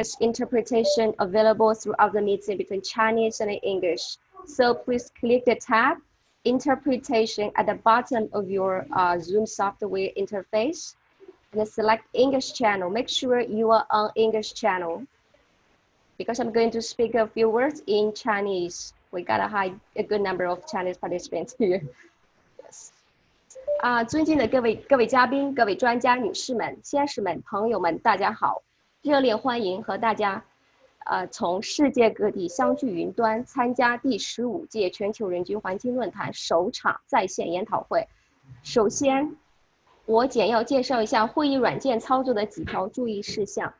simultaneous interpretation available throughout the meeting between Chinese and English. So please click the tab Interpretation at the bottom of your Zoom software interface and select English channel. Make sure you are on English channel because I'm going to speak a few words in Chinese. We got a good number of Chinese participants here. Yes. 尊敬的各位嘉宾、各位专家、女士们、先生们、朋友们，大家好！热烈欢迎和大家从世界各地相聚云端，参加第15届全球人居环境论坛首场在线研讨会。首先，我简要介绍一下会议软件操作的几条注意事项。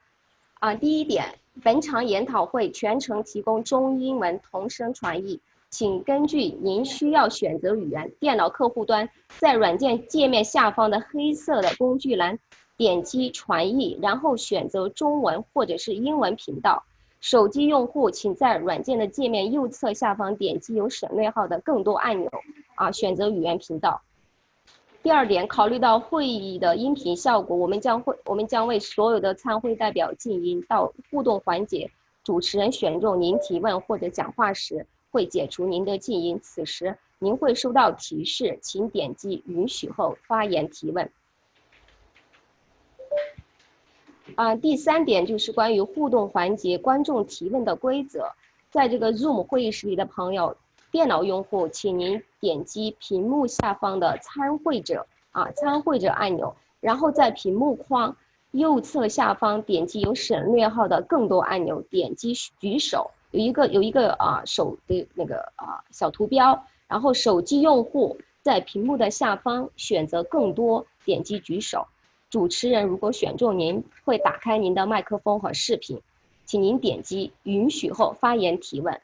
第一点，本场研讨会全程提供中英文同声传译，请根据您需要选择语言，电脑客户端在软件界面下方的黑色的工具栏点击传译，然后选择中文或者是英文频道。手机用户请在软件的界面右侧下方点击有省略号的更多按钮，选择语言频道。第二点，考虑到会议的音频效果，我们将为所有的参会代表静音。到互动环节，主持人选中您提问或者讲话时，会解除您的静音。此时您会收到提示，请点击允许后发言提问。第三点就是关于互动环节观众提问的规则。在这个 Zoom 会议室里的朋友，电脑用户，请您点击屏幕下方的参会者按钮，然后在屏幕框右侧下方点击有省略号的更多按钮，点击举手，有一个手的那个小图标，然后手机用户在屏幕的下方选择更多，点击举手。主持人如果选中您，会打开您的麦克风和视频，请您点击允许后发言提问。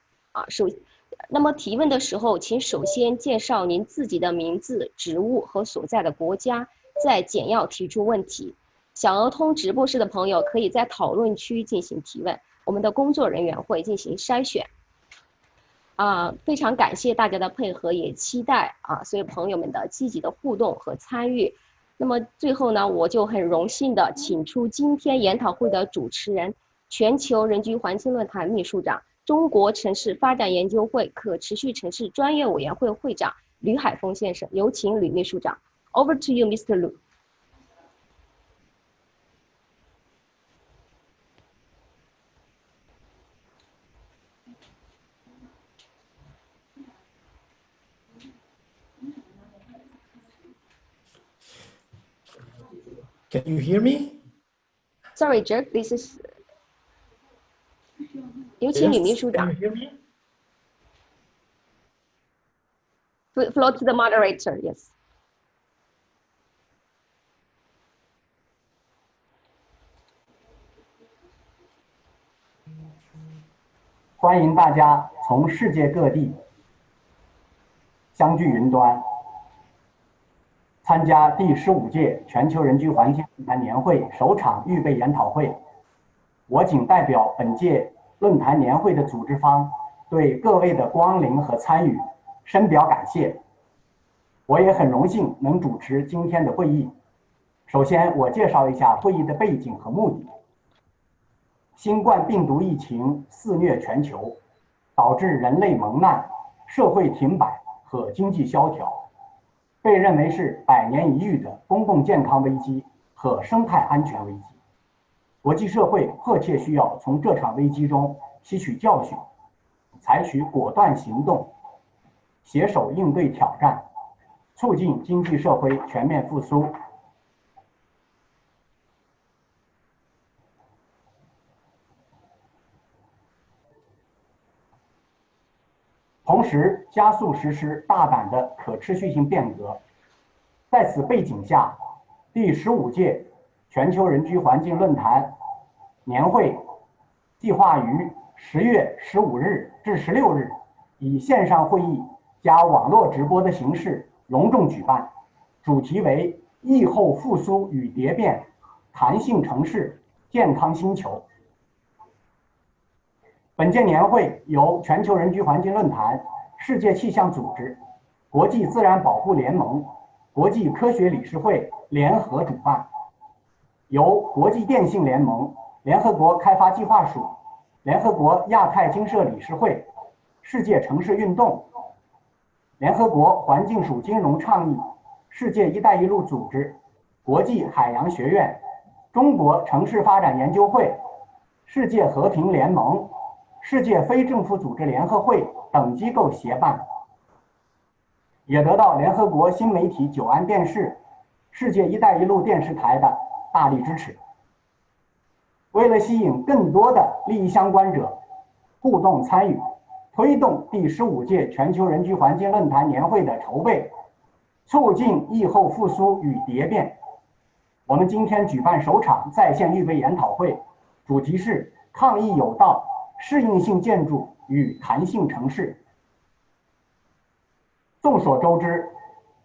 那么提问的时候，请首先介绍您自己的名字、职务和所在的国家，再简要提出问题。小鹅通直播室的朋友可以在讨论区进行提问，我们的工作人员会进行筛选。非常感谢大家的配合，也期待所有朋友们的积极的互动和参与。那么最后呢，我就很荣幸的请出今天研讨会的主持人，全球人居环境论坛秘书长、中国城市发展研究会可持续城市专业委员会会长吕海峰先生。有请吕秘书长。Over to you, Mr. Lu. Can you hear me? Sorry, Jack. This is. 有请吕秘书长。Can you hear me? Floor to the moderator. Yes. 欢迎大家从世界各地相聚云端，参加第15届全球人居环境论坛年会首场预备研讨会。我谨代表本届论坛年会的组织方，对各位的光临和参与深表感谢。我也很荣幸能主持今天的会议。首先，我介绍一下会议的背景和目的。新冠病毒疫情肆虐全球，导致人类蒙难、社会停摆和经济萧条，被认为是百年一遇的公共健康危机和生态安全危机。国际社会迫切需要从这场危机中吸取教训，采取果断行动，携手应对挑战，促进经济社会全面复苏。同时，加速实施大胆的可持续性变革。在此背景下，第15届全球人居环境论坛年会计划于10月15日至16日以线上会议加网络直播的形式隆重举办，主题为“疫后复苏与蝶变：弹性城市，健康星球”。本届年会由全球人居环境论坛、世界气象组织、国际自然保护联盟、国际科学理事会联合主办，由国际电信联盟、联合国开发计划署、联合国亚太经社理事会、世界城市运动、联合国环境署金融倡议、世界“一带一路”组织、国际海洋学院、中国城市发展研究会、世界和平联盟、世界非政府组织联合会等机构协办，也得到联合国新媒体久安电视、世界“一带一路”电视台的大力支持。为了吸引更多的利益相关者互动参与，推动第15届全球人居环境论坛年会的筹备，促进疫后复苏与蝶变，我们今天举办首场在线预备研讨会，主题是抗疫有道、适应性建筑与弹性城市。众所周知，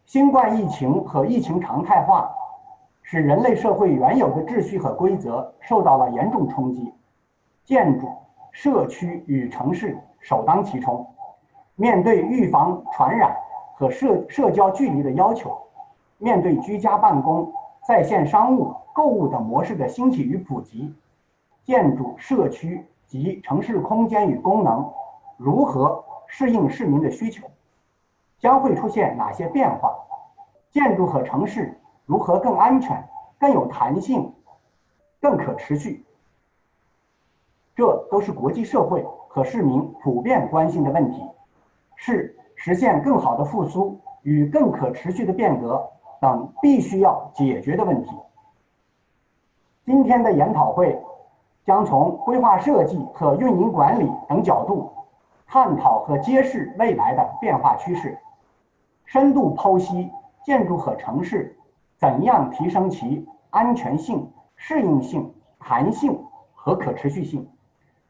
新冠疫情和疫情常态化使人类社会原有的秩序和规则受到了严重冲击，建筑、社区与城市首当其冲。面对预防传染和社交距离的要求，面对居家办公、在线商务、购物等模式的兴起与普及，建筑、社区及城市空间与功能如何适应市民的需求，将会出现哪些变化？建筑和城市如何更安全、更有弹性、更可持续？这都是国际社会和市民普遍关心的问题，是实现更好的复苏与更可持续的变革等必须要解决的问题。今天的研讨会将从规划设计和运营管理等角度探讨和揭示未来的变化趋势，深度剖析建筑和城市怎样提升其安全性、适应性、弹性和可持续性，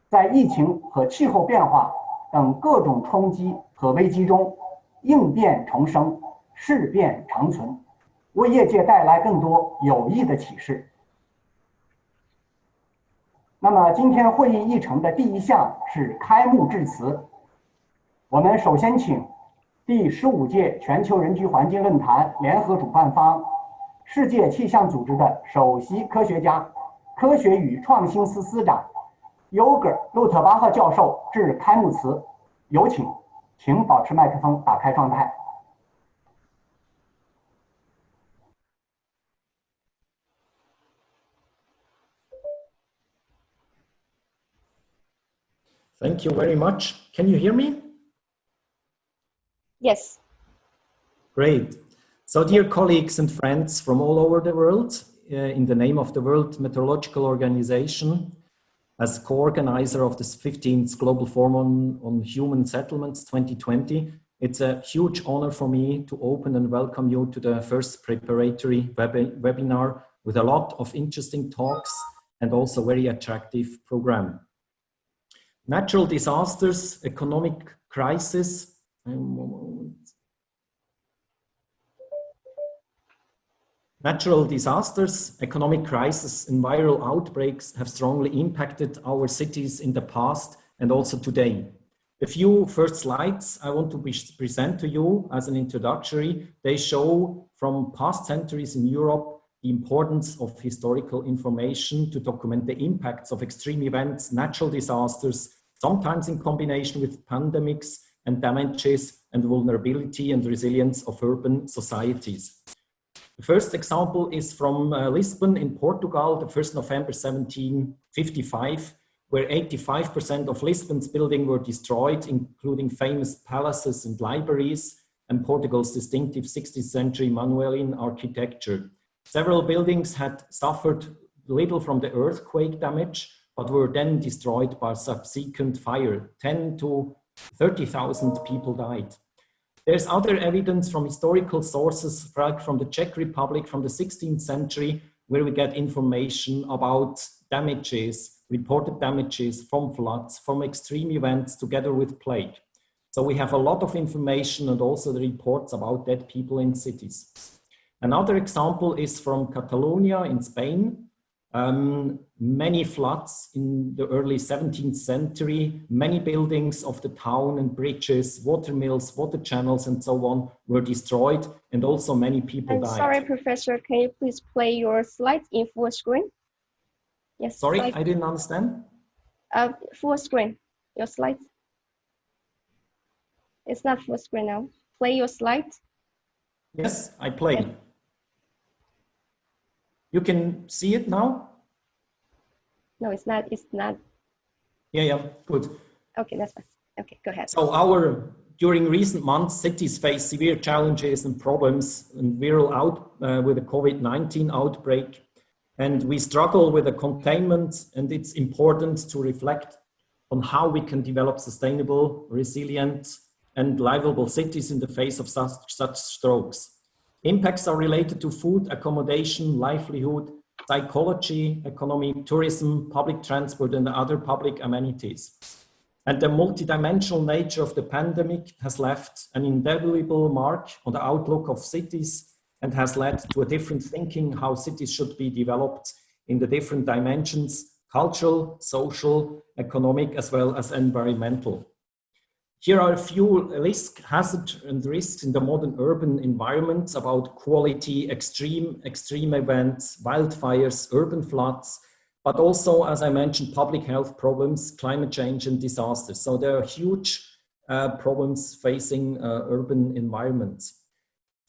在疫情和气候变化等各种冲击和危机中应变重生、事变长存，为业界带来更多有益的启示。那么今天会议议程的第一项是开幕致辞，我们首先请第15届全球人居环境论坛联合主办方世界气象组织的首席科学家、科学与创新司司长尤格尔·路特巴赫教授致开幕词。有请，请保持麦克风打开状态。Thank you very much. Can you hear me? Yes. Great. So dear colleagues and friends from all over the world, in the name of the World Meteorological Organization, as co-organizer of this 15th Global Forum on Human Settlements 2020, it's a huge honor for me to open and welcome you to the first preparatory webinar with a lot of interesting talks and also very attractive program. Natural disasters, economic crisis, Natural disasters, economic crisis, and viral outbreaks have strongly impacted our cities in the past and also today. A few first slides I want to present to you as an introductory. They show from past centuries in Europe the importance of historical information to document the impacts of extreme events, natural disasters, sometimes in combination with pandemics and damages and vulnerability and resilience of urban societies. The first example is from Lisbon in Portugal, the 1st November 1755, where 85% of Lisbon's buildings were destroyed, including famous palaces and libraries, and Portugal's distinctive 16th century Manuelian architecture. Several buildings had suffered little from the earthquake damage, but were then destroyed by subsequent fire. 10 to 30,000 people died. There's other evidence from historical sources, like from the Czech Republic from the 16th century, where we get information about damages, reported damages from floods, from extreme events together with plague. So we have a lot of information and also the reports about dead people in cities. Another example is from Catalonia in Spain. Many floods in the early 17th century, many buildings of the town and bridges, water mills, water channels, and so on were destroyed, and also many people died. Sorry, Professor, can you please play your slides in full screen? Yes. Sorry, slide. I didn't understand. Full screen. Your slides. It's not full screen now. Play your slides. Yes, I play. Yes. You can see it now? No, it's not. It's not. Yeah, good. Okay, that's fine. Okay, go ahead. So during recent months, cities face severe challenges and problems and with the COVID-19 outbreak. And we struggle with the containment, and it's important to reflect on how we can develop sustainable, resilient, and livable cities in the face of such strokes. Impacts are related to food, accommodation, livelihood, psychology, economy, tourism, public transport, and other public amenities. And the multidimensional nature of the pandemic has left an indelible mark on the outlook of cities and has led to a different thinking how cities should be developed in the different dimensions: cultural, social, economic, as well as environmental. Here are a few hazards and risks in the modern urban environment about quality, extreme events, wildfires, urban floods, but also, as I mentioned, public health problems, climate change, and disasters. So there are huge problems facing urban environments.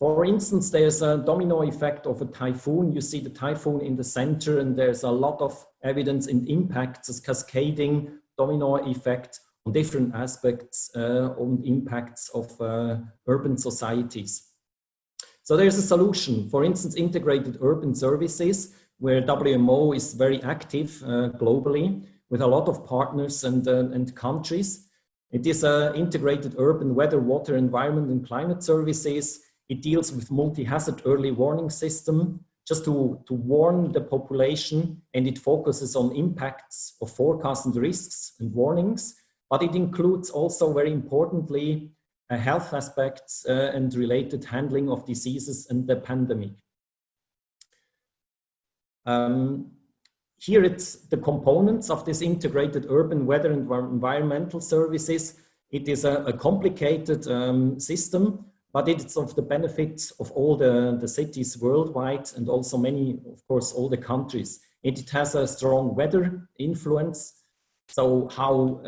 For instance, there's a domino effect of a typhoon. You see the typhoon in the center, and there's a lot of evidence in impacts, as cascading domino effect on different aspects on impacts of urban societies. So there's a solution, for instance, integrated urban services, where WMO is very active globally with a lot of partners and countries. It is an integrated urban weather, water, environment, and climate services. It deals with multi-hazard early warning system, just to warn the population, and it focuses on impacts of forecasts and risks and warnings, but it includes also, very importantly, health aspects and related handling of diseases and the pandemic. Here it's the components of this integrated urban weather and environmental services. It is a complicated system, but it's of the benefit of all the cities worldwide and also many, of course, all the countries. It has a strong weather influence. So how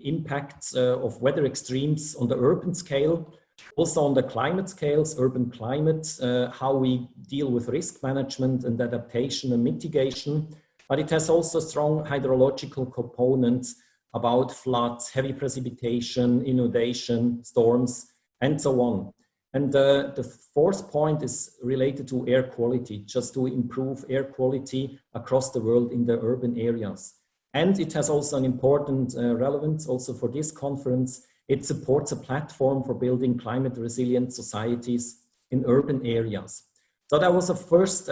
impacts of weather extremes on the urban scale, also on the climate scales, urban climate, how we deal with risk management and adaptation and mitigation. But it has also strong hydrological components about floods, heavy precipitation, inundation, storms, and so on. And the fourth point is related to air quality, just to improve air quality across the world in the urban areas. And it has also an important relevance also for this conference. It supports a platform for building climate resilient societies in urban areas. So that was a first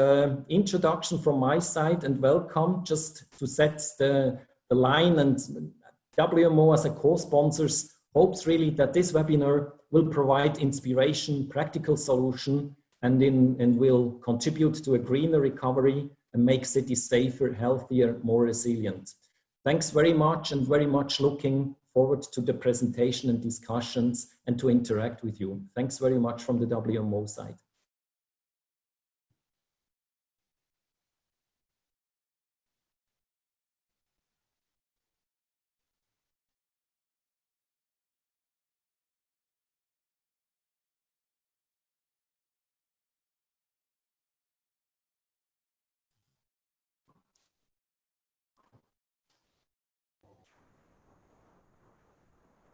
introduction from my side, and welcome, just to set the line. And WMO as a co-sponsors hopes really that this webinar will provide inspiration, practical solution, and will contribute to a greener recovery and make cities safer, healthier, more resilient. Thanks very much, and very much looking forward to the presentation and discussions and to interact with you. Thanks very much from the WMO side.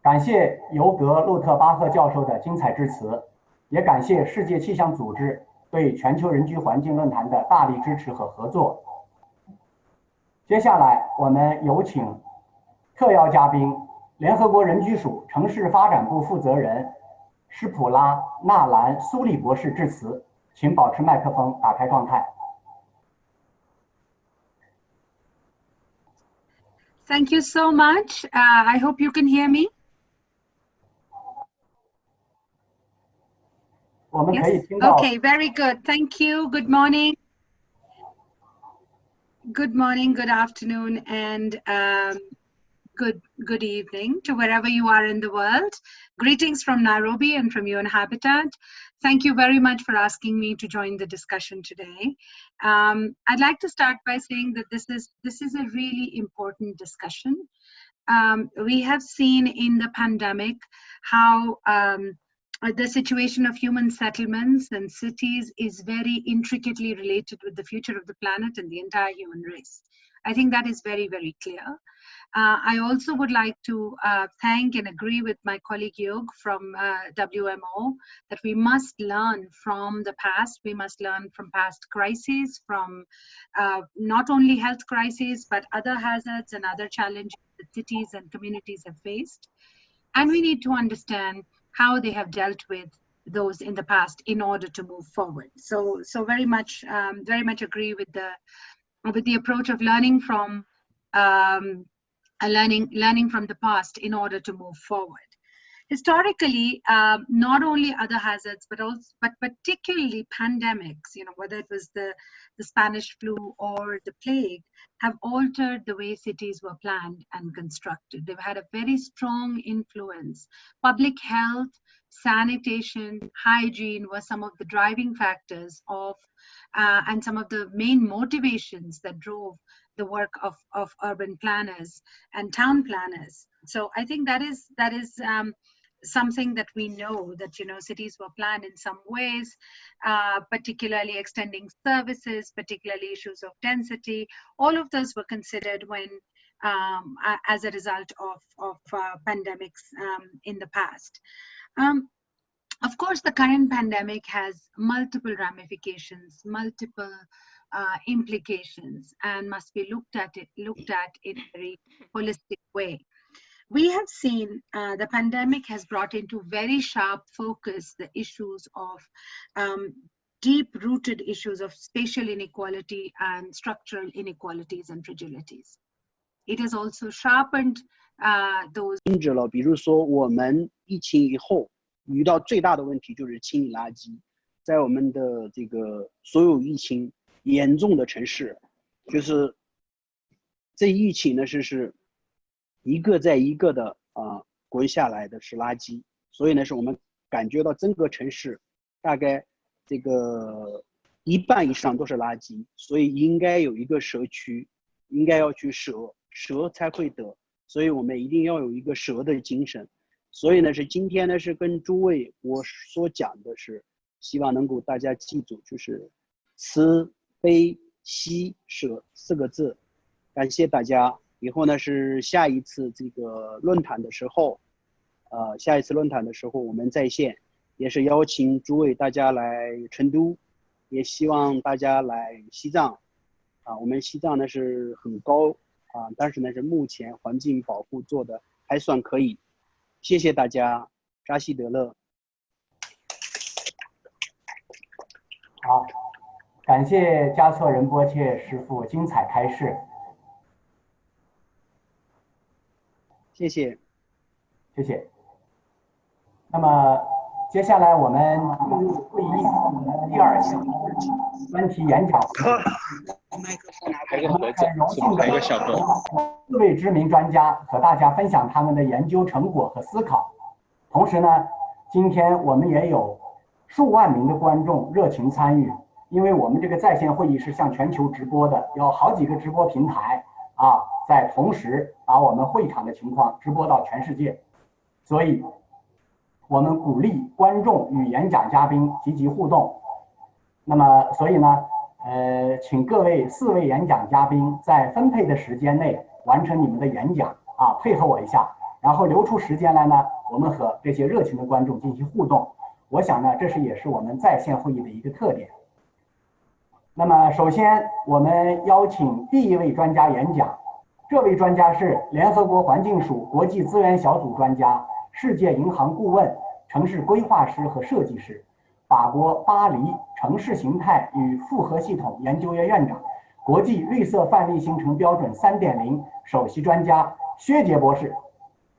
感谢尤格路特巴赫教授的精彩致辞，也感谢世界气象组织对全球人居环境论坛的大力支持和合作。接下来，我们有请特邀嘉宾联合国人居署城市发展部负责人施普拉纳兰苏利博士致辞，请保持麦克风打开状态。Thank you so much. I hope you can hear me. 我们可以听到。Okay, very good. Thank you. Good morning. Good morning, good afternoon, and good evening to wherever you are in the world. Greetings from Nairobi and from UN Habitat. Thank you very much for asking me to join the discussion today. I'd like to start by saying that this is a really important discussion. We have seen in the pandemic how the situation of human settlements and cities is very intricately related with the future of the planet and the entire human race. I think that is very, very clear. I also would like to thank and agree with my colleague Yog from WMO that we must learn from the past. We must learn from past crises, from not only health crises, but other hazards and other challenges that cities and communities have faced. And we need to understand how they have dealt with those in the past in order to move forward. So very much agree with the approach of learning from learning from the past in order to move forward. Historically, not only other hazards, but particularly pandemics, whether it was the Spanish flu or the plague, have altered the way cities were planned and constructed. They've had a very strong influence. Public health, sanitation, hygiene were some of the driving factors of, and some of the main motivations that drove the work of urban planners and town planners. So I think that is something that we know, that cities were planned in some ways, particularly extending services, particularly issues of density. All of those were considered when as a result of pandemics in the past. Of course, the current pandemic has multiple ramifications, multiple implications, and must be looked at in a very holistic way. We have seen the pandemic has brought into very sharp focus the issues of deep-rooted issues of spatial inequality and structural inequalities and fragilities. It has also sharpened those. 比如说我们疫情以后遇到最大的问题就是清理垃圾，在我们的这个所有疫情严重的城市，就是这疫情呢是一个再一个的滚下来的是垃圾，所以呢是我们感觉到整个城市大概这个一半以上都是垃圾，所以应该有一个社区，应该要去舍才会得，所以我们一定要有一个舍的精神。所以呢是今天呢是跟诸位我所讲的是希望能够大家记住，就是慈悲喜舍4个字。感谢大家。以后呢是下一次这个论坛的时候，我们在线，也是邀请诸位大家来成都，也希望大家来西藏，我们西藏呢是很高但是呢是目前环境保护做的还算可以，谢谢大家，扎西德勒。好，感谢嘉措仁波切师父精彩开示。谢谢，谢谢。那么接下来我们进入会议第2项专题演讲。我们很荣幸的4位知名专家和大家分享他们的研究成果和思考。同时呢，今天我们也有数万名的观众热情参与，因为我们这个在线会议是向全球直播的，有好几个直播平台在同时把我们会场的情况直播到全世界，所以我们鼓励观众与演讲嘉宾积极互动。那么所以呢请各位4位演讲嘉宾在分配的时间内完成你们的演讲配合我一下，然后留出时间来呢，我们和这些热情的观众进行互动。我想呢，这也是我们在线会议的一个特点。那么首先我们邀请第1位专家演讲，这位专家是联合国环境署国际资源小组专家，世界银行顾问，城市规划师和设计师，法国巴黎城市形态与复合系统研究院院长，国际绿色范例形成标准 3.0 首席专家薛杰博士。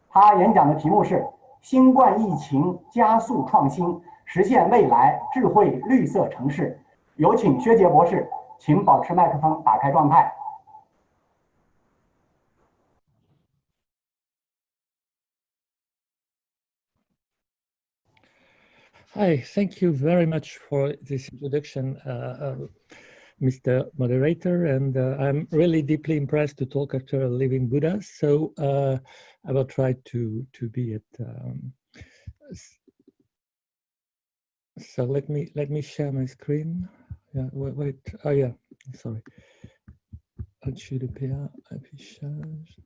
他演讲的题目是新冠疫情加速创新，实现未来智慧绿色城市。有请薛杰博士，请保持麦克风打开状态。Hi, thank you very much for this introduction, Mr. Moderator, and I'm really deeply impressed to talk after a living Buddha. So I will try to be at. So let me share my screen. Yeah, wait. Oh yeah, sorry. Au-dessus de PA, affichage.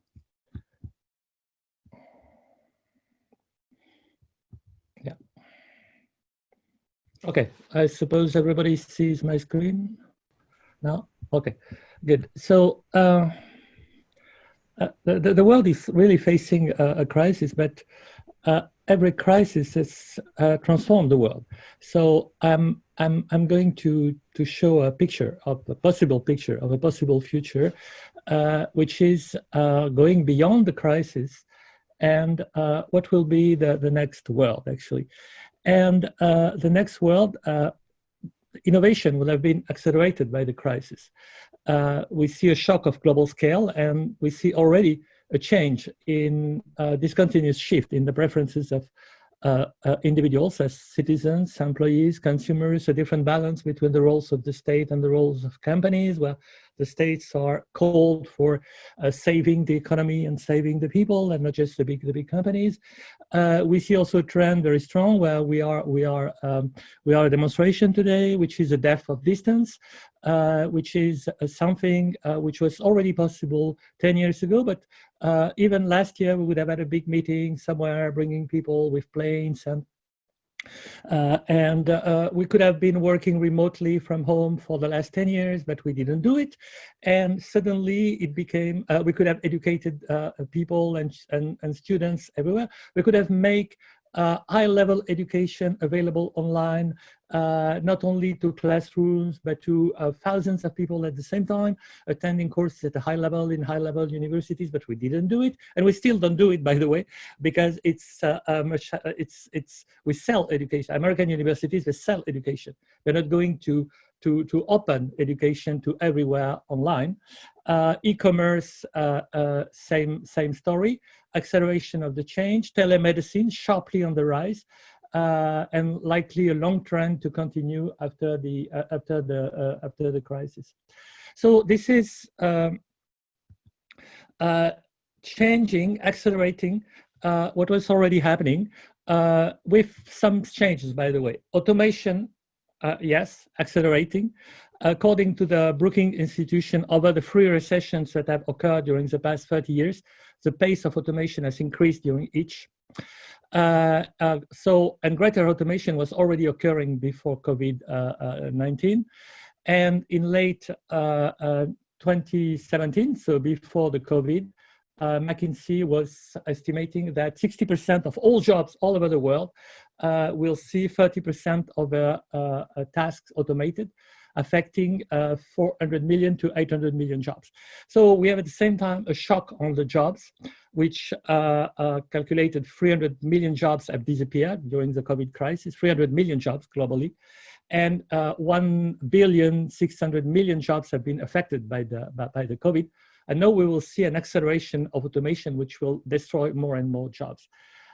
Yeah. Okay, I suppose everybody sees my screen now. Okay, good. So the world is really facing a crisis, but every crisis has transformed the world. So I'm going to show a picture of a possible future, which is going beyond the crisis, and what will be the next world actually. And the next world, innovation will have been accelerated by the crisis. We see a shock of global scale, and we see already a change in this continuous shift in the preferences of individuals as citizens, employees, consumers, a different balance between the roles of the state and the roles of companies, where the states are called for saving the economy and saving the people, and not just the big companies. We see also a trend very strong where we are a demonstration today, which is a death of distance, which is something which was already possible 10 years ago, but even last year we would have had a big meeting somewhere, bringing people with planes, and we could have been working remotely from home for the last 10 years, but we didn't do it. And suddenly it became, we could have educated people and students everywhere. We could have made high-level education available online, not only to classrooms, but to thousands of people at the same time, attending courses at a high level in high-level universities, but we didn't do it. And we still don't do it, by the way, because we sell education. American universities, they sell education. They're not going to open education to everywhere online. E-commerce, same story. Acceleration of the change. Telemedicine sharply on the rise, and likely a long trend to continue after the crisis. So this is changing, accelerating what was already happening, with some changes, by the way. Automation, yes, accelerating. According to the Brookings Institution, over the 3 recessions that have occurred during the past 30 years, the pace of automation has increased during each. And greater automation was already occurring before COVID-19. And in late 2017, so before the COVID, McKinsey was estimating that 60% of all jobs all over the world will see 30% of their tasks automated, affecting 400 million to 800 million jobs. So we have at the same time a shock on the jobs, which calculated 300 million jobs have disappeared during the COVID crisis, 300 million jobs globally, and 1,600,000,000 jobs have been affected by the COVID. And now we will see an acceleration of automation, which will destroy more and more jobs.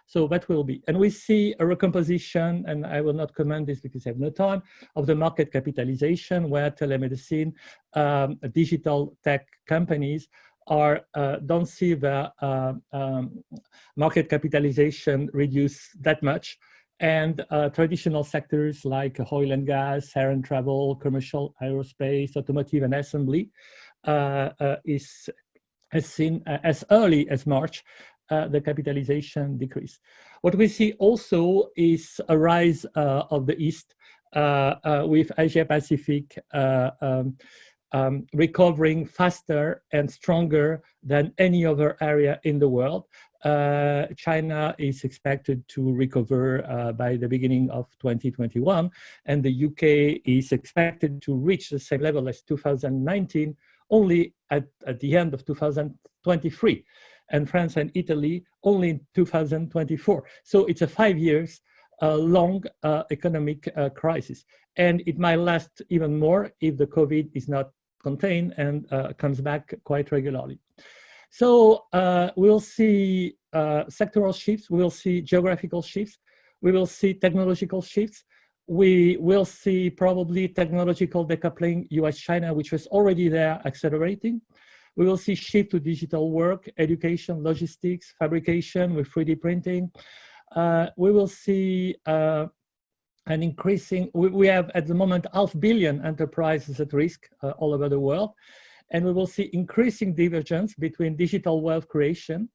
So that will be, and we see a recomposition, and I will not comment this because I have no time, of the market capitalization, where telemedicine, digital tech companies don't see the market capitalization reduce that much. And traditional sectors like oil and gas, air and travel, commercial aerospace, automotive and assembly has seen as early as March the capitalization decrease. What we see also is a rise of the East, with Asia Pacific recovering faster and stronger than any other area in the world. China is expected to recover by the beginning of 2021, and the UK is expected to reach the same level as 2019 only at the end of 2023, and France and Italy only in 2024. So it's a 5 years long economic crisis, and it might last even more if the COVID is not contained and comes back quite regularly. So we'll see sectoral shifts, we'll see geographical shifts, We will see technological shifts. We will see probably technological decoupling US-China, which was already there, accelerating. We will see shift to digital work, education, logistics, fabrication with 3D printing. We will see an increasing, we have at the moment 500 million enterprises at risk all over the world. And we will see increasing divergence between digital wealth creation,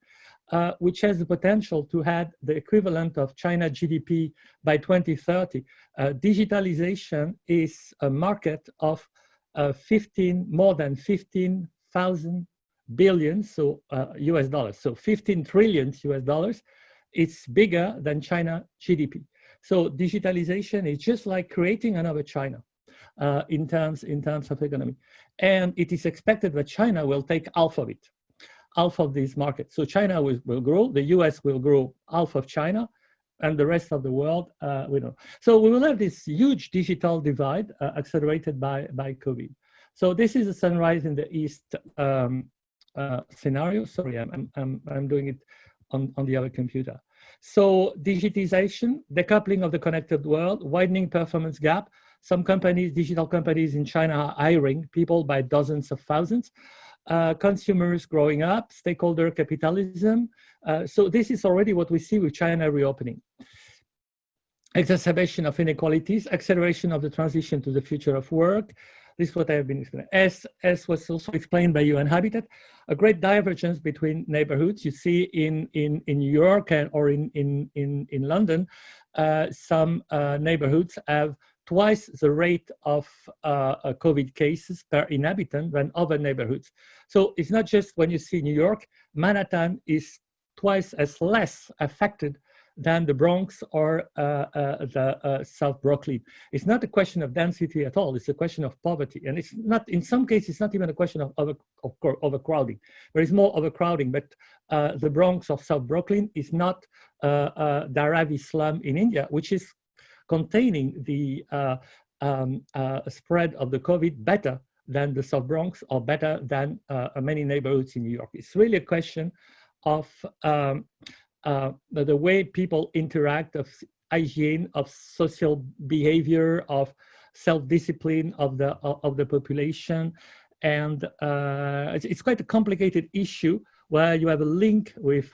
which has the potential to add the equivalent of China GDP by 2030. Digitalization is a market of more than 15,000 billion, so US dollars, so 15 trillion US dollars. It's bigger than China GDP. So digitalization is just like creating another China in terms of economy. And it is expected that China will take half of it, half of this market. So China will grow, the US will grow half of China, and the rest of the world, we don't. So we will have this huge digital divide accelerated by COVID. So this is a sunrise in the East scenario. Sorry, I'm doing it on the other computer. So digitization, decoupling of the connected world, widening performance gap. Some companies, digital companies in China are hiring people by dozens of thousands. Consumers growing up, stakeholder capitalism. So this is already what we see with China reopening. Exacerbation of inequalities, acceleration of the transition to the future of work. This is what I have been explaining. As was also explained by UN Habitat, a great divergence between neighborhoods. You see in New York or in London, some neighborhoods have twice the rate of COVID cases per inhabitant than other neighborhoods. So it's not just when you see New York, Manhattan is twice as less affected than the Bronx or the South Brooklyn. It's not a question of density at all. It's a question of poverty. And it's not, in some cases, it's not even a question of overcrowding. There is more overcrowding, but the Bronx or South Brooklyn is not Dharavi slum in India, which is containing the spread of the COVID better than the South Bronx or better than many neighborhoods in New York. It's really a question of the way people interact, of hygiene, of social behavior, of self-discipline of the population. And it's quite a complicated issue where you have a link with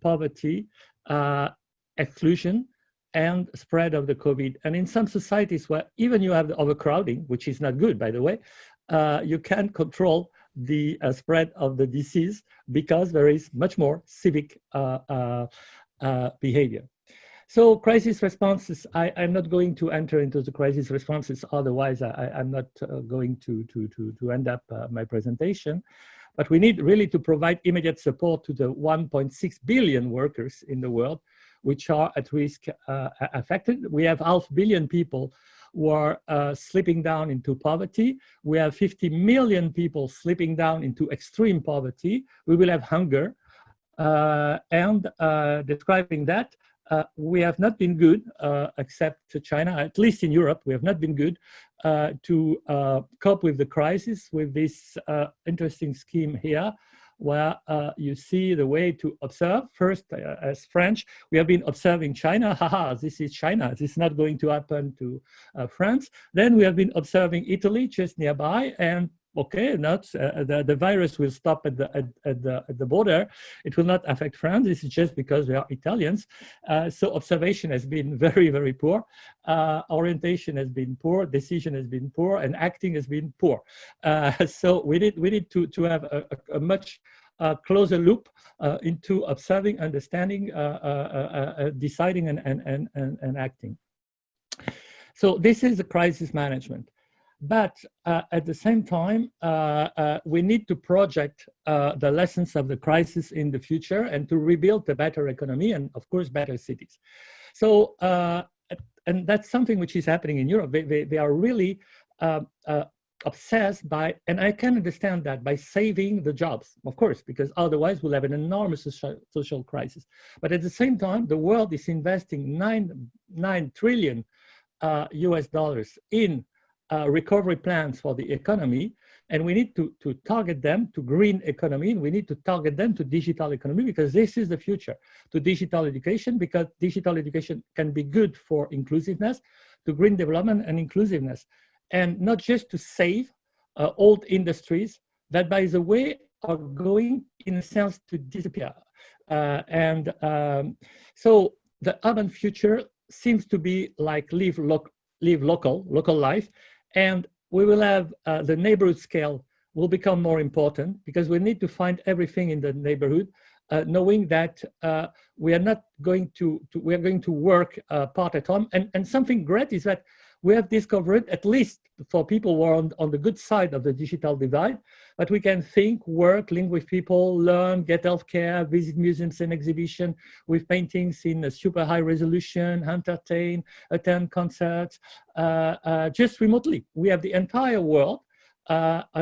poverty, exclusion, and spread of the COVID. And in some societies where even you have the overcrowding, which is not good, by the way, you can't control the spread of the disease because there is much more civic behavior. So crisis responses, I'm not going to enter into the crisis responses, otherwise I'm not going to end up my presentation. But we need really to provide immediate support to the 1.6 billion workers in the world which are at risk affected. We have 500 million people who are slipping down into poverty. We have 50 million people slipping down into extreme poverty. We will have hunger. And describing that, we have not been good, except to China, at least in Europe, we have not been good to cope with the crisis with this interesting scheme here, where you see the way to observe. First, as French, we have been observing China. Haha, this is China. This is not going to happen to France. Then we have been observing Italy just nearby, and okay, not the virus will stop at the border. It will not affect France. This is just because we are Italians. So observation has been very, very poor. Orientation has been poor. Decision has been poor, and acting has been poor. So we need to have a much closer loop into observing, understanding, deciding, and acting. So this is the crisis management. But at the same time, we need to project the lessons of the crisis in the future and to rebuild a better economy and, of course, better cities. So, and that's something which is happening in Europe. They are really obsessed by, and I can understand that, by saving the jobs, of course, because otherwise we'll have an enormous social crisis. But at the same time, the world is investing 9 trillion US dollars in recovery plans for the economy, And we need to target them to green economy. We need to target them to digital economy, because this is the future, to digital education, because digital education can be good for inclusiveness, to green development and inclusiveness. And not just to save old industries that, by the way, are going, in a sense, to disappear. So the urban future seems to be like live local life, and we will have the neighborhood scale will become more important, because we need to find everything in the neighborhood, knowing that we are not going to we are going to work part at home. And something great is that we have discovered, at least for people who are on the good side of the digital divide, that we can think, work, link with people, learn, get healthcare, visit museums and exhibitions with paintings in a super high resolution, entertain, attend concerts, just remotely. We have the entire world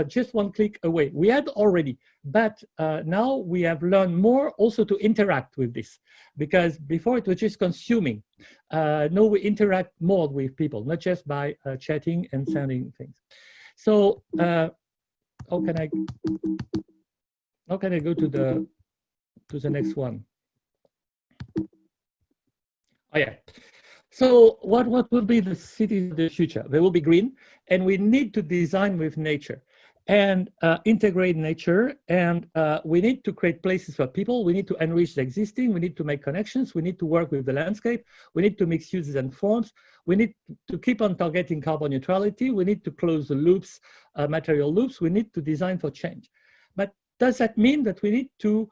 just one click away. We had already, but now we have learned more also to interact with this, because before it was just consuming. Now we interact more with people, not just by chatting and sending things. So how can I go to the next one? Oh yeah. So what will be the cities of the future? They will be green, and we need to design with nature and integrate nature, and we need to create places for people. We need to enrich the existing. We need to make connections. We need to work with the landscape. We need to mix uses and forms. We need to keep on targeting carbon neutrality. We need to close the loops, material loops. We need to design for change. But does that mean that we need to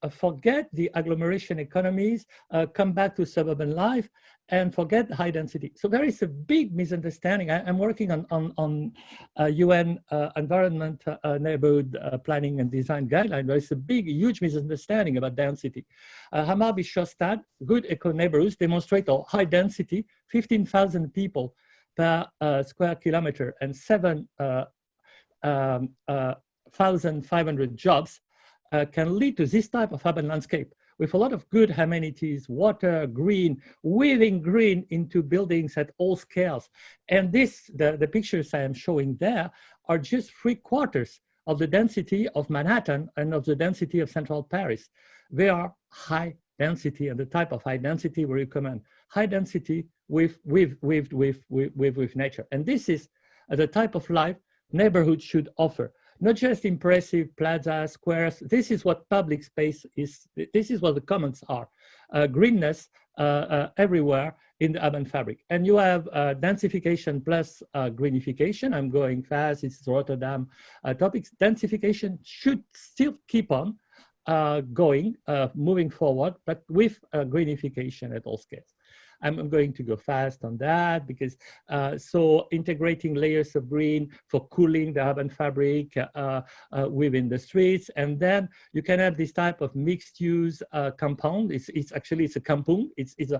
forget the agglomeration economies, come back to suburban life, and forget high density? So there is a big misunderstanding. I'm working on UN environment neighborhood planning and design guideline. There is a big, huge misunderstanding about density. Hammarby Sjöstad, good eco neighborhoods demonstrate a high density, 15,000 people per square kilometer and 7,500 jobs can lead to this type of urban landscape with a lot of good amenities, water, green, weaving green into buildings at all scales. And the pictures I am showing there are just 3/4 of the density of Manhattan and of the density of central Paris. They are high density, and the type of high density we recommend. High density with nature. And this is the type of life neighborhoods should offer. Not just impressive plazas, squares. This is what public space is. This is what the commons are. Greenness everywhere in the urban fabric. And you have densification plus greenification. I'm going fast. It's Rotterdam topics. Densification should still keep on going, moving forward, but with greenification at all scales. I'm going to go fast on that because so integrating layers of green for cooling the urban fabric within the streets, and then you can have this type of mixed use compound. It's a kampung. It's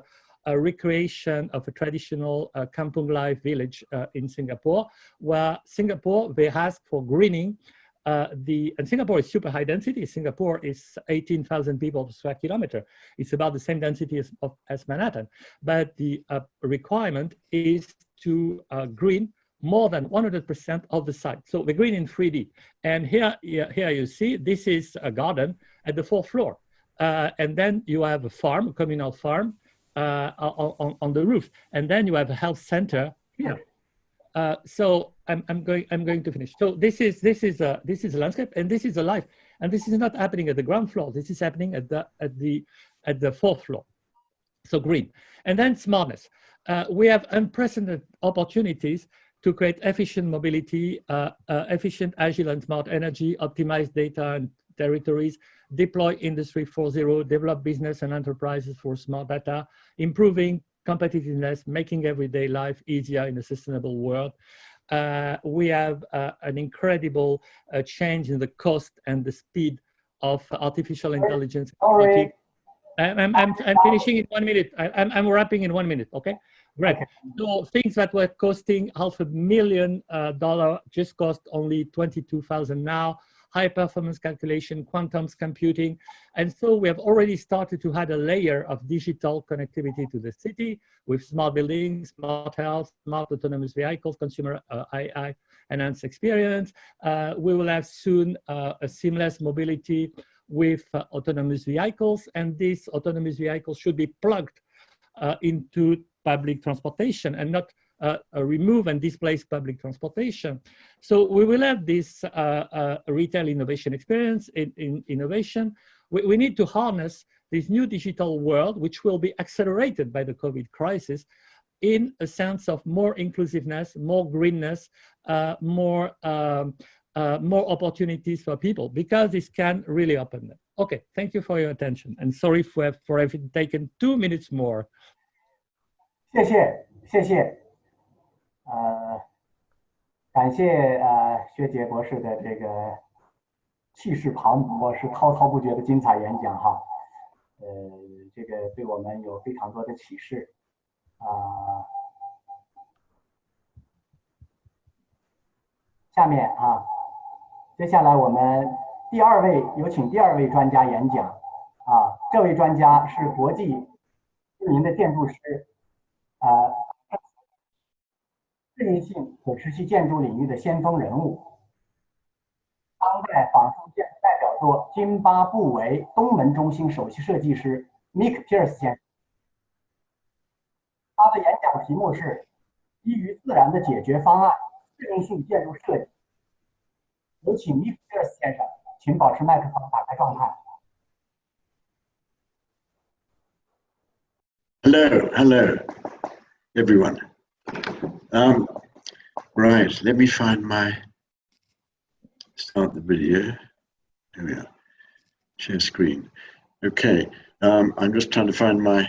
a recreation of a traditional kampung life village in Singapore, where they ask for greening. And Singapore is super high density. Singapore is 18,000 people per square kilometer. It's about the same density as Manhattan. But the requirement is to green more than 100% of the site. So the green in 3D. And here you see, this is a garden at the 4th floor. And then you have a farm, a communal farm on the roof. And then you have a health center here. So I'm going to finish. So this is a landscape, and this is a life, and this is not happening at the ground floor. This is happening at the 4th floor. So green, and then smartness. We have unprecedented opportunities to create efficient mobility, efficient, agile, and smart energy, optimize data and territories, deploy Industry 4.0, develop business and enterprises for smart data, improving competitiveness, making everyday life easier in a sustainable world. We have an incredible change in the cost and the speed of artificial intelligence. Sorry. I'm finishing in 1 minute. I'm wrapping in 1 minute, okay? Great. Okay. So things that were costing $500,000 just cost only $22,000 now. high performance calculation, quantum computing. And so we have already started to add a layer of digital connectivity to the city with smart buildings, smart health, smart autonomous vehicles, consumer AI enhanced experience. We will have soon a seamless mobility with autonomous vehicles, and these autonomous vehicles should be plugged into public transportation and not remove and displace public transportation. So we will have this retail innovation experience in innovation. We need to harness this new digital world, which will be accelerated by the COVID crisis, in a sense of more inclusiveness, more greenness, more opportunities for people, because this can really open them. Okay, thank you for your attention, and sorry for having taken 2 minutes more. 谢谢，谢谢，感谢薛杰博士的这个气势磅礴、是滔滔不绝的精彩演讲哈，这个对我们有非常多的启示下面接下来我们有请第二位专家演讲这位专家是国际知名的建筑师适应性可持续建筑领域的先锋人物，当代仿生建筑代表作津巴布韦东门中心首席设计师 Mick Pierce 先生。他的演讲题目是基于自然的解决方案适应性建筑设计。有请 Mick Pierce 先生，请保持麦克风打开状态。Hello, everyone. Right, let me start the video. Here we are. Share screen. Okay, I'm just trying to find my.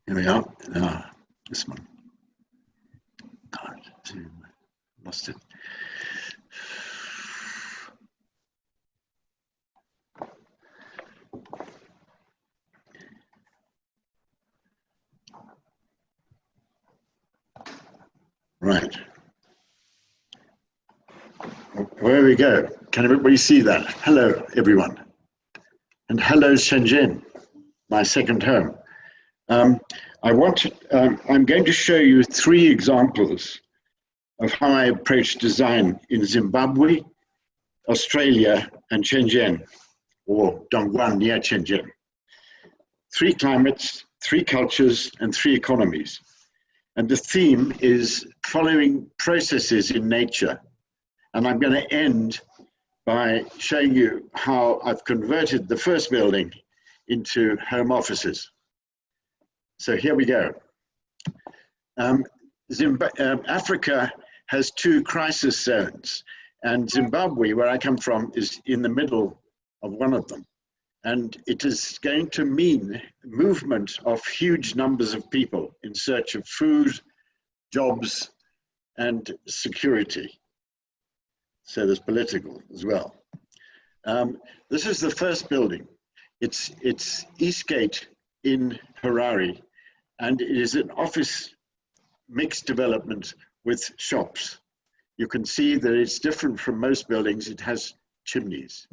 Here we are. This one. Lost it. Right. Where we go. Can everybody see that? Hello, everyone. And hello, Shenzhen, my second home. I'm going to show you 3 examples of how I approach design in Zimbabwe, Australia, and Shenzhen, or Dongguan near Shenzhen. 3 climates, 3 cultures, and 3 economies. And the theme is following processes in nature. And I'm going to end by showing you how I've converted the first building into home offices. So here we go. Africa has 2 crisis zones, and Zimbabwe, where I come from, is in the middle of one of them. And it is going to mean movement of huge numbers of people in search of food, jobs, and security. So there's political as well. This is the first building. It's Eastgate in Harare, and it is an office mixed development with shops. You can see that it's different from most buildings. It has chimneys.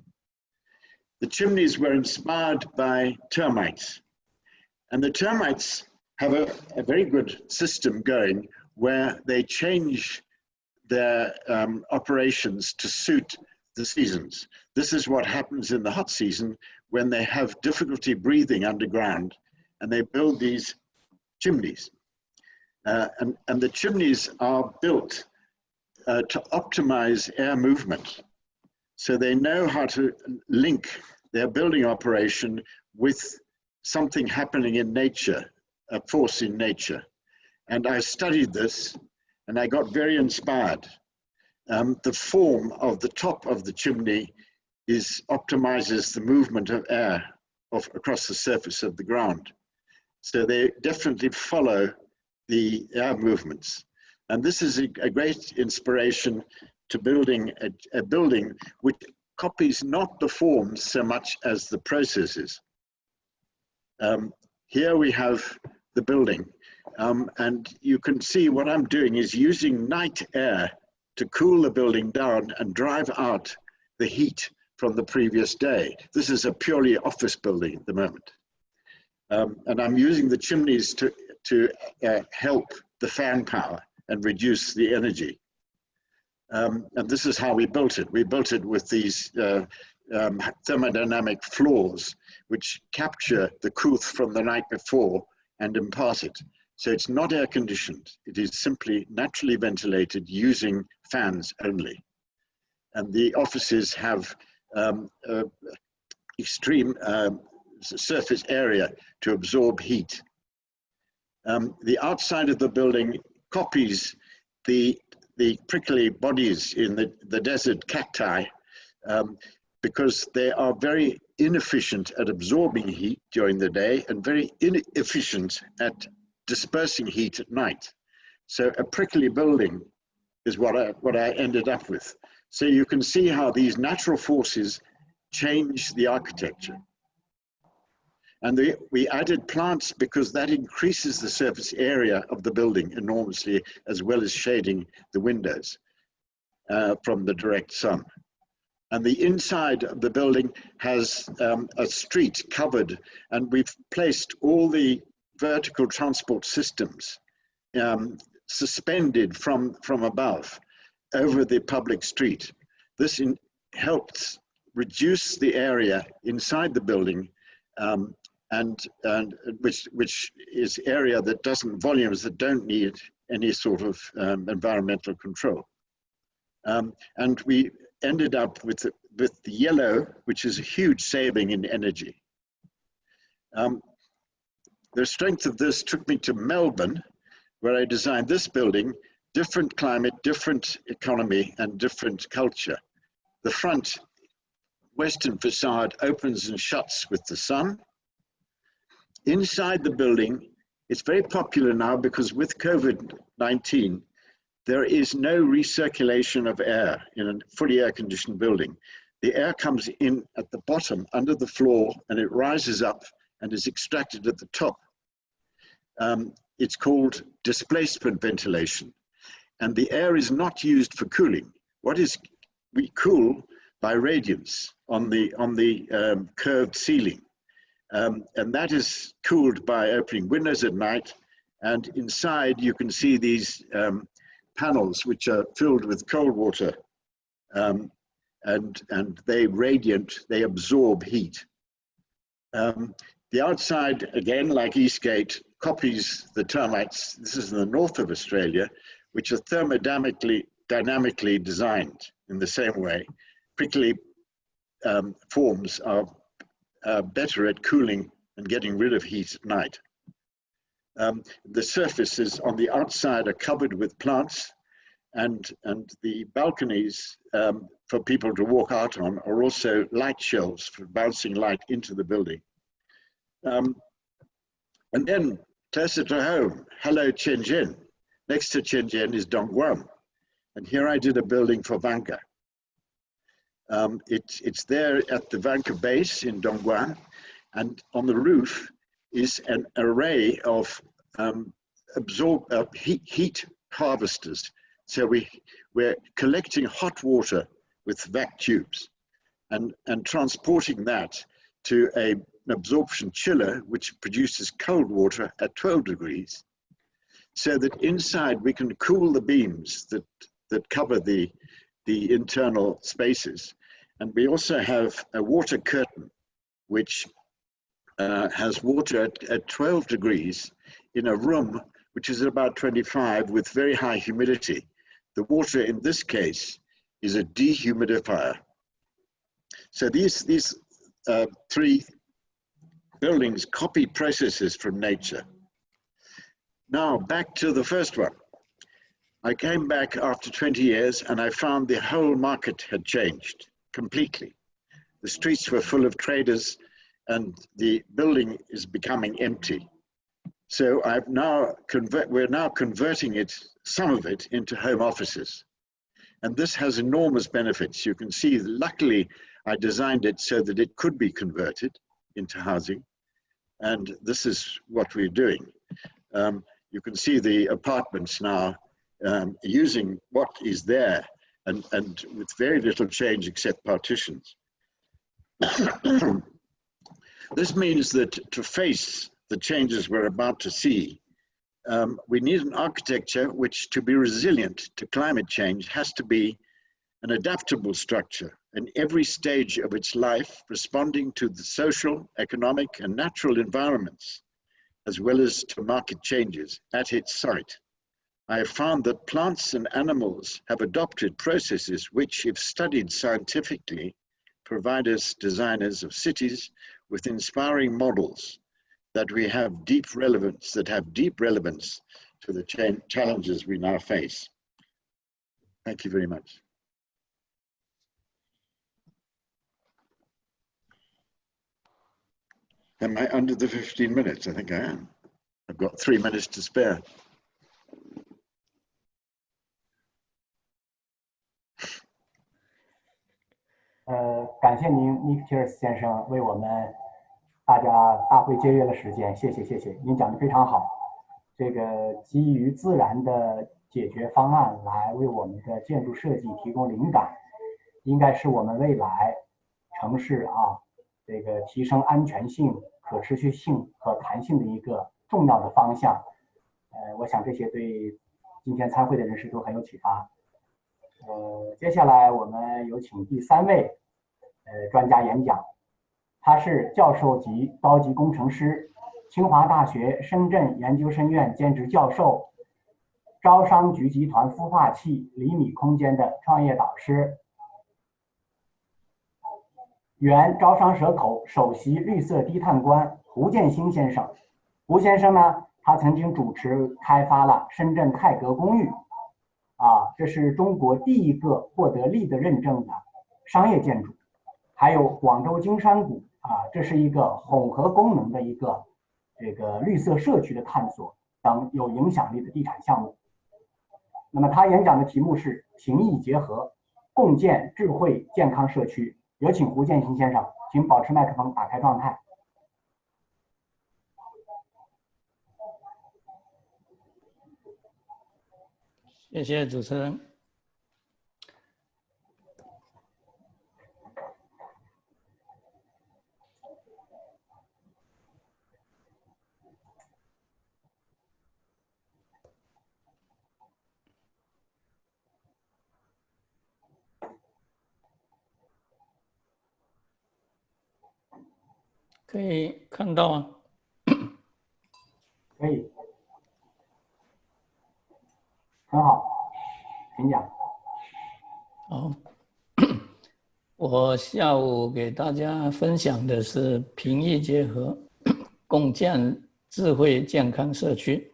The chimneys were inspired by termites, and the termites have a very good system going where they change their operations to suit the seasons. This is what happens in the hot season when they have difficulty breathing underground, and they build these chimneys. And the chimneys are built to optimize air movement. So they know how to link their building operation with something happening in nature, a force in nature. And I studied this, and I got very inspired. The form of the top of the chimney optimizes the movement of air across the surface of the ground. So they definitely follow the air movements. And this is a great inspiration to building a building which copies not the forms so much as the processes. Here we have the building. And you can see what I'm doing is using night air to cool the building down and drive out the heat from the previous day. This is a purely office building at the moment. And I'm using the chimneys to help the fan power and reduce the energy. And this is how we built it. We built it with these thermodynamic floors, which capture the cooth from the night before and impart it. So it's not air conditioned. It is simply naturally ventilated using fans only. And the offices have extreme surface area to absorb heat. The outside of the building copies the prickly bodies in the desert cacti because they are very inefficient at absorbing heat during the day and very inefficient at dispersing heat at night. So a prickly building is what I ended up with. So you can see how these natural forces change the architecture. And we added plants because that increases the surface area of the building enormously, as well as shading the windows from the direct sun. And the inside of the building has a street covered, and we've placed all the vertical transport systems suspended from above over the public street. This helps reduce the area inside the building, and which is area that volumes that don't need any sort of environmental control. And we ended up with the yellow, which is a huge saving in energy. The strength of this took me to Melbourne, where I designed this building, different climate, different economy, and different culture. The front western facade opens and shuts with the sun. Inside the building, it's very popular now because with COVID-19, there is no recirculation of air in a fully air-conditioned building. The air comes in at the bottom, under the floor, and it rises up and is extracted at the top. It's called displacement ventilation. And the air is not used for cooling. We cool by radiance on the curved ceiling. And that is cooled by opening windows at night. And inside you can see these panels which are filled with cold water, and they absorb heat. The outside, again, like Eastgate, copies the termites. This is in the north of Australia, which are thermodynamically designed in the same way. Prickly forms are better at cooling and getting rid of heat at night. The surfaces on the outside are covered with plants, and the balconies for people to walk out on are also light shelves for bouncing light into the building. And then closer to home, hello Shenzhen. Next to Shenzhen is Dongguan. And here I did a building for Vanke. It's there at the Vanke base in Dongguan, and on the roof is an array of heat harvesters. So we're collecting hot water with vac tubes and transporting that to an absorption chiller, which produces cold water at 12 degrees, so that inside we can cool the beams that cover the internal spaces. And we also have a water curtain, which has water at 12 degrees in a room which is about 25 with very high humidity. The water in this case is a dehumidifier. So these three buildings copy processes from nature. Now back to the first one. I came back after 20 years and I found the whole market had changed completely. The streets were full of traders and the building is becoming empty. So we're now converting some of it into home offices. And this has enormous benefits. You can see, luckily, I designed it so that it could be converted into housing. And this is what we're doing. You can see the apartments now using what is there and with very little change except partitions. This means that to face the changes we're about to see, we need an architecture which, to be resilient to climate change, has to be an adaptable structure in every stage of its life, responding to the social, economic, and natural environments, as well as to market changes at its site. I have found that plants and animals have adopted processes which, if studied scientifically, provide us designers of cities with inspiring models that have deep relevance to the challenges we now face. Thank you very much. Am I under the 15 minutes? I think I am. I've got 3 minutes to spare.感谢您 Nick Cheers 先生为我们大会节约了时间，谢谢谢谢，您讲的非常好。这个基于自然的解决方案来为我们的建筑设计提供灵感，应该是我们未来城市这个提升安全性、可持续性和弹性的一个重要的方向。我想这些对今天参会的人士都很有启发。接下来我们有请第3位专家演讲，他是教授级高级工程师，清华大学深圳研究生院兼职教授，招商局集团孵化器厘米空间的创业导师，原招商蛇口首席绿色低碳官胡建新先生。胡先生呢，他曾经主持开发了深圳泰格公寓，这是中国第一个获得LEED认证的商业建筑。还有广州金山谷这是一个混合功能的一个这个绿色社区的探索等有影响力的地产项目。那么他演讲的题目是情谊结合，共建智慧健康社区。有请胡建新先生，请保持麦克风打开状态。谢谢主持人。可以看到吗？可以，很好，请讲。好，我下午给大家分享的是平易结合，共建智慧健康社区。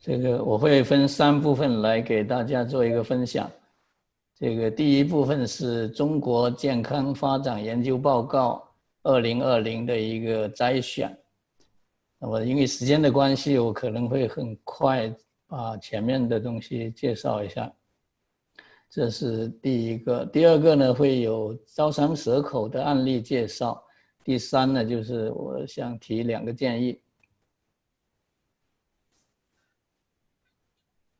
这个我会分3部分来给大家做一个分享。这个第一部分是中国健康发展研究报告2020的一个摘选。那么因为时间的关系，我可能会很快把前面的东西介绍一下。这是第一个。第二个呢，会有招商蛇口的案例介绍。第3呢，就是我想提2个建议。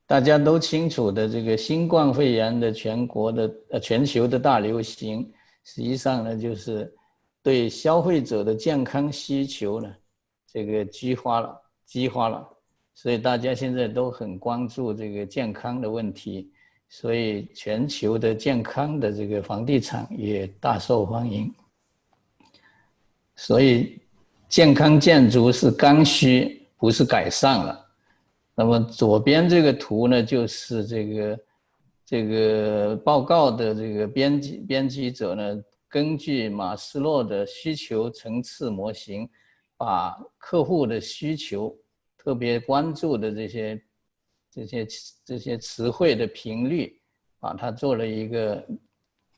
大家都清楚的，这个新冠肺炎的全球的大流行，实际上呢，就是对消费者的健康需求呢，这个激化了，所以大家现在都很关注这个健康的问题，所以全球的健康的这个房地产也大受欢迎。所以健康建筑是刚需，不是改善了。那么左边这个图呢，就是这个报告的这个编辑者呢，根据马斯洛的需求层次模型，把客户的需求特别关注的这些词汇的频率，把它做了一个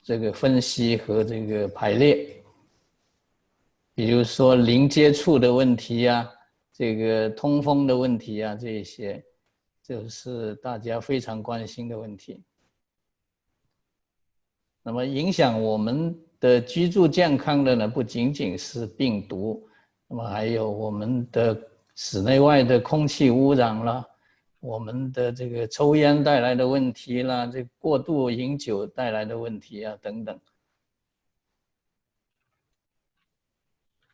这个分析和这个排列。比如说零接触的问题啊，这个通风的问题啊，这一些就是大家非常关心的问题。那么影响我们的居住健康的呢，不仅仅是病毒，那么还有我们的室内外的空气污染啦，我们的这个抽烟带来的问题啦，这过度饮酒带来的问题啊等等。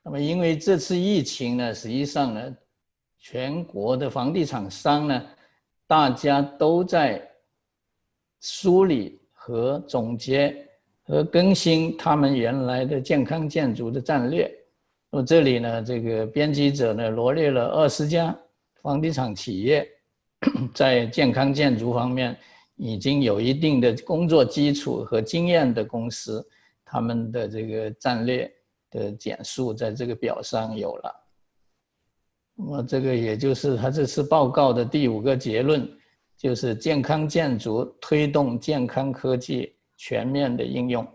那么因为这次疫情呢，实际上呢，全国的房地产商呢，大家都在梳理和总结和更新他们原来的健康建筑的战略。那么这里呢，这个编辑者呢罗列了20家房地产企业在健康建筑方面已经有一定的工作基础和经验的公司，他们的这个战略的简述在这个表上有了。那么这个也就是他这次报告的第5个结论，就是健康建筑推动健康科技全面的应用。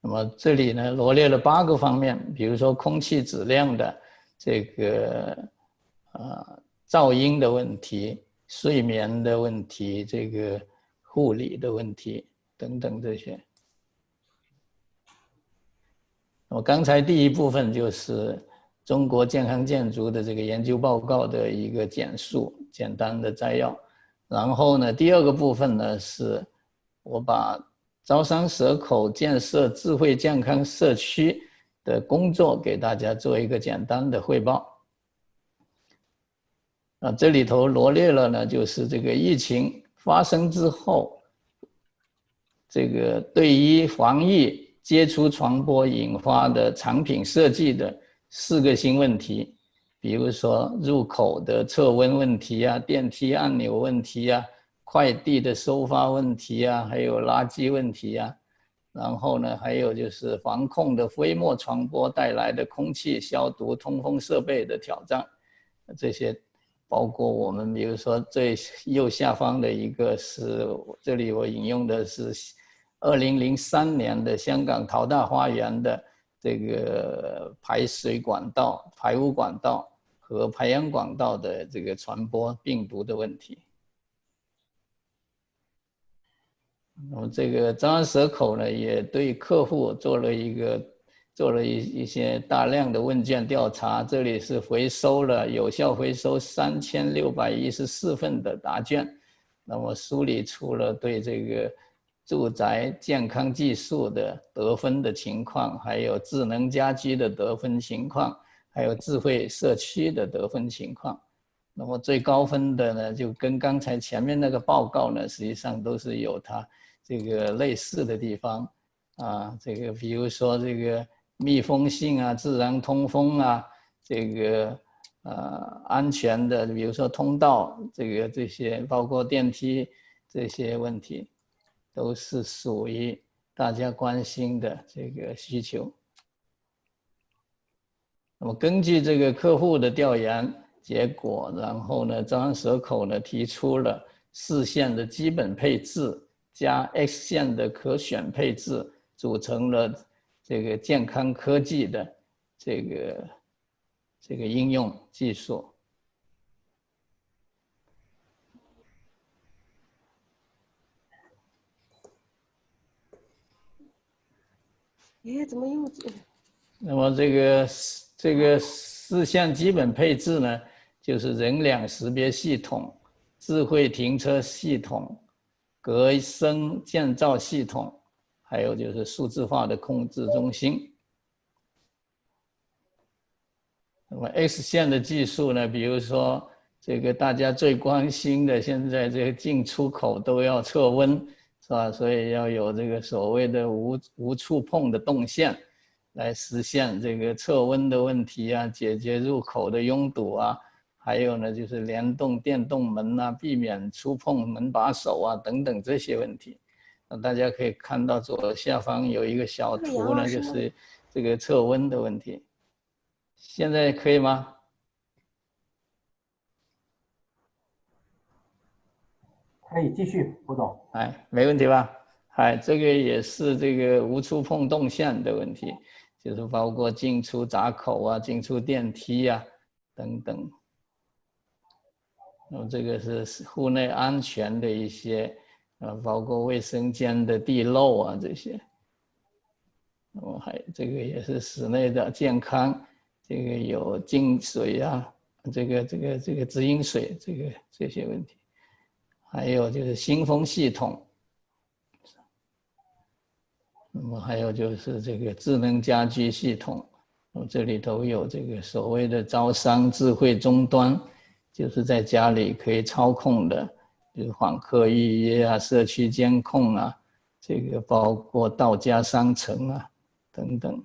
那么这里呢罗列了8个方面，比如说空气质量的这个噪音的问题、睡眠的问题、这个护理的问题等等这些。我刚才第一部分就是中国健康建筑的这个研究报告的一个简述，简单的摘要。然后呢，第2个部分呢，是我把招商蛇口建设智慧健康社区的工作给大家做一个简单的汇报。这里头罗列了呢，就是这个疫情发生之后，这个对于防疫接触传播引发的产品设计的4个新问题，比如说入口的测温问题啊，电梯按钮问题啊，快递的收发问题啊，还有垃圾问题啊。然后呢，还有就是防控的飞沫传播带来的空气消毒、通风设备的挑战，这些包括我们比如说最右下方的一个是，这里我引用的是2003年的香港淘大花园的这个排水管道、排污管道和排烟管道的这个传播病毒的问题。那么这个招商蛇口呢，也对客户做了一些大量的问卷调查，这里是有效回收3614份的答卷，那么梳理出了对这个住宅健康技术的得分的情况，还有智能家居的得分情况，还有智慧社区的得分情况。那么最高分的呢，就跟刚才前面那个报告呢，实际上都是有它这个类似的地方啊，这个比如说这个密封性啊、自然通风啊，这个安全的，比如说通道这些，包括电梯这些问题，都是属于大家关心的这个需求。那么根据这个客户的调研结果，然后呢，招商蛇口呢提出了4线的基本配置加 X 线的可选配置，组成了这个健康科技的这个应用技术。怎么又？那么这个4项基本配置呢，就是人脸识别系统、智慧停车系统、隔声建造系统，还有就是数字化的控制中心。那么 X 线的技术呢，比如说这个大家最关心的，现在这个进出口都要测温，是吧？所以要有这个所谓的无触碰的动线，来实现这个测温的问题啊，解决入口的拥堵啊，还有呢就是联动电动门啊，避免触碰门把手啊等等这些问题。那大家可以看到左下方有一个小图呢，就是这个测温的问题。现在可以吗？可以继续，吴总。没问题吧？这个也是这个无触碰动线的问题，就是包括进出闸口啊、进出电梯啊等等。那么这个是户内安全的一些，包括卫生间的地漏啊这些。这个也是室内的健康，这个有净水啊，这个直饮水，这些问题，还有就是新风系统，那么还有就是这个智能家居系统，这里头有这个所谓的招商智慧终端，就是在家里可以操控的，就是访客预约啊、社区监控啊，这个包括到家商城啊等等。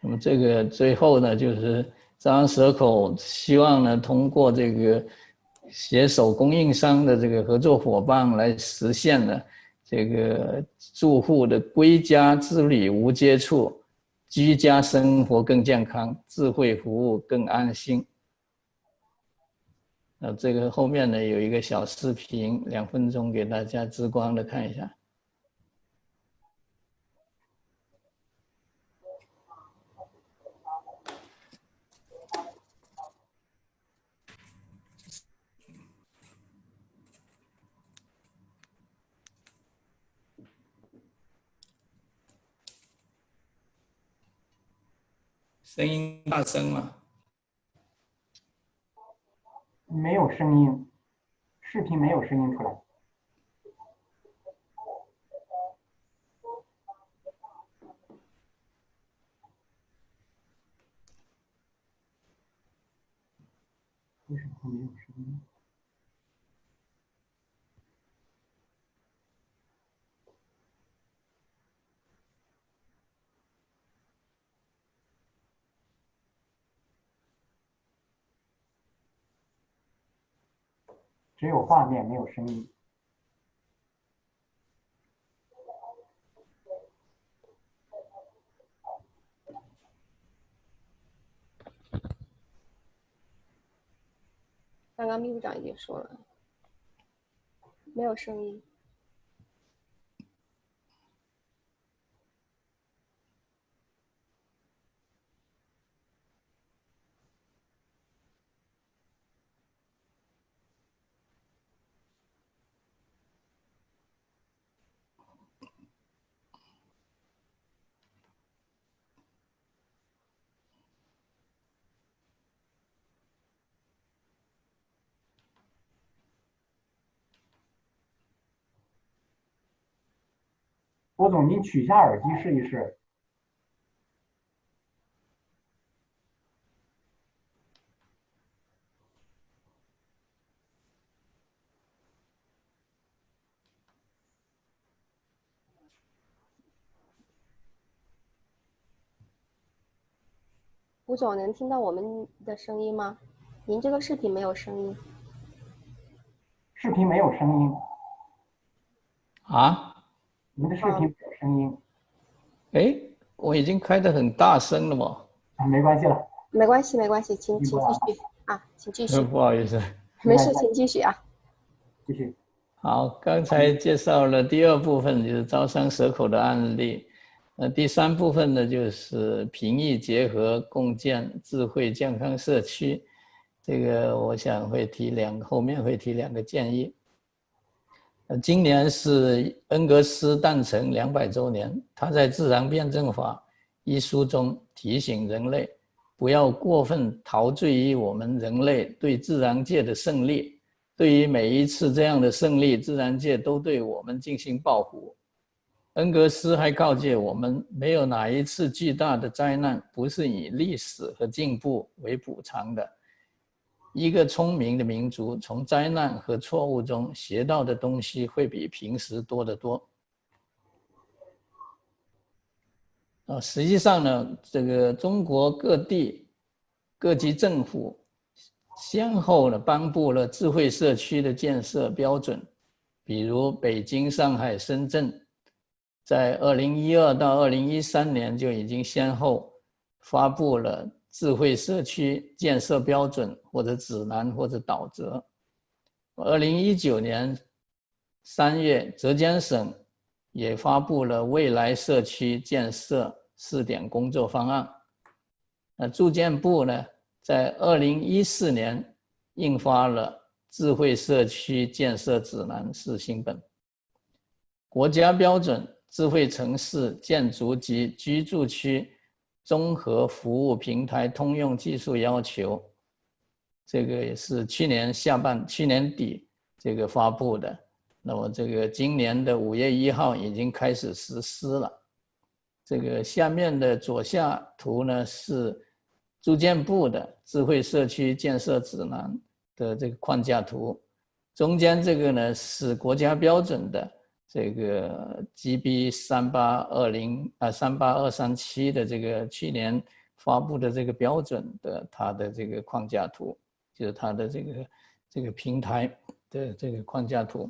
那么这个最后呢，就是招商蛇口希望呢，通过这个携手供应商的这个合作伙伴来实现呢，这个住户的归家之旅无接触，居家生活更健康，智慧服务更安心。这个后面呢有一个小视频，2分钟给大家直观的看一下。声音大声吗？没有声音，视频没有声音出来。为什么会没有声音？只有画面，没有声音。刚刚秘书长已经说了，没有声音。郭总，您取下耳机试一试。吴总，能听到我们的声音吗？您这个视频没有声音。视频没有声音。啊？您的视频没有声音。哎，我已经开得很大声了嘛。没关系了。没关系，没关系，请继续啊，请继续。不好意思。没事，请继续啊。继续。好，刚才介绍了第2部分，就是招商蛇口的案例。第3部分呢，就是平易结合，共建智慧健康社区。这个我想后面会提2个建议。今年是恩格斯诞辰200周年，他在《自然辩证法》一书中提醒人类不要过分陶醉于我们人类对自然界的胜利。对于每一次这样的胜利，自然界都对我们进行报复。恩格斯还告诫我们，没有哪一次巨大的灾难不是以历史和进步为补偿的。一个聪明的民族从灾难和错误中学到的东西会比平时多得多。实际上呢，这个中国各地各级政府先后呢颁布了智慧社区的建设标准，比如北京、上海、深圳，在2012到2013年就已经先后发布了智慧社区建设标准或者指南或者导则。2019年3月，浙江省也发布了未来社区建设试点工作方案。住建部呢，在2014年印发了智慧社区建设指南试行本。国家标准智慧城市建筑及居住区综合服务平台通用技术要求，这个也是去年底这个发布的。那么这个今年的5月1号已经开始实施了。这个下面的左下图呢是住建部的智慧社区建设指南的这个框架图，中间这个呢是国家标准的这个 GB 38237的这个去年发布的这个标准的它的这个框架图，就是它的这个平台的这个框架图。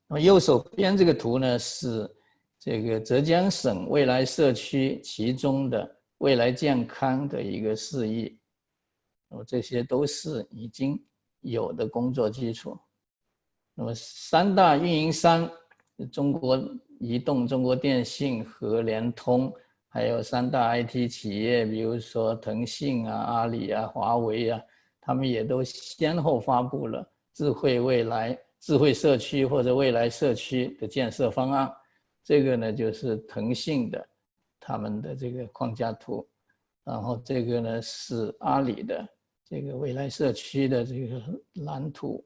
那么右手边这个图呢是这个浙江省未来社区其中的未来健康的一个示意，那么这些都是已经有的工作基础。那么3大运营商，中国移动、中国电信和联通，还有3大 IT 企业，比如说腾讯啊、阿里啊、华为啊，他们也都先后发布了智慧未来、智慧社区或者未来社区的建设方案。这个呢就是腾讯的他们的这个框架图，然后这个呢是阿里的这个未来社区的这个蓝图。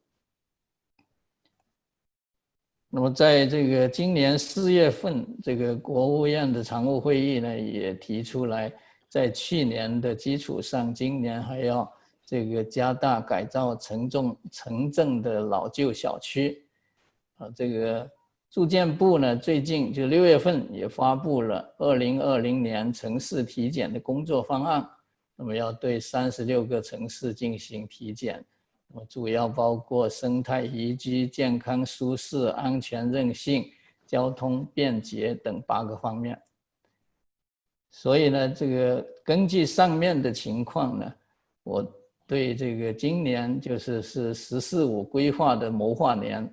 那么在这个今年4月份，这个国务院的常务会议呢也提出来，在去年的基础上，今年还要这个加大改造城镇的老旧小区。这个住建部呢最近就6月份也发布了2020年城市体检的工作方案，那么要对36个城市进行体检。主要包括生态宜居、健康舒适、安全韧性、交通便捷等8个方面。所以呢，这个根据上面的情况呢，我对这个今年是“十四五”规划的谋划年，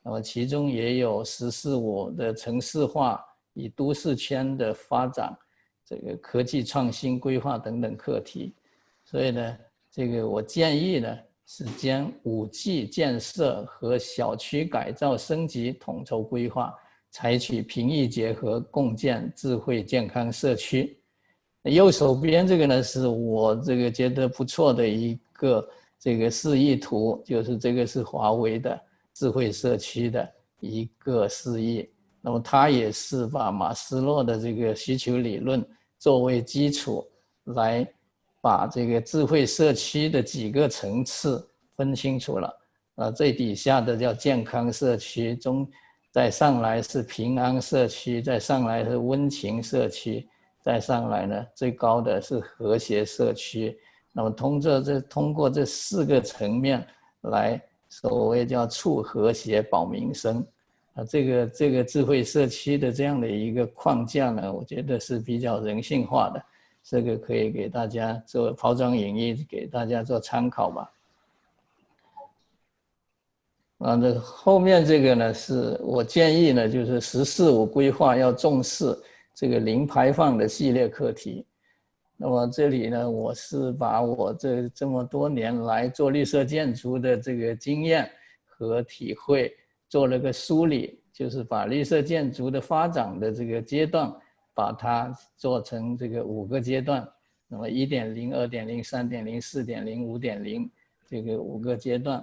那么其中也有“十四五”的城市化与都市圈的发展、这个科技创新规划等等课题。所以呢，这个我建议呢，是将5G 建设和小区改造升级统筹规划，采取平易结合，共建智慧健康社区。右手边这个呢，是我这个觉得不错的一个这个示意图，就是这个是华为的智慧社区的一个示意。那么它也是把马斯洛的这个需求理论作为基础，来把这个智慧社区的几个层次分清楚了。最底下的叫健康社区，再上来是平安社区，再上来是温情社区，再上来呢最高的是和谐社区。那么通过这4个层面来所谓叫促和谐保民生。这个智慧社区的这样的一个框架呢，我觉得是比较人性化的。这个可以给大家做抛砖引玉，给大家做参考吧。这后面这个呢，是我建议呢，就是“十四五”规划要重视这个零排放的系列课题。那么这里呢，我是把我这么多年来做绿色建筑的这个经验和体会做了个梳理，就是把绿色建筑的发展的这个阶段，把它做成这个5个阶段，那么 1.0、2.0、3.0、4.0、5.0这个5个阶段。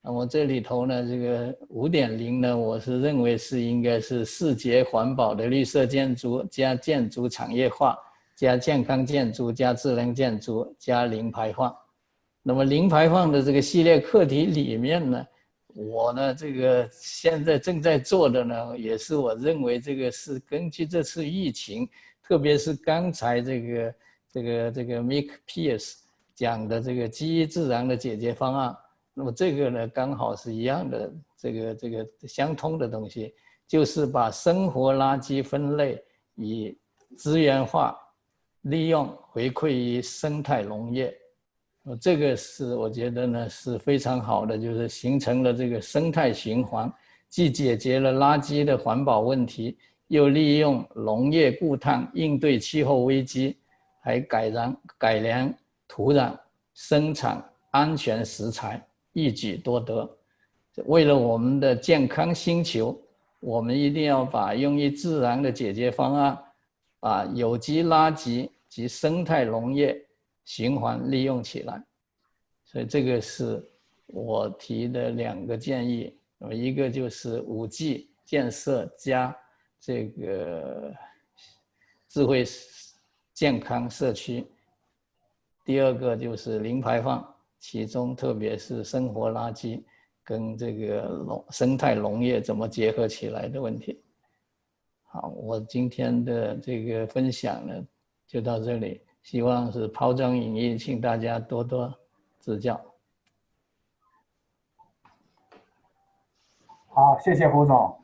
那么这里头呢，这个 5.0 呢，我是认为是应该是视觉环保的绿色建筑加建筑产业化加健康建筑加智能建筑加零排放。那么零排放的这个系列课题里面呢，我呢这个现在正在做的呢，也是我认为这个是根据这次疫情，特别是刚才这个 Mick Pierce 讲的这个基于自然的解决方案。那么这个呢，刚好是一样的，这个相通的东西，就是把生活垃圾分类以资源化利用回馈于生态农业。这个是我觉得呢是非常好的，就是形成了这个生态循环，既解决了垃圾的环保问题，又利用农业固碳应对气候危机，还改良土壤，生产安全食材，一举多得。为了我们的健康星球，我们一定要把用于自然的解决方案，把有机垃圾及生态农业循环利用起来。所以这个是我提的2个建议，一个就是5G 建设加这个智慧健康社区，第2个就是零排放，其中特别是生活垃圾跟这个生态农业怎么结合起来的问题。好，我今天的这个分享呢就到这里，希望是抛砖引玉，请大家多多指教。好，谢谢胡总，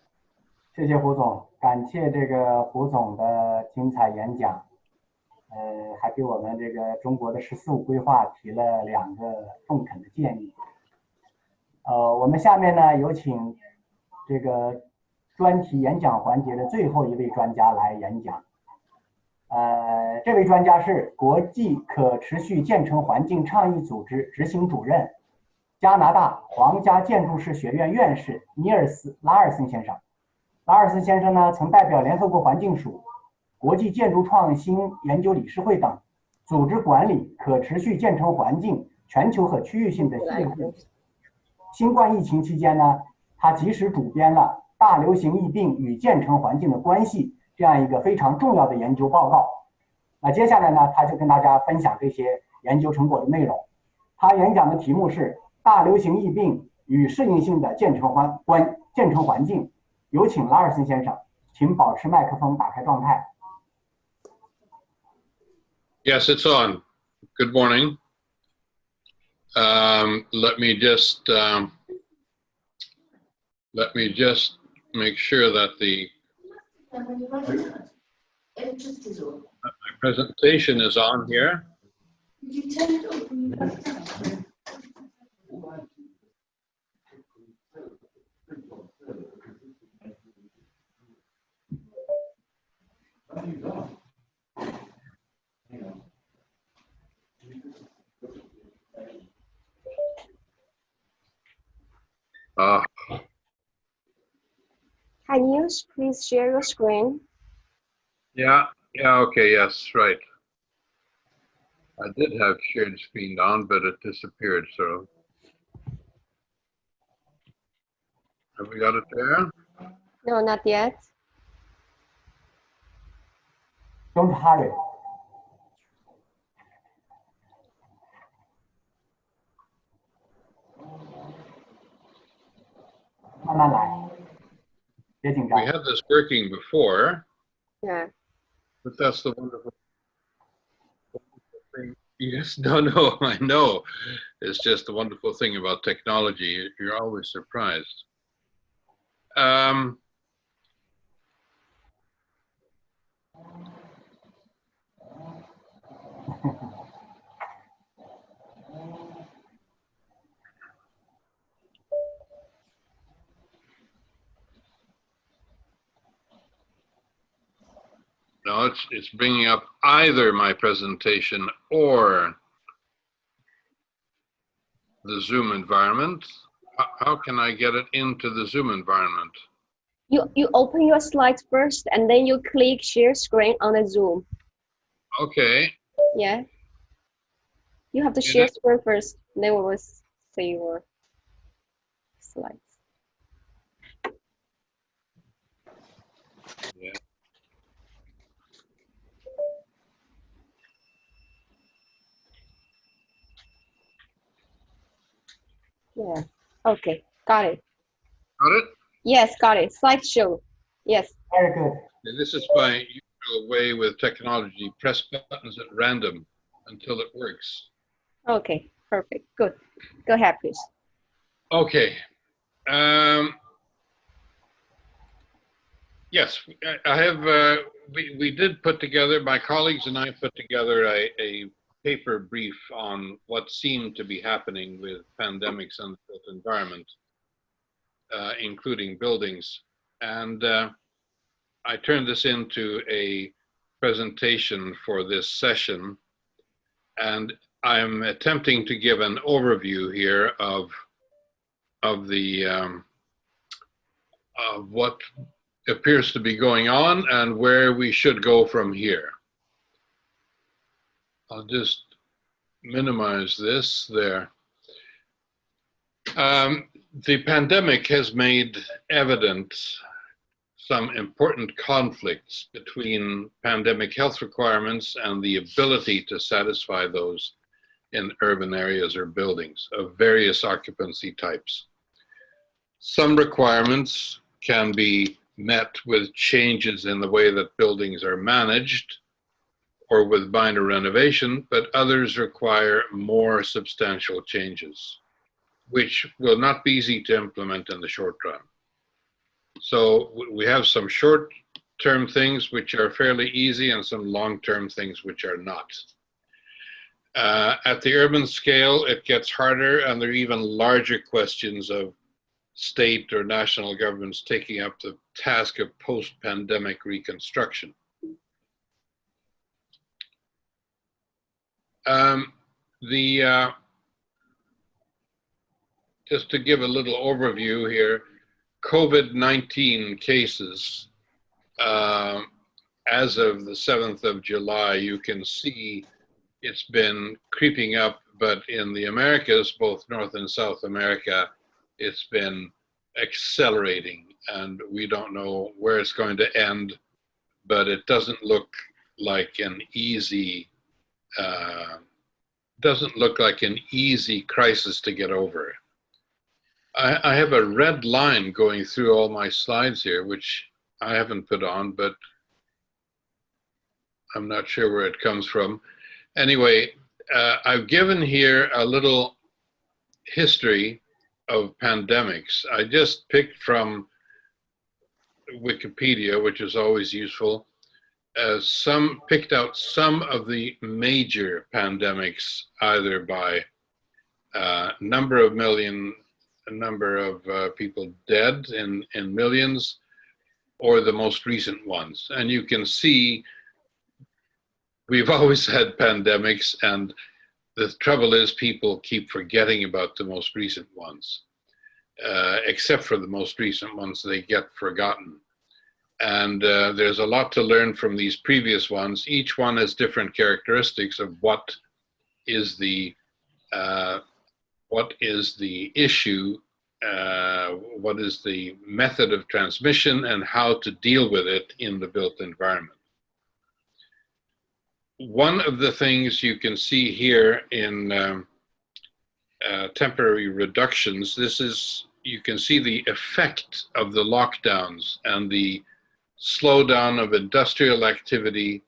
谢谢胡总，感谢这个胡总的精彩演讲，还给我们这个中国的“14五”规划提了2个中肯的建议。我们下面呢有请这个专题演讲环节的最后一位专家来演讲。这位专家是国际可持续建成环境倡议组织执行主任，加拿大皇家建筑师学院院士尼尔斯·拉尔森先生。拉尔森先生呢，曾代表联合国环境署、国际建筑创新研究理事会等，组织管理可持续建成环境全球和区域性的系列会议。新冠疫情期间呢，他及时主编了《大流行疫病与建成环境的关系》这样一个非常重要的研究报告。那接下来呢，他就跟大家分享这些研究成果的内容。他演讲的题目是大流行疫病与适应性的建成环境。有请拉尔森先生，请保持麦克风打开状态。Yes, it's on. Good morning. Let me just make sure that my presentation is on here. Can you please share your screen? Yeah, okay, yes, right. I did have shared screen on, but it disappeared, so. Have we got it there? No, not yet. Don't hurry. 慢慢来，别紧张。 We had this working before. Yeah. But that's the wonderful thing. Yes, no, I know. It's just the wonderful thing about technology. You're always surprised. No, it's bringing up either my presentation or the Zoom environment. How can I get it into the Zoom environment? You open your slides first, and then you click share screen on the Zoom. Okay. Yeah. You have to share screen first, then we will see your slides. Yeah. Yeah. Okay. Got it. Got it? Yes, got it. Slideshow. Yes. Very good. And this is my usual way with technology. Press buttons at random until it works. Okay. Perfect. Good. Go ahead, please. Okay. Yes, I have. We did put together. My colleagues and I put together a paper brief on what seemed to be happening with pandemics and the built environment, including buildings. And I turned this into a presentation for this session. And I'm attempting to give an overview here of what appears to be going on and where we should go from here. I'll just minimize this there. The pandemic has made evident some important conflicts between pandemic health requirements and the ability to satisfy those in urban areas or buildings of various occupancy types. Some requirements can be met with changes in the way that buildings are managed or with minor renovation, but others require more substantial changes, which will not be easy to implement in the short run. So we have some short-term things which are fairly easy and some long-term things which are not. At the urban scale, it gets harder, and there are even larger questions of state or national governments taking up the task of post-pandemic reconstruction. Just to give a little overview here, COVID-19 cases, as of the 7th of July, you can see it's been creeping up, but in the Americas, both North and South America, it's been accelerating, and we don't know where it's going to end, but it doesn't look like an easy crisis to get over. I have a red line going through all my slides here, which I haven't put on, but I'm not sure where it comes from. Anyway, I've given here a little history of pandemics. I just picked from Wikipedia, which is always useful. Picked out some of the major pandemics, either by number of people dead in millions, or the most recent ones. And you can see we've always had pandemics, and the trouble is people keep forgetting about the most recent ones. Except for the most recent ones, they get forgotten. And there's a lot to learn from these previous ones. Each one has different characteristics of what is the issue, what is the method of transmission, and how to deal with it in the built environment. One of the things you can see here in temporary reductions, you can see the effect of the lockdowns and the slowdown of industrial activity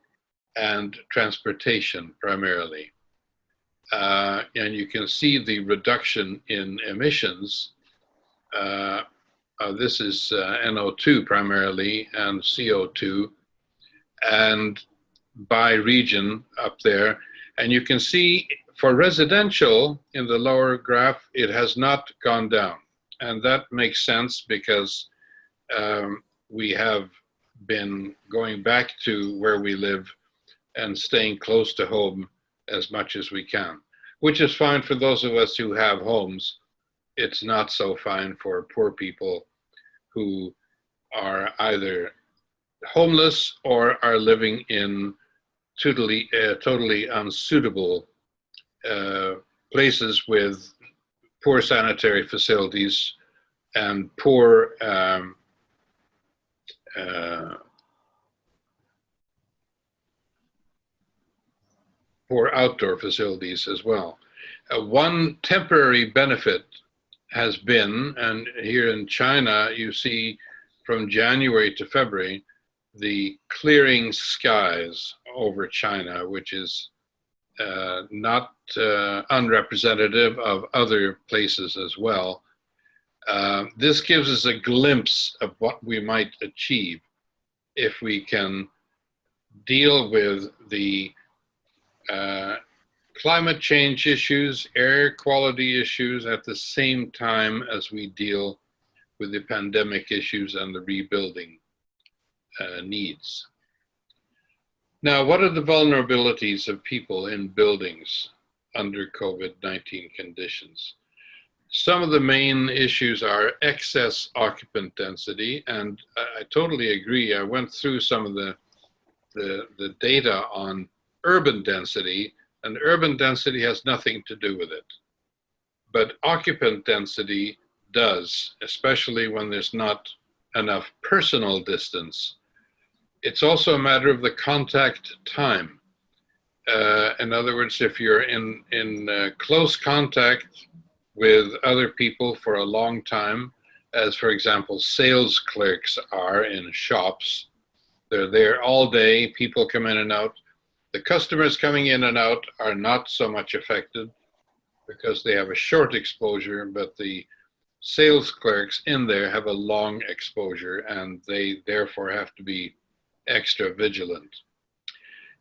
and transportation primarily. And you can see the reduction in emissions. This is NO2 primarily, and CO2, and by region up there. And you can see for residential in the lower graph, it has not gone down. And that makes sense because we have been going back to where we live and staying close to home as much as we can, which is fine for those of us who have homes. It's not so fine for poor people who are either homeless or are living in totally unsuitable places with poor sanitary facilities and poor outdoor facilities as well. One temporary benefit has been, and here in China, you see from January to February, the clearing skies over China, which is not unrepresentative of other places as well. This gives us a glimpse of what we might achieve if we can deal with the climate change issues, air quality issues at the same time as we deal with the pandemic issues and the rebuilding needs. Now, what are the vulnerabilities of people in buildings under COVID-19 conditions? Some of the main issues are excess occupant density, and I totally agree. I went through some of the data on urban density, and urban density has nothing to do with it. But occupant density does, especially when there's not enough personal distance. It's also a matter of the contact time. In other words, if you're in close contact with other people for a long time, as for example, sales clerks are in shops, they're there all day, people come in and out. The customers coming in and out are not so much affected because they have a short exposure, but the sales clerks in there have a long exposure and they therefore have to be extra vigilant.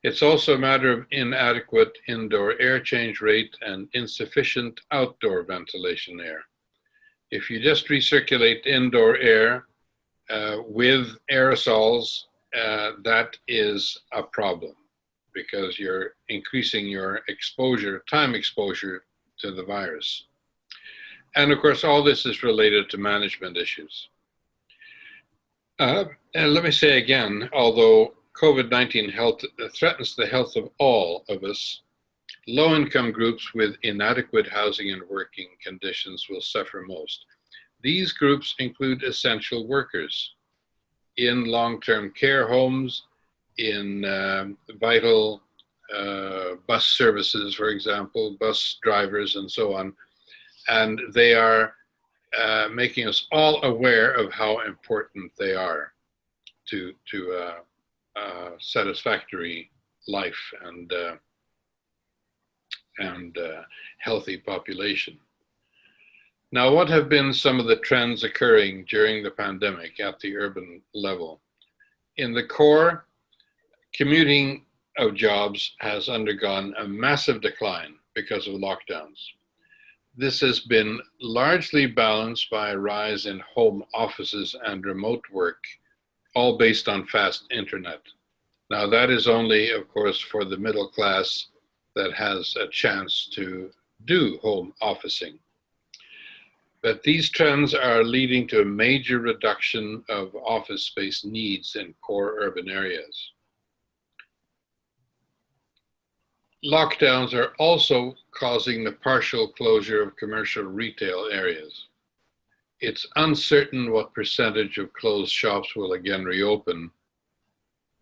It's also a matter of inadequate indoor air change rate and insufficient outdoor ventilation air. If you just recirculate indoor air with aerosols, that is a problem because you're increasing your exposure, time exposure to the virus. And of course, all this is related to management issues. And let me say again, although COVID-19 threatens the health of all of us, low-income groups with inadequate housing and working conditions will suffer most. These groups include essential workers in long-term care homes, in vital bus services, for example, bus drivers and so on. And they are making us all aware of how important they are to satisfactory life and healthy population. Now, what have been some of the trends occurring during the pandemic at the urban level? In the core, commuting of jobs has undergone a massive decline because of lockdowns. This has been largely balanced by a rise in home offices and remote work, all based on fast internet. Now that is only, of course, for the middle class that has a chance to do home officing. But these trends are leading to a major reduction of office space needs in core urban areas. Lockdowns are also causing the partial closure of commercial retail areas. It's uncertain what percentage of closed shops will again reopen,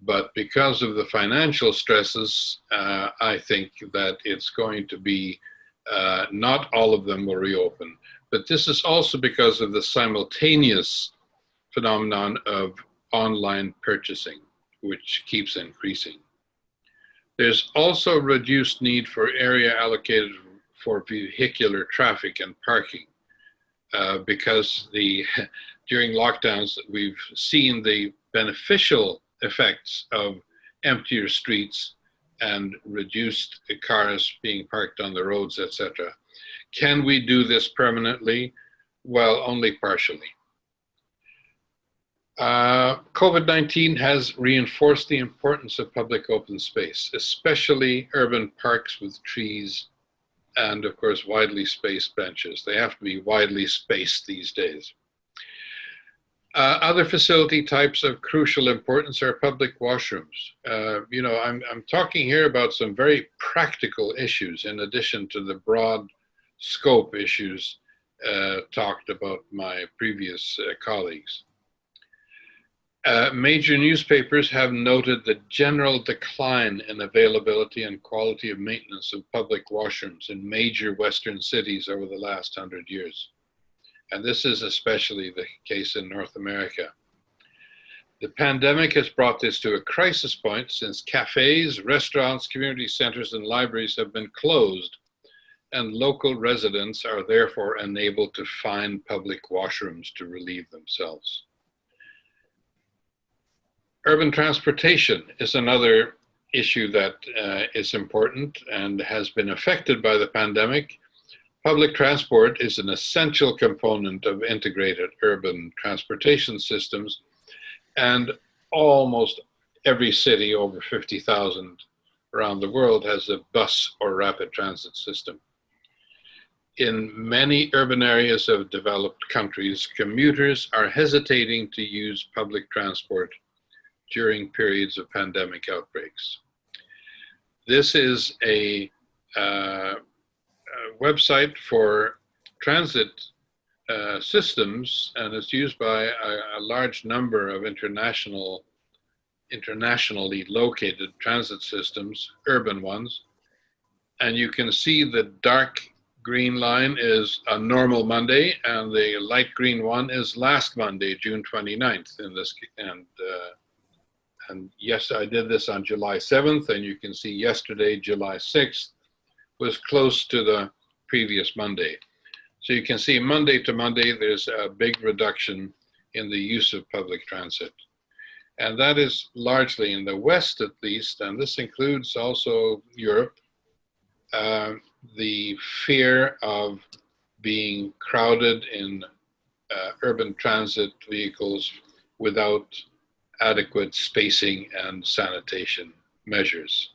but because of the financial stresses, I think that it's going to be, not all of them will reopen. But this is also because of the simultaneous phenomenon of online purchasing, which keeps increasing. There's also reduced need for area allocated for vehicular traffic and parking because during lockdowns, we've seen the beneficial effects of emptier streets and reduced cars being parked on the roads, etc. Can we do this permanently? Well, only partially. COVID-19 has reinforced the importance of public open space, especially urban parks with trees and, of course, widely spaced benches. They have to be widely spaced these days. Other facility types of crucial importance are public washrooms. You know, I'm talking here about some very practical issues in addition to the broad scope issues talked about my previous colleagues. Major newspapers have noted the general decline in availability and quality of maintenance of public washrooms in major Western cities over the last 100 years. And this is especially the case in North America. The pandemic has brought this to a crisis point since cafes, restaurants, community centers, and libraries have been closed, and local residents are therefore unable to find public washrooms to relieve themselves. Urban transportation is another issue that is important and has been affected by the pandemic. Public transport is an essential component of integrated urban transportation systems, and almost every city over 50,000 around the world has a bus or rapid transit system. in many urban areas of developed countries, commuters are hesitating to use public transport during periods of pandemic outbreaks. This is a website for transit systems, and it's used by a large number of internationally located transit systems, urban ones. And you can see the dark green line is a normal Monday, and the light green one is last Monday, June 29th in this. And yes, I did this on July 7th, and you can see yesterday, July 6th, was close to the previous Monday. So you can see Monday to Monday, there's a big reduction in the use of public transit. And that is largely in the West, at least, and this includes also Europe, the fear of being crowded in urban transit vehicles without adequate spacing and sanitation measures.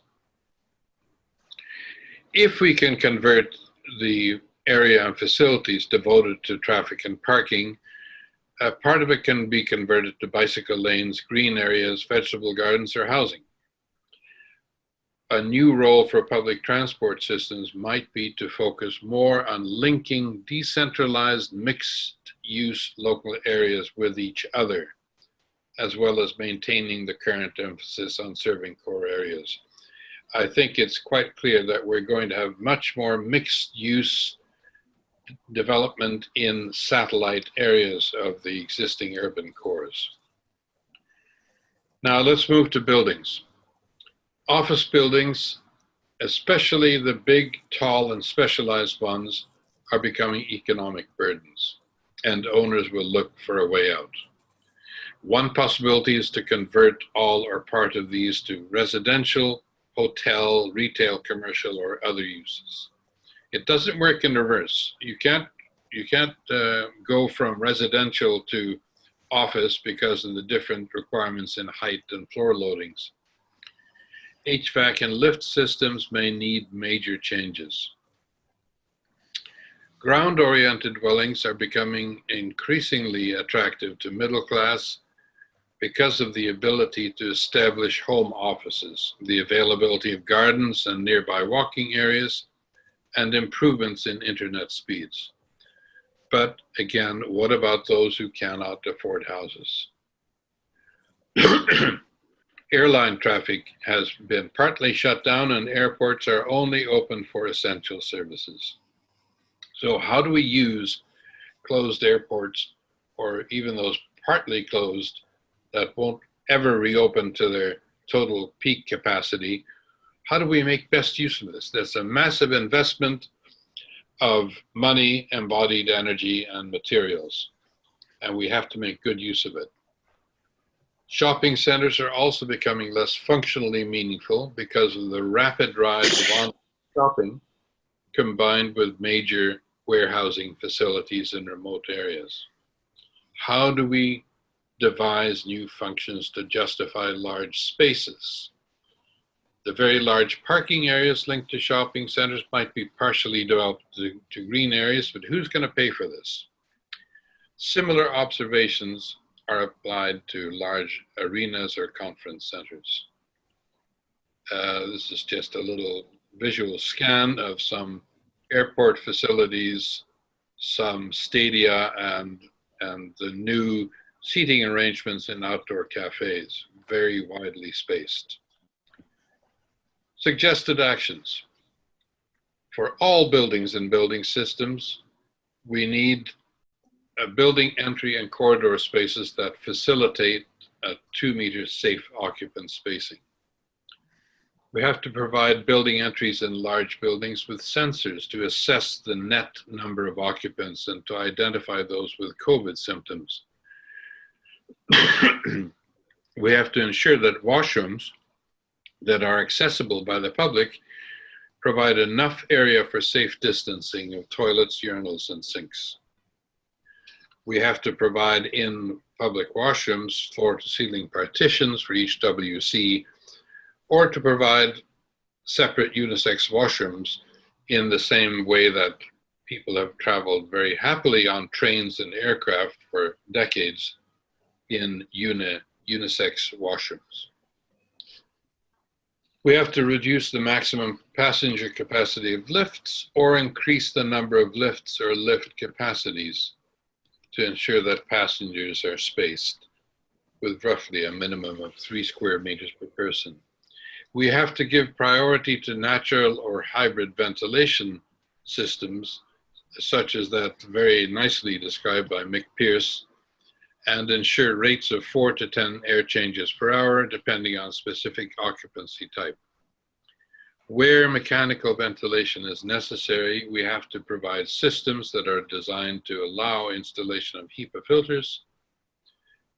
If we can convert the area and facilities devoted to traffic and parking, part of it can be converted to bicycle lanes, green areas, vegetable gardens, or housing. A new role for public transport systems might be to focus more on linking decentralized mixed-use local areas with each other, as well as maintaining the current emphasis on serving core areas. I think it's quite clear that we're going to have much more mixed-use development in satellite areas of the existing urban cores. Now let's move to buildings. Office buildings, especially the big, tall, and specialized ones, are becoming economic burdens, and owners will look for a way out. One possibility is to convert all or part of these to residential, hotel, retail, commercial, or other uses. It doesn't work in reverse. You can't go from residential to office because of the different requirements in height and floor loadings. HVAC and lift systems may need major changes. Ground-oriented dwellings are becoming increasingly attractive to middle class because of the ability to establish home offices, the availability of gardens and nearby walking areas, and improvements in internet speeds. But again, what about those who cannot afford houses? Airline traffic has been partly shut down, and airports are only open for essential services. So how do we use closed airports, or even those partly closed that won't ever reopen to their total peak capacity? How do we make best use of this? There's a massive investment of money, embodied energy, and materials, and we have to make good use of it. Shopping centers are also becoming less functionally meaningful because of the rapid rise of online shopping combined with major warehousing facilities in remote areas. How do we devise new functions to justify large spaces? The very large parking areas linked to shopping centers might be partially developed to green areas, but who's going to pay for this? Similar observations are applied to large arenas or conference centers. This is just a little visual scan of some airport facilities, some stadia, and the new seating arrangements in outdoor cafes, very widely spaced. Suggested actions. For all buildings and building systems, we need building entry and corridor spaces that facilitate a 2-meter safe occupant spacing. We have to provide building entries in large buildings with sensors to assess the net number of occupants and to identify those with COVID symptoms. We have to ensure that washrooms that are accessible by the public provide enough area for safe distancing of toilets, urinals, and sinks. We have to provide in public washrooms floor-to-ceiling partitions for each WC, or to provide separate unisex washrooms in the same way that people have traveled very happily on trains and aircraft for decades in unisex washrooms. We have to reduce the maximum passenger capacity of lifts or increase the number of lifts or lift capacities to ensure that passengers are spaced with roughly a minimum of 3 square meters per person. We have to give priority to natural or hybrid ventilation systems, such as that very nicely described by Mick Pierce, and ensure rates of 4 to 10 air changes per hour, depending on specific occupancy type. Where mechanical ventilation is necessary, we have to provide systems that are designed to allow installation of HEPA filters.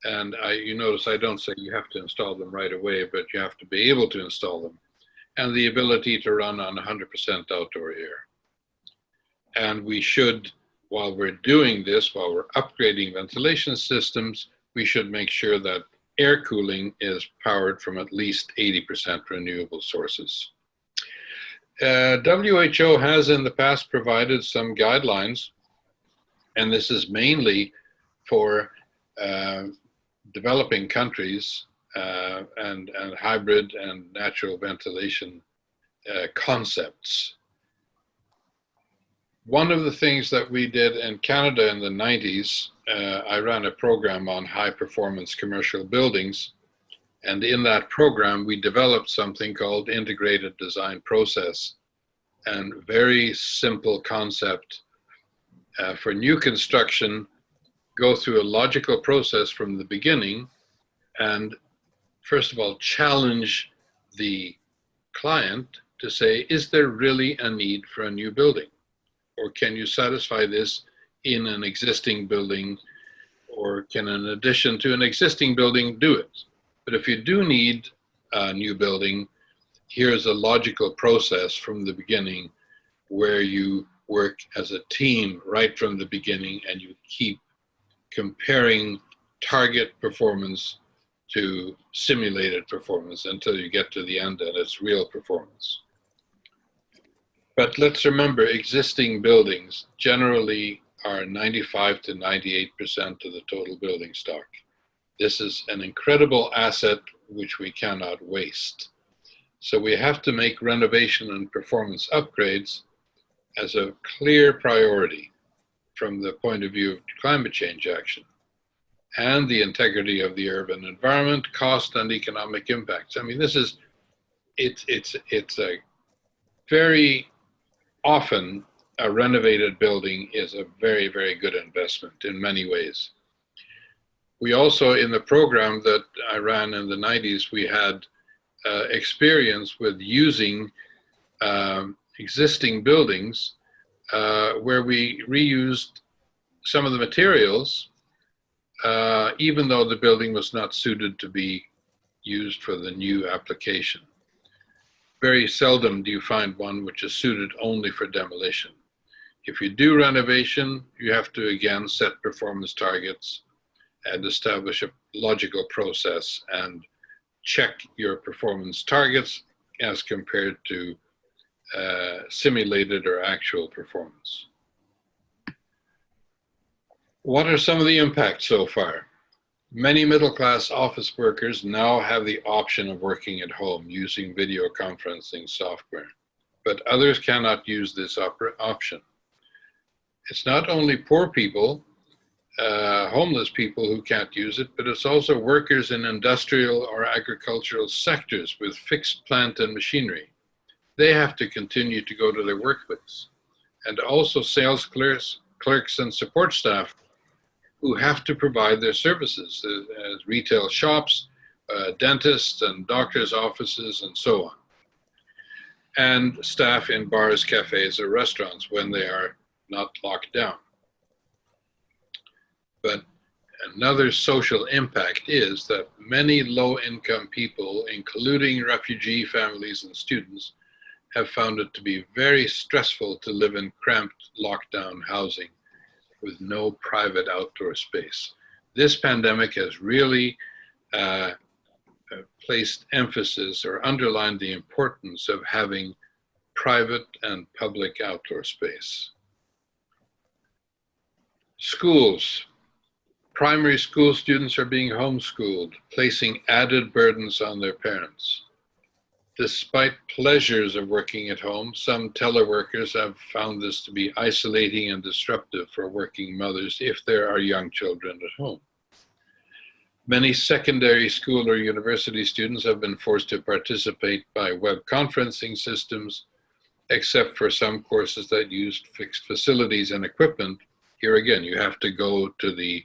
And you notice I don't say you have to install them right away, but you have to be able to install them. And the ability to run on 100% outdoor air. And we should, while we're doing this, while we're upgrading ventilation systems, we should make sure that air cooling is powered from at least 80% renewable sources. WHO has in the past provided some guidelines, and this is mainly for developing countries and hybrid and natural ventilation concepts. One of the things that we did in Canada in the 90s, I ran a program on high performance commercial buildings. And in that program, we developed something called integrated design process, and very simple concept for new construction. Go through a logical process from the beginning and first of all, challenge the client to say, is there really a need for a new building? Or can you satisfy this in an existing building? Or can an addition to an existing building do it? But if you do need a new building, here's a logical process from the beginning where you work as a team right from the beginning and you keep comparing target performance to simulated performance until you get to the end and it's real performance. But let's remember, existing buildings generally are 95 to 98% of the total building stock. This is an incredible asset which we cannot waste. So we have to make renovation and performance upgrades as a clear priority from the point of view of climate change action and the integrity of the urban environment, cost and economic impacts. I mean, this is, it's a very often a renovated building is a very, very good investment in many ways. We also, in the program that I ran in the 90s, we had experience with using existing buildings where we reused some of the materials, even though the building was not suited to be used for the new application. Very seldom do you find one which is suited only for demolition. If you do renovation, you have to again set performance targets and establish a logical process and check your performance targets as compared to simulated or actual performance. What are some of the impacts so far? Many middle-class office workers now have the option of working at home using video conferencing software, but others cannot use this option. It's not only poor people, homeless people who can't use it, but it's also workers in industrial or agricultural sectors with fixed plant and machinery. They have to continue to go to their workplace. And also sales clerks and support staff who have to provide their services as retail shops, dentists and doctors' offices and so on. And staff in bars, cafes, or restaurants when they are not locked down. But another social impact is that many low-income people, including refugee families and students, have found it to be very stressful to live in cramped lockdown housing with no private outdoor space. This pandemic has really placed emphasis or underlined the importance of having private and public outdoor space. Schools. Primary school students are being homeschooled, placing added burdens on their parents. Despite pleasures of working at home, some teleworkers have found this to be isolating and disruptive for working mothers if there are young children at home. Many secondary school or university students have been forced to participate by web conferencing systems, except for some courses that used fixed facilities and equipment. Here again, you have to go to the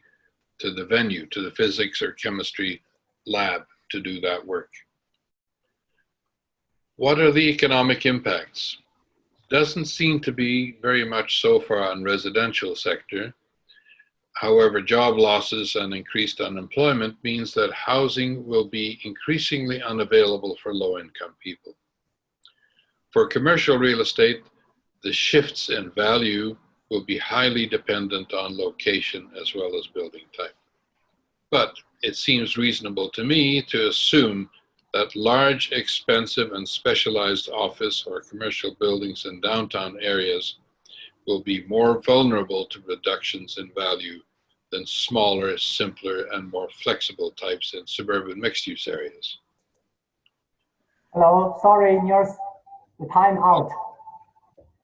venue, to the physics or chemistry lab to do that work. What are the economic impacts? Doesn't seem to be very much so far on residential sector. However, job losses and increased unemployment means that housing will be increasingly unavailable for low-income people. For commercial real estate, the shifts in value will be highly dependent on location as well as building type. But it seems reasonable to me to assume that large, expensive, and specialized office or commercial buildings in downtown areas will be more vulnerable to reductions in value than smaller, simpler, and more flexible types in suburban mixed-use areas. Hello, sorry, Niels, the time out.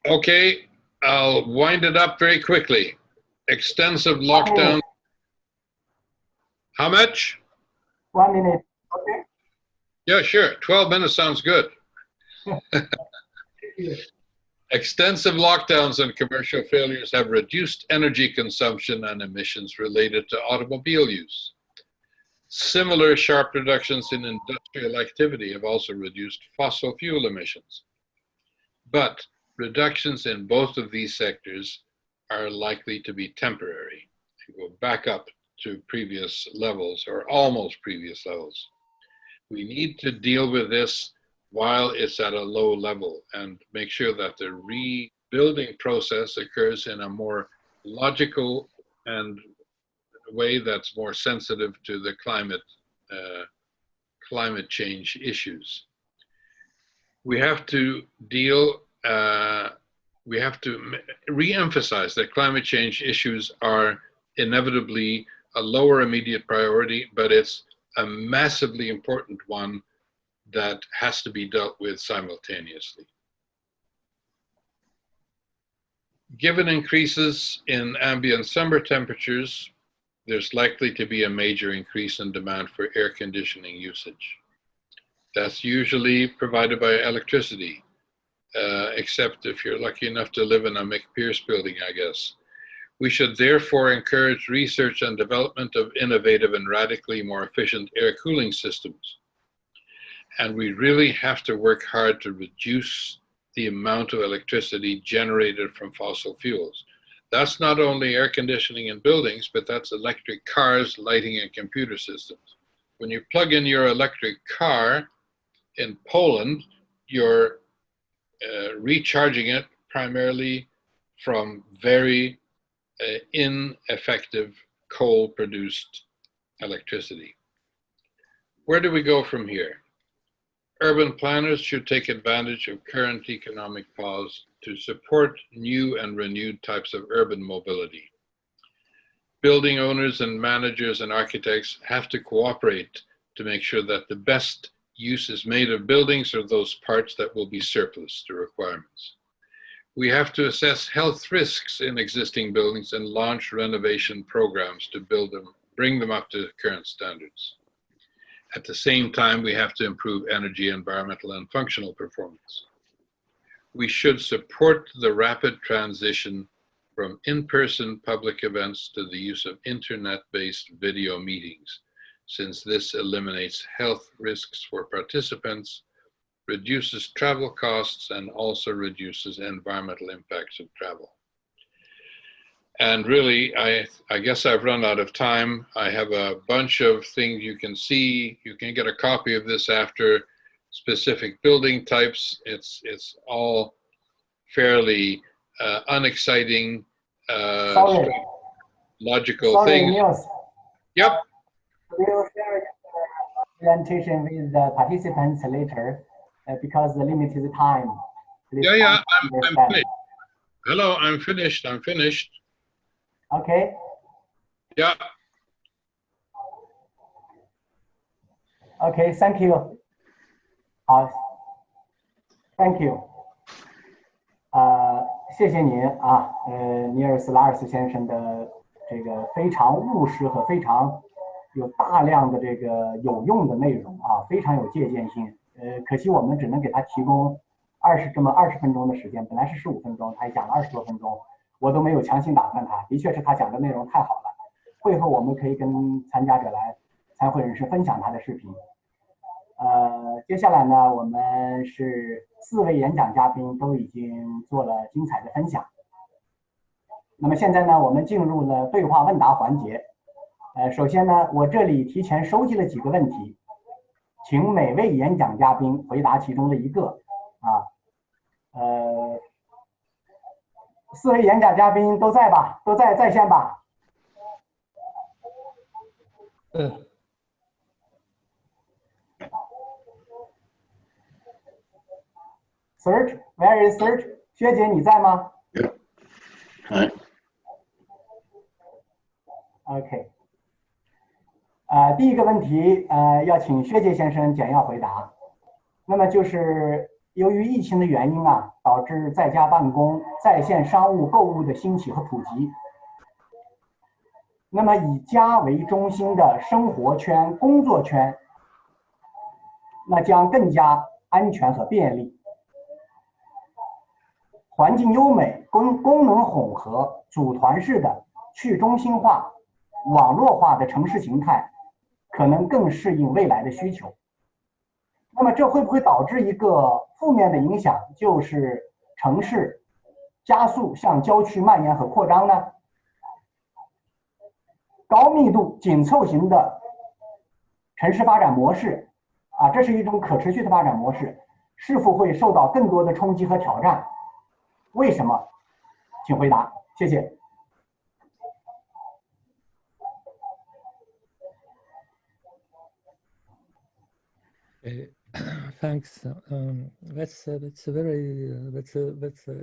Okay, I'll wind it up very quickly. Extensive lockdown. How much? 1 minute, okay? Yeah, sure. 12 minutes sounds good. Extensive lockdowns and commercial failures have reduced energy consumption and emissions related to automobile use. Similar sharp reductions in industrial activity have also reduced fossil fuel emissions. But reductions in both of these sectors are likely to be temporary and go back up to previous levels or almost previous levels. We need to deal with this while it's at a low level and make sure that the rebuilding process occurs in a more logical and way that's more sensitive to the climate change issues. We have to re-emphasize that climate change issues are inevitably a lower immediate priority, but it's a massively important one that has to be dealt with simultaneously. Given increases in ambient summer temperatures, there's likely to be a major increase in demand for air conditioning usage. That's usually provided by electricity, except if you're lucky enough to live in a McPierce building, I guess. We should therefore encourage research and development of innovative and radically more efficient air cooling systems. And we really have to work hard to reduce the amount of electricity generated from fossil fuels. That's not only air conditioning in buildings, but that's electric cars, lighting, and computer systems. When you plug in your electric car in Poland, you're recharging it primarily from very ineffective coal-produced electricity. Where do we go from here? Urban planners should take advantage of current economic pause to support new and renewed types of urban mobility. Building owners and managers and architects have to cooperate to make sure that the best use is made of buildings or those parts that will be surplus to requirements. We have to assess health risks in existing buildings and launch renovation programs to bring them up to current standards. At the same time, we have to improve energy, environmental, and functional performance. We should support the rapid transition from in-person public events to the use of internet-based video meetings, since this eliminates health risks for participants, reduces travel costs, and also reduces environmental impacts of travel. And really, I guess I've run out of time. I have a bunch of things you can see. You can get a copy of this after. Specific building types. It's all fairly unexciting, logical things. Niels. Yep. We will share the presentation with the participants later because the limited time. Yeah, I'm finished. Hello, I'm finished. Okay, Yeah. Okay, thank you. 好 ，Thank you。谢谢您啊，尼尔斯·拉尔斯先生的这个非常务实和非常有大量的这个有用的内容啊，非常有借鉴性。可惜我们只能给他提供20分钟的时间，本来是15分钟，他也讲了20多分钟，我都没有强行打断他。的确是他讲的内容太好了，会后我们可以跟参加者参会人士分享他的视频。接下来呢，我们是4位演讲嘉宾都已经做了精彩的分享。那么现在呢，我们进入了对话问答环节。首先呢，我这里提前收集了几个问题，请每位演讲嘉宾回答其中的一个。4位演讲嘉宾都在吧？都在线吧？Serge, where is Serge? 薛姐你在吗？ Hi. OK。第一个问题，要请薛杰先生简要回答。那么就是由于疫情的原因啊，导致在家办公、在线商务购物的兴起和普及。那么以家为中心的生活圈、工作圈，那将更加安全和便利。环境优美、功能混合、组团式的、去中心化、网络化的城市形态，可能更适应未来的需求。那么这会不会导致一个负面的影响，就是城市加速向郊区蔓延和扩张呢？高密度紧凑型的城市发展模式啊，这是一种可持续的发展模式，是否会受到更多的冲击和挑战？为什么？请回答，谢谢。Thanks. That's an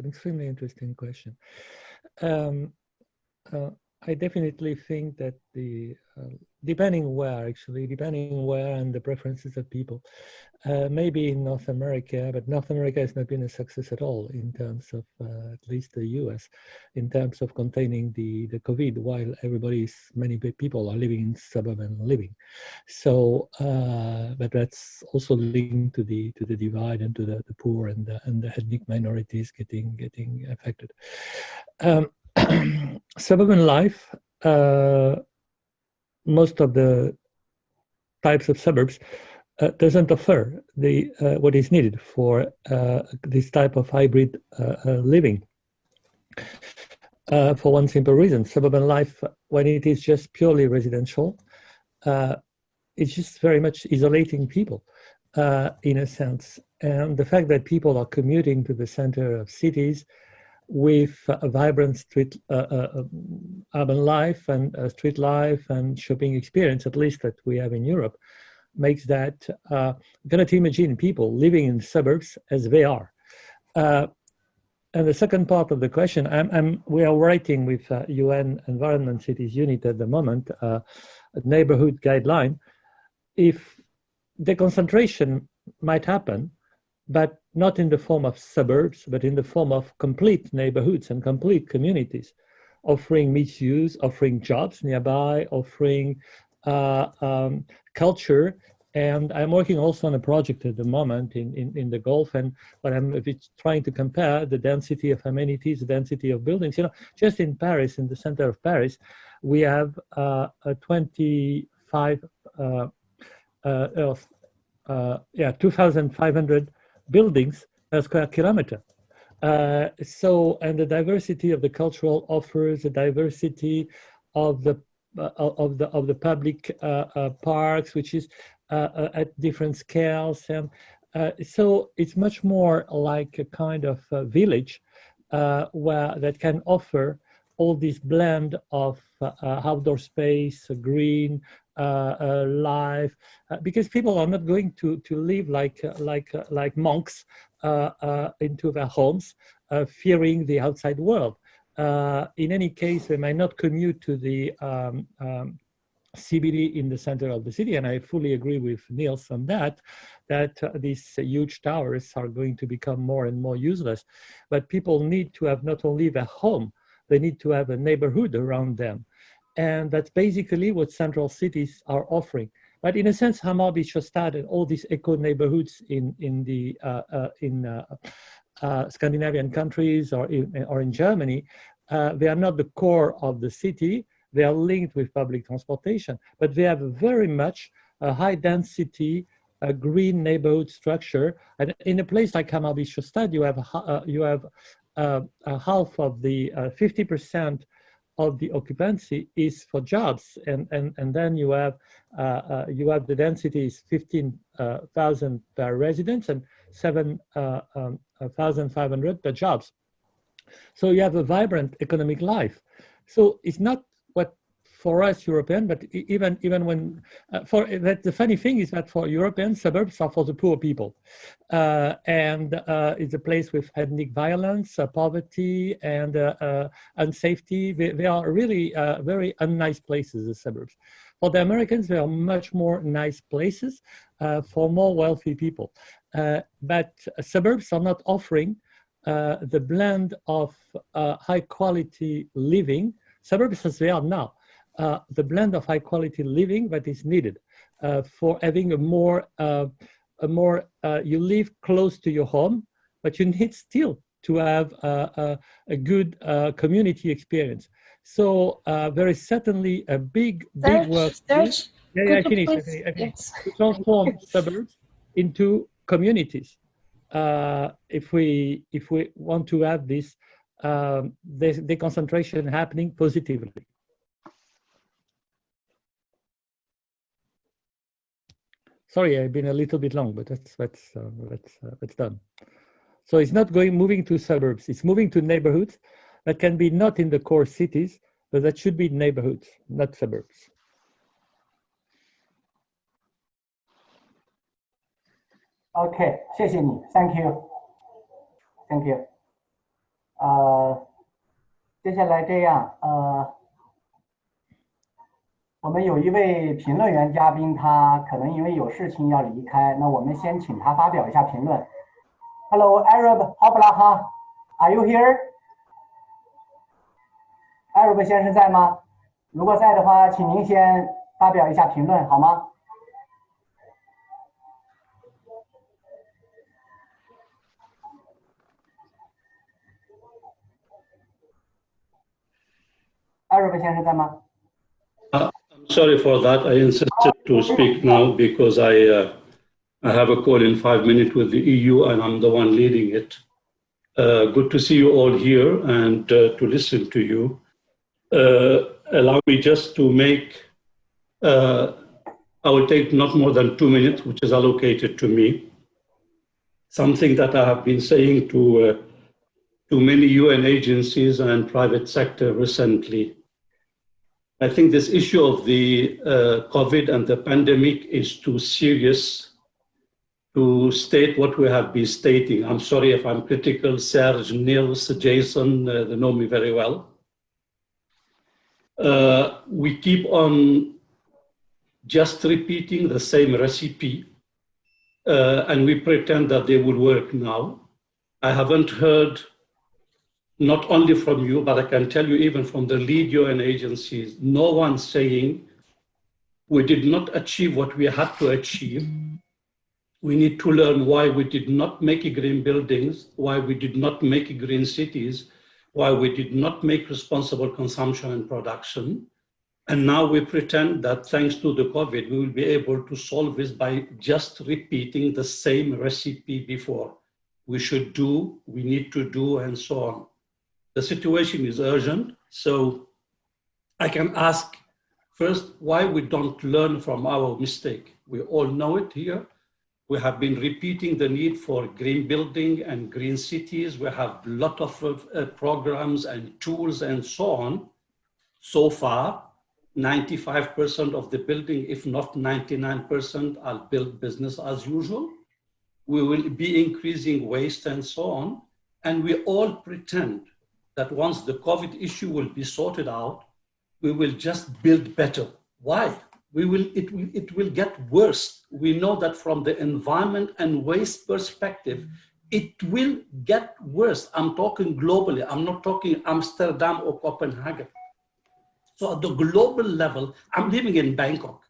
extremely interesting question. I definitely think that depending where and the preferences of people, maybe in North America, but North America has not been a success at all in terms of at least the US, in terms of containing the COVID, while many people are living in suburban living. So, but that's also linked to the divide and to the poor and the ethnic minorities getting affected. Suburban life, most of the types of suburbs doesn't offer what is needed for this type of hybrid living. For one simple reason, suburban life, when it is just purely residential, it's just very much isolating people in a sense. And the fact that people are commuting to the center of cities with a vibrant street urban life and street life and shopping experience, at least that we have in Europe, makes that cannot imagine people living in suburbs as they are. And the second part of the question, we are writing with UN Environment Cities Unit at the moment, a neighborhood guideline. If the concentration might happen, but not in the form of suburbs, but in the form of complete neighborhoods and complete communities, offering mixed use, offering jobs nearby, offering culture. And I'm working also on a project at the moment in the Gulf, and what I'm trying to compare the density of amenities, the density of buildings. You know, just in Paris, in the center of Paris, we have 2,500 buildings per square kilometer. And the diversity of the cultural offers, the diversity of the public parks, which is at different scales, and so it's much more like a kind of village that can offer all this blend of outdoor space, green, life, because people are not going to live like monks into their homes, fearing the outside world. in any case, they might not commute to the CBD in the center of the city, and I fully agree with Niels on that, these huge towers are going to become more and more useless. But people need to have not only their home, they need to have a neighborhood around them. And that's basically what central cities are offering. But in a sense, Hammarby-Sjöstad and all these eco neighborhoods in Scandinavian countries or in Germany, they are not the core of the city. They are linked with public transportation, but they have very much a high density, green neighborhood structure. And in a place like Hammarby-Sjöstad, you have half of the 50% of the occupancy is for jobs, and then you have the density is 15,000 per residence and 7,500 per jobs. So you have a vibrant economic life. So it's not what for us European, but even when the funny thing is that for Europeans, suburbs are for the poor people, and it's a place with ethnic violence, poverty, and unsafety. They are really very unnice places, the suburbs. For the Americans, they are much more nice places for more wealthy people. But suburbs are not offering the blend of high quality living. Suburbs as they are now, the blend of high quality living that is needed for having a more, you live close to your home, but you need still to have a good community experience. So there is certainly a big work to transform suburbs into communities. If we want to have this deconcentration happening positively. Sorry, I've been a little bit long, but that's done. So it's not moving to suburbs; it's moving to neighborhoods that can be not in the core cities, but that should be neighborhoods, not suburbs. OK， 谢谢你 ，Thank you，Thank you。接下来这样，我们有一位评论员嘉宾，他可能因为有事情要离开，那我们先请他发表一下评论。Hello, Arab Hoplaha, are you here? Arab 先生在吗？如果在的话，请您先发表一下评论，好吗？Arab 先生在吗？ I'm sorry for that. I insisted to speak now because I have a call in 5 minutes with the EU and I'm the one leading it. Good to see you all here and to listen to you. Allow me just to make, I will take not more than 2 minutes, which is allocated to me. Something that I have been saying to many UN agencies and private sector recently. I think this issue of the COVID and the pandemic is too serious to state what we have been stating. I'm sorry if I'm critical, Serge, Niels, Jason, they know me very well. We keep on just repeating the same recipe and we pretend that they will work now. I haven't heard, not only from you, but I can tell you even from the lead UN agencies, no one saying we did not achieve what we had to achieve. We need to learn why we did not make green buildings, why we did not make green cities, why we did not make responsible consumption and production. And now we pretend that thanks to the COVID, we will be able to solve this by just repeating the same recipe before. We should do, we need to do, and so on. The situation is urgent, so I can ask first why we don't learn from our mistake. We all know it here. We have been repeating the need for green building and green cities. We have a lot of programs and tools and so on. So far, 95% of the building, if not 99%, are built business as usual. We will be increasing waste and so on. And we all pretend that once the COVID issue will be sorted out, we will just build better. Why? It will get worse. We know that from the environment and waste perspective, it will get worse. I'm talking globally. I'm not talking Amsterdam or Copenhagen. So at the global level, I'm living in Bangkok.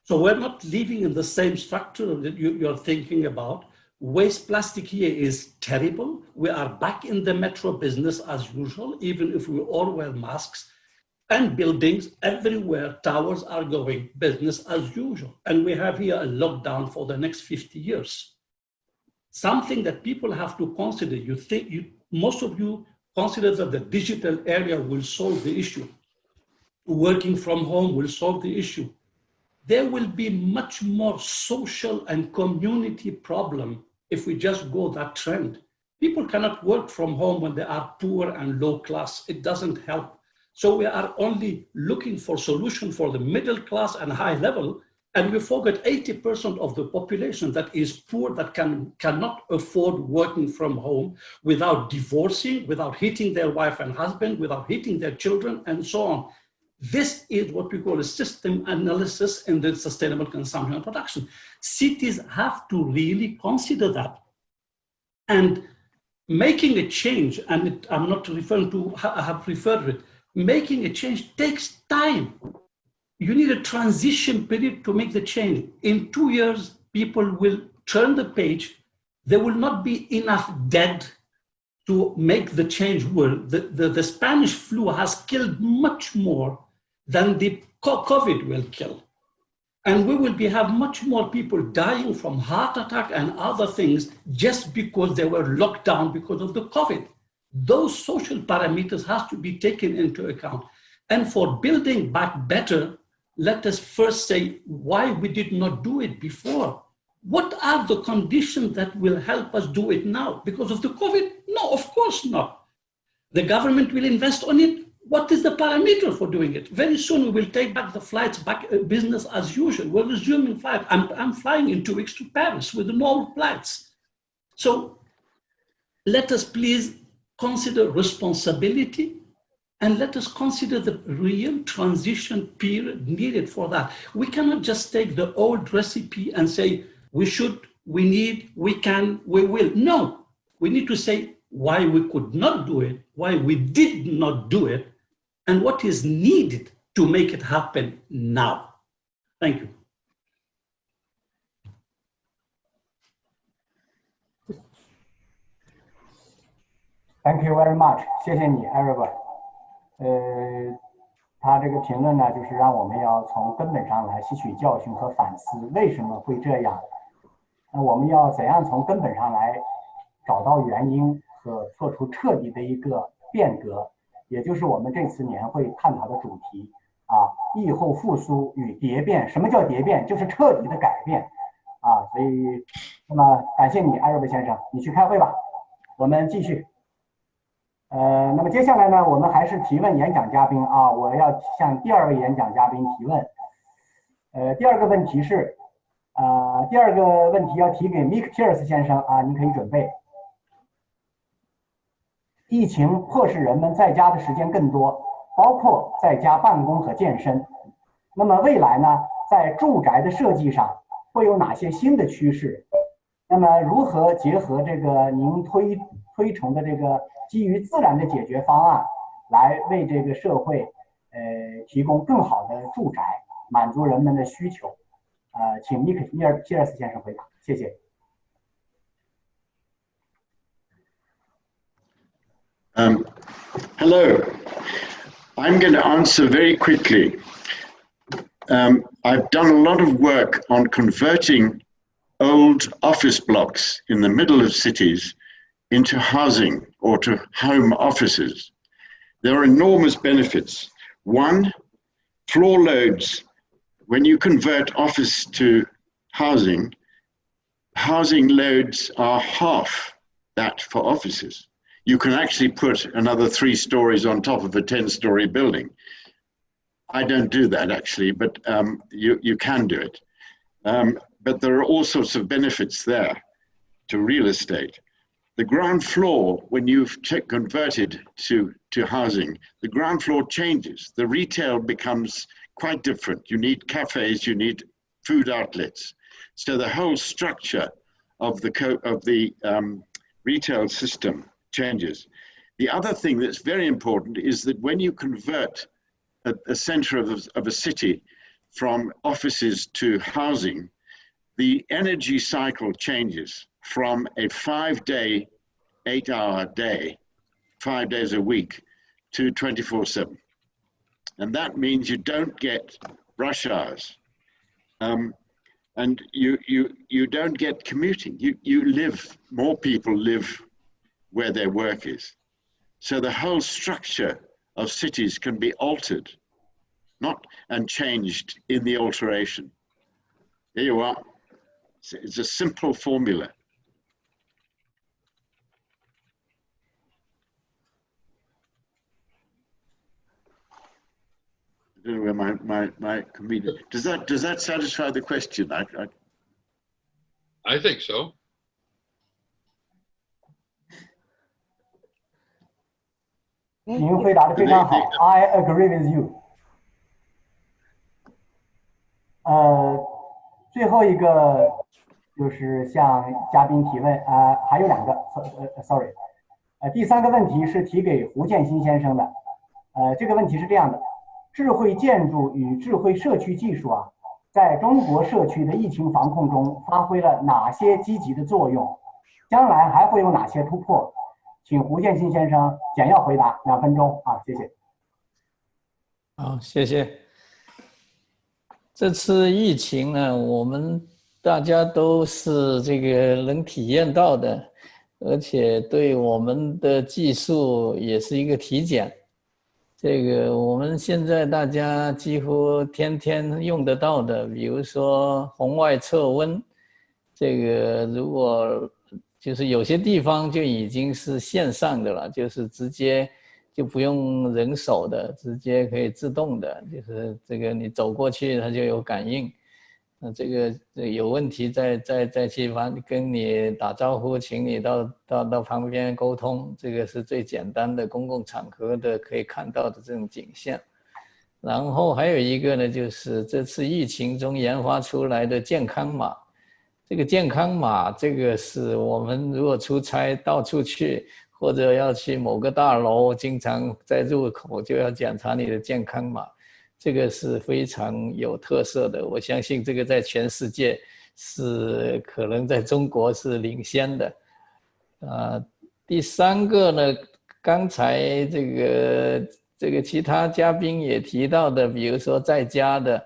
So we're not living in the same structure that you're thinking about. Waste plastic here is terrible. We are back in the metro business as usual, even if we all wear masks. And buildings everywhere, towers are going business as usual. And we have here a lockdown for the next 50 years. Something that people have to consider. Most of you consider that the digital area will solve the issue. Working from home will solve the issue. There will be much more social and community problem if we just go that trend. People cannot work from home when they are poor and low class. It doesn't help. So we are only looking for solution for the middle class and high level, and we forget 80% of the population that is poor, that cannot afford working from home without divorcing, without hitting their wife and husband, without hitting their children, and so on. This is what we call a system analysis in the sustainable consumption and production. Cities have to really consider that. And making a change, and I'm not referring to, I have referred to it, making a change takes time. You need a transition period to make the change. In 2 years, people will turn the page. There will not be enough dead to make the change work. The Spanish flu has killed much more than the COVID will kill. And we will have much more people dying from heart attack and other things just because they were locked down because of the COVID. Those social parameters have to be taken into account. And for building back better, let us first say why we did not do it before. What are the conditions that will help us do it now? Because of the COVID? No, of course not. The government will invest on it. What is the parameter for doing it? Very soon we will take back the flights, back business as usual. We're resuming flight. I'm flying in 2 weeks to Paris with the normal flights. So let us please consider responsibility, and let us consider the real transition period needed for that. We cannot just take the old recipe and say, we should, we need, we can, we will. No, we need to say why we could not do it, why we did not do it, and what is needed to make it happen now. Thank you. Thank you very much， 谢谢你 ，Albert。他这个评论呢，就是让我们要从根本上来吸取教训和反思，为什么会这样？那我们要怎样从根本上来找到原因和做出彻底的一个变革？也就是我们这次年会探讨的主题啊，疫后复苏与蝶变。什么叫蝶变？就是彻底的改变啊。所以，那么感谢你，艾瑞贝先生，你去开会吧。我们继续。那么接下来呢，我们还是提问演讲嘉宾啊，我要向第二位演讲嘉宾提问。第二个问题是，第二个问题要提给 Mick Pierce 先生啊，您可以准备。疫情迫使人们在家的时间更多，包括在家办公和健身。那么未来呢，在住宅的设计上会有哪些新的趋势？那么如何结合这个您推崇的这个基于自然的解决方案，来为这个社会提供更好的住宅，满足人们的需求？请米尔皮尔斯先生回答，谢谢。Hello. I'm going to answer very quickly. I've done a lot of work on converting old office blocks in the middle of cities into housing or to home offices. There are enormous benefits. One, floor loads. When you convert office to housing, housing loads are half that for offices. You can actually put another 3 stories on top of a 10-story building. I don't do that actually, but you can do it. But there are all sorts of benefits there to real estate. the ground floor, when you've converted to housing, the ground floor changes. The retail becomes quite different. You need cafes, you need food outlets. So the whole structure of the retail system changes. The other thing that's very important is that when you convert a center of a city from offices to housing, the energy cycle changes from a 5-day, 8-hour day, 5 days a week, to 24/7. And that means you don't get rush hours. And you don't get commuting. More people live where their work is. So the whole structure of cities can be altered, and changed in the alteration. There you are. It's a simple formula. I don't know where my comedian. Does that satisfy the question? I think so. 您回答的非常好 ，I agree with you。最后一个就是向嘉宾提问，还有2个，sorry，第3个问题是提给胡建新先生的，这个问题是这样的：智慧建筑与智慧社区技术在中国社区的疫情防控中发挥了哪些积极的作用？将来还会有哪些突破？请胡建新先生简要回答，2分钟谢谢。好，谢谢。这次疫情呢，我们大家都是这个能体验到的，而且对我们的技术也是一个体检。这个我们现在大家几乎天天用得到的，比如说红外测温，这个如果就是有些地方就已经是线上的了，就是直接就不用人手的，直接可以自动的，就是这个你走过去它就有感应，这个有问题再去跟你打招呼，请你到旁边沟通，这个是最简单的公共场合的可以看到的这种景象。然后还有一个呢，就是这次疫情中研发出来的健康码。这个健康码，这个是我们如果出差到处去，或者要去某个大楼，经常在入口就要检查你的健康码，这个是非常有特色的。我相信这个在全世界是可能在中国是领先的。第3个呢，刚才这个其他嘉宾也提到的，比如说在家的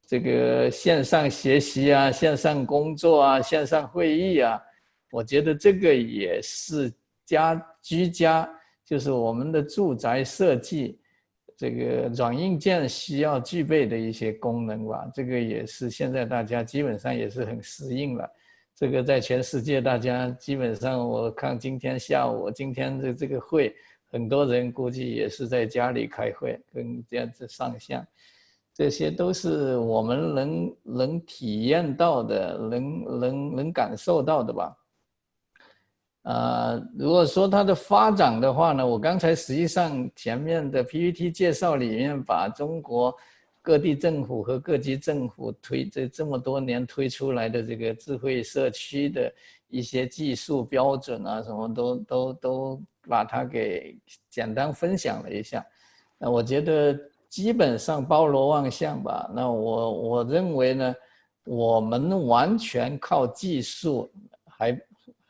这个线上学习线上工作线上会议我觉得这个也是居家，就是我们的住宅设计这个软硬件需要具备的一些功能吧。这个也是现在大家基本上也是很适应了。这个在全世界大家基本上，我看今天下午今天的这个会，很多人估计也是在家里开会，跟这样子上线。这些都是我们能体验到的，能感受到的吧。如果说它的发展的话呢，我刚才实际上前面的 PPT 介绍里面把中国各地政府和各级政府这么多年推出来的这个智慧社区的一些技术标准什么都把它给简单分享了一下。那我觉得基本上包罗万象吧。那我认为呢，我们完全靠技术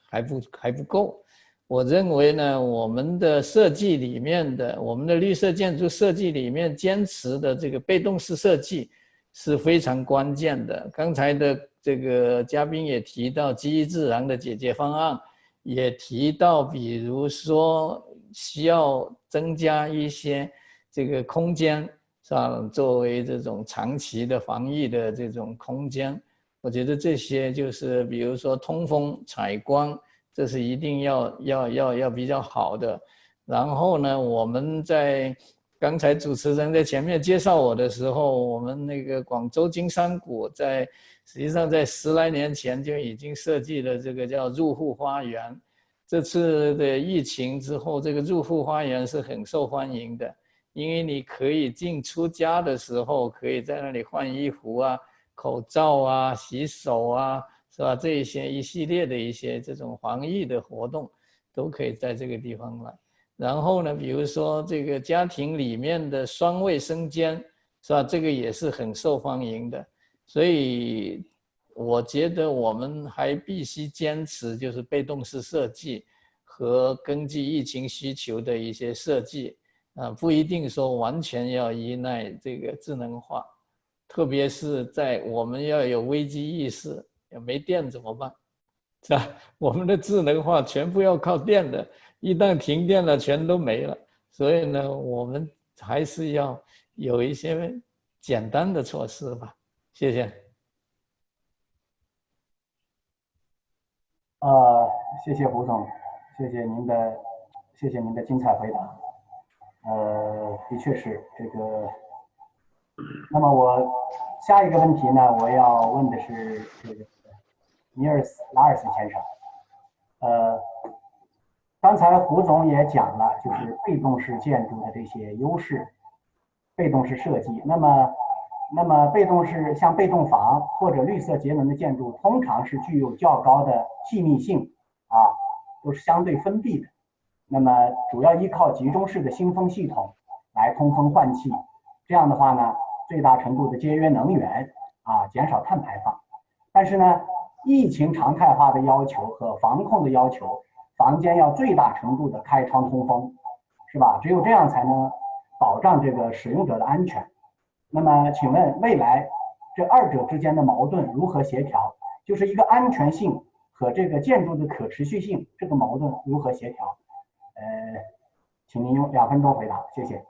还不够。我认为呢，我们的设计里面的，我们的绿色建筑设计里面坚持的这个被动式设计是非常关键的。刚才的这个嘉宾也提到基于自然的解决方案，也提到比如说需要增加一些这个空间作为这种长期的防疫的这种空间。我觉得这些就是比如说通风采光，这是一定要比较好的。然后呢，我们在刚才主持人在前面介绍我的时候，我们那个广州金山谷实际上在10来年前就已经设计了这个叫入户花园，这次的疫情之后，这个入户花园是很受欢迎的，因为你可以进出家的时候，可以在那里换衣服啊、口罩啊、洗手啊，是吧？这一些一系列的一些这种防疫的活动，都可以在这个地方来。然后呢，比如说这个家庭里面的双卫生间，是吧？这个也是很受欢迎的，所以我觉得我们还必须坚持就是被动式设计和根据疫情需求的一些设计，不一定说完全要依赖这个智能化，特别是在我们要有危机意识，没电怎么办？是吧？我们的智能化全部要靠电的，一旦停电了，全都没了。所以呢，我们还是要有一些简单的措施吧。谢谢。谢谢胡总，谢谢您的精彩回答。的确是这个。那么我下一个问题呢，我要问的是这个尼尔斯·拉尔斯先生。刚才胡总也讲了，就是被动式建筑的这些优势，被动式设计。那么被动式像被动房或者绿色节能的建筑，通常是具有较高的气密性啊，都是相对封闭的。那么主要依靠集中式的新风系统来通风换气，这样的话呢，最大程度的节约能源啊，减少碳排放。但是呢，疫情常态化的要求和防控的要求，房间要最大程度的开窗通风，是吧？只有这样才能保障这个使用者的安全。那么请问未来这二者之间的矛盾如何协调？就是一个安全性和这个建筑的可持续性，这个矛盾如何协调？请您用2分钟回答，谢谢。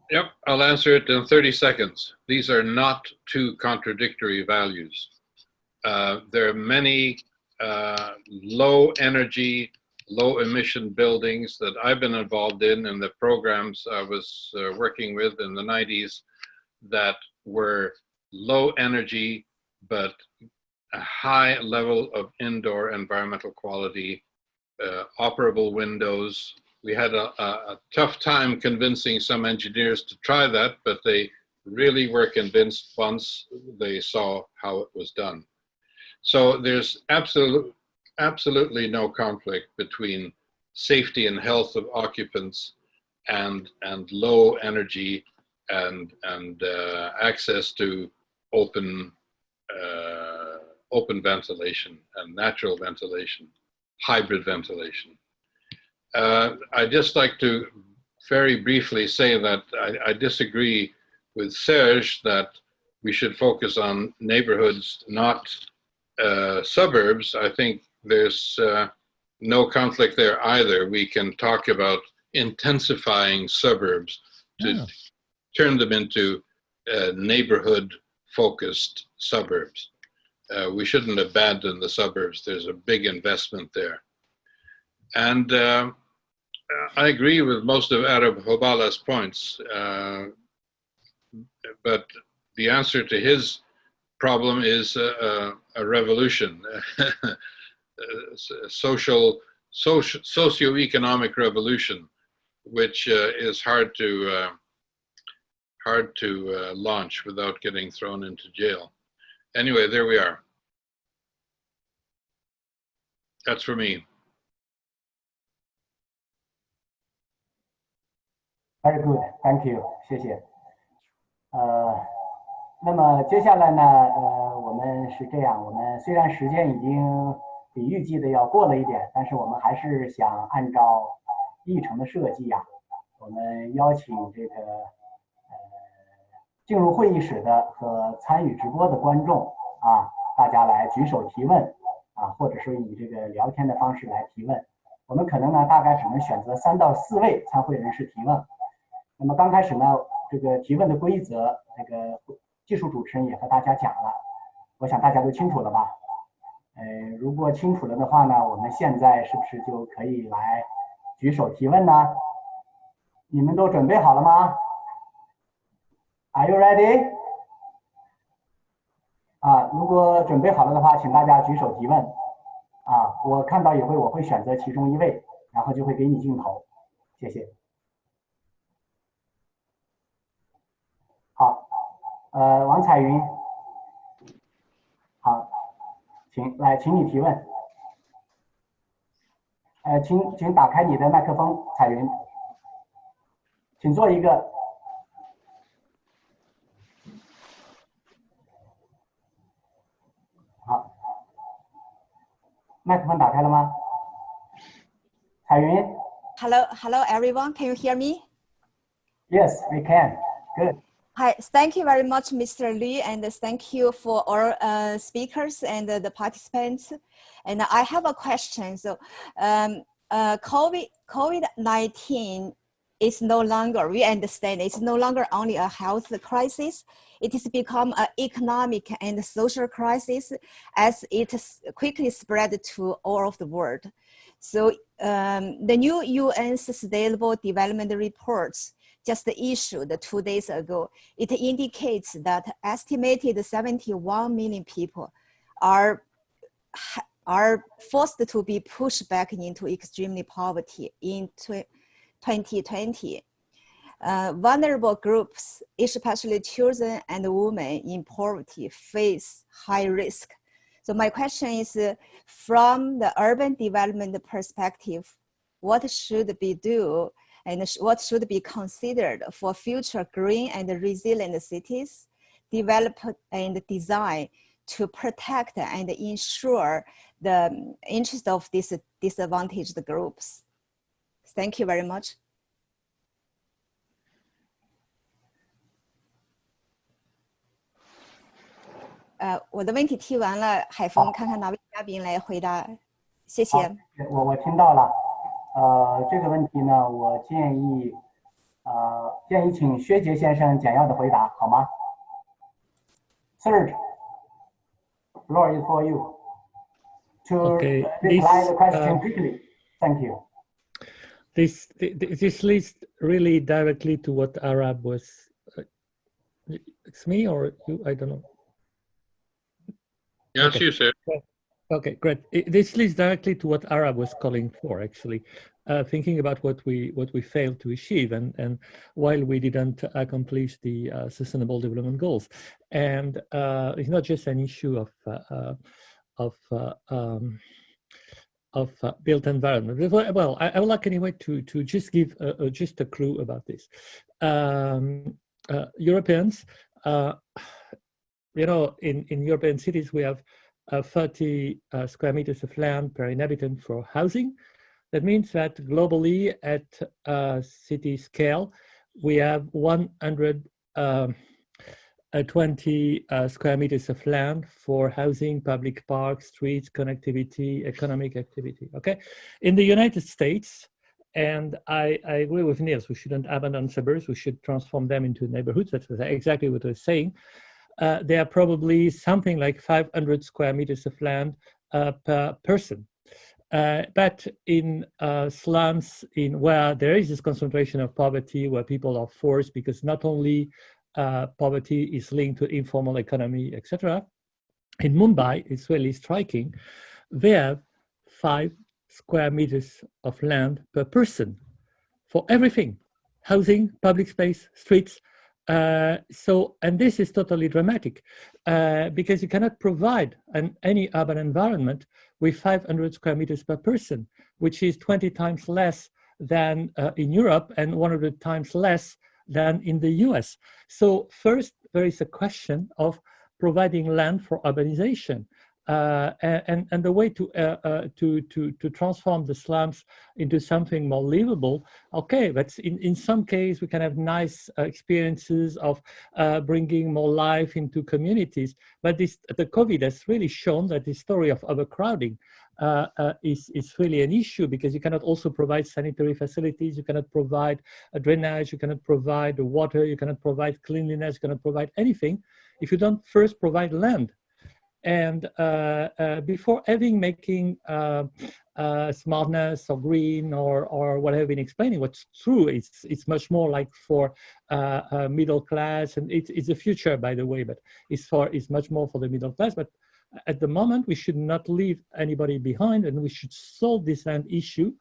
Yep, I'll answer it in 30 seconds. These are not two contradictory values. There are many low energy, low emission buildings that I've been involved in the programs I was working with in the 90s that were low energy, but a high level of indoor environmental quality, operable windows. We had a tough time convincing some engineers to try that, but they really were convinced once they saw how it was done. So there's absolutely no conflict between safety and health of occupants and low energy and access to open ventilation and natural ventilation, hybrid ventilation. I'd just like to very briefly say that I disagree with Serge that we should focus on neighborhoods, not suburbs. I think there's no conflict there either. We can talk about intensifying suburbs to turn them into neighborhood-focused suburbs. We shouldn't abandon the suburbs. There's a big investment there. And I agree with most of Arab Hobala's points, but the answer to his problem is a revolution, socio-economic revolution, which is hard to launch without getting thrown into jail. Anyway, there we are. That's for me. Very good, thank you， 谢谢。那么接下来呢，我们是这样，我们虽然时间已经比预计的要过了一点，但是我们还是想按照议程的设计呀，我们邀请这个进入会议室的和参与直播的观众啊，大家来举手提问啊，或者是以这个聊天的方式来提问。我们可能呢，大概只能选择3到4位参会人士提问。那么刚开始呢，这个提问的规则，这个技术主持人也和大家讲了，我想大家都清楚了吧？如果清楚了的话呢，我们现在是不是就可以来举手提问呢？你们都准备好了吗？ Are you ready? 如果准备好了的话，请大家举手提问。我看到我会选择其中一位，然后就会给你镜头。谢谢。好，王彩云，好，请你提问。请打开你的麦克风，彩云，请做一个。好，麦克风打开了吗？彩云。Hello, everyone. Can you hear me? Yes, we can. Good. Hi, thank you very much, Mr. Lee, and thank you for all speakers and the participants. And I have a question. So, COVID-19 is no longer, we understand, it's no longer only a health crisis. It has become an economic and social crisis as it quickly spread to all of the world. So the new UN Sustainable Development Reports just issued 2 days ago, it indicates that estimated 71 million people are forced to be pushed back into extremely poverty in 2020. Vulnerable groups, especially children and women in poverty, face high risk. So my question is, from the urban development perspective, what should be done and what should be considered for future green and resilient cities, develop and design to protect and ensure the interest of these disadvantaged groups? Thank you very much. 我的问题提完了，海峰，看看哪位嘉宾来回答，谢谢。我听到了，这个问题呢，我建议请薛杰先生简要的回答，好吗 ？Serge, floor is for you to reply the question quickly. Thank you. This leads really directly to what Arab was. It's me or you? I don't know. Yes, okay. You said. Okay, great. This leads directly to what Arab was calling for, actually, thinking about what we failed to achieve, and while we didn't accomplish the Sustainable Development Goals, and it's not just an issue of built environment. Well, I would like anyway to just give just a clue about this. Europeans, you know, in European cities we have 30 square meters of land per inhabitant for housing. That means that globally at city scale, we have 120 square meters of land for housing, public parks, streets, connectivity, economic activity, okay? In the United States, and I agree with Niels, we shouldn't abandon suburbs, we should transform them into neighborhoods. That's exactly what I was saying. There are probably something like 500 square meters of land per person. But in slums, where there is this concentration of poverty, where people are forced, because not only poverty is linked to informal economy, etc. In Mumbai, it's really striking. They have 5 square meters of land per person for everything: housing, public space, streets. And this is totally dramatic because you cannot provide any urban environment with 500 square meters per person, which is 20 times less than in Europe and 100 times less than in the US. So first, there is a question of providing land for urbanization. And the way to transform the slums into something more livable, okay, that's in some case we can have nice experiences of bringing more life into communities, but the COVID has really shown that the story of overcrowding is really an issue, because you cannot also provide sanitary facilities, you cannot provide a drainage, you cannot provide water, you cannot provide cleanliness, you cannot provide anything if you don't first provide land. And before making smartness or green or what I've been explaining, what's true, it's much more like for middle class, and it's the future, by the way, but it's much more for the middle class. But at the moment, we should not leave anybody behind, and we should solve this land issue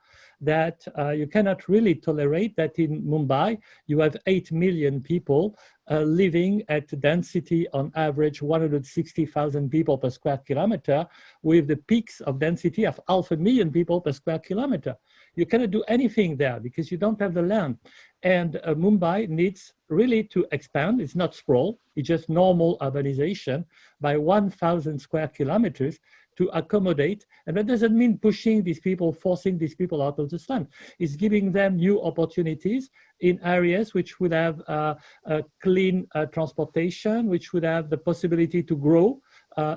that you cannot really tolerate that in Mumbai, you have 8 million people living at density on average 160,000 people per square kilometer, with the peaks of density of 500,000 people per square kilometer. You cannot do anything there because you don't have the land. And Mumbai needs really to expand. It's not sprawl, it's just normal urbanization by 1,000 square kilometers to accommodate. And that doesn't mean pushing these people, forcing these people out of the slum. It's giving them new opportunities in areas which would have clean transportation, which would have the possibility to grow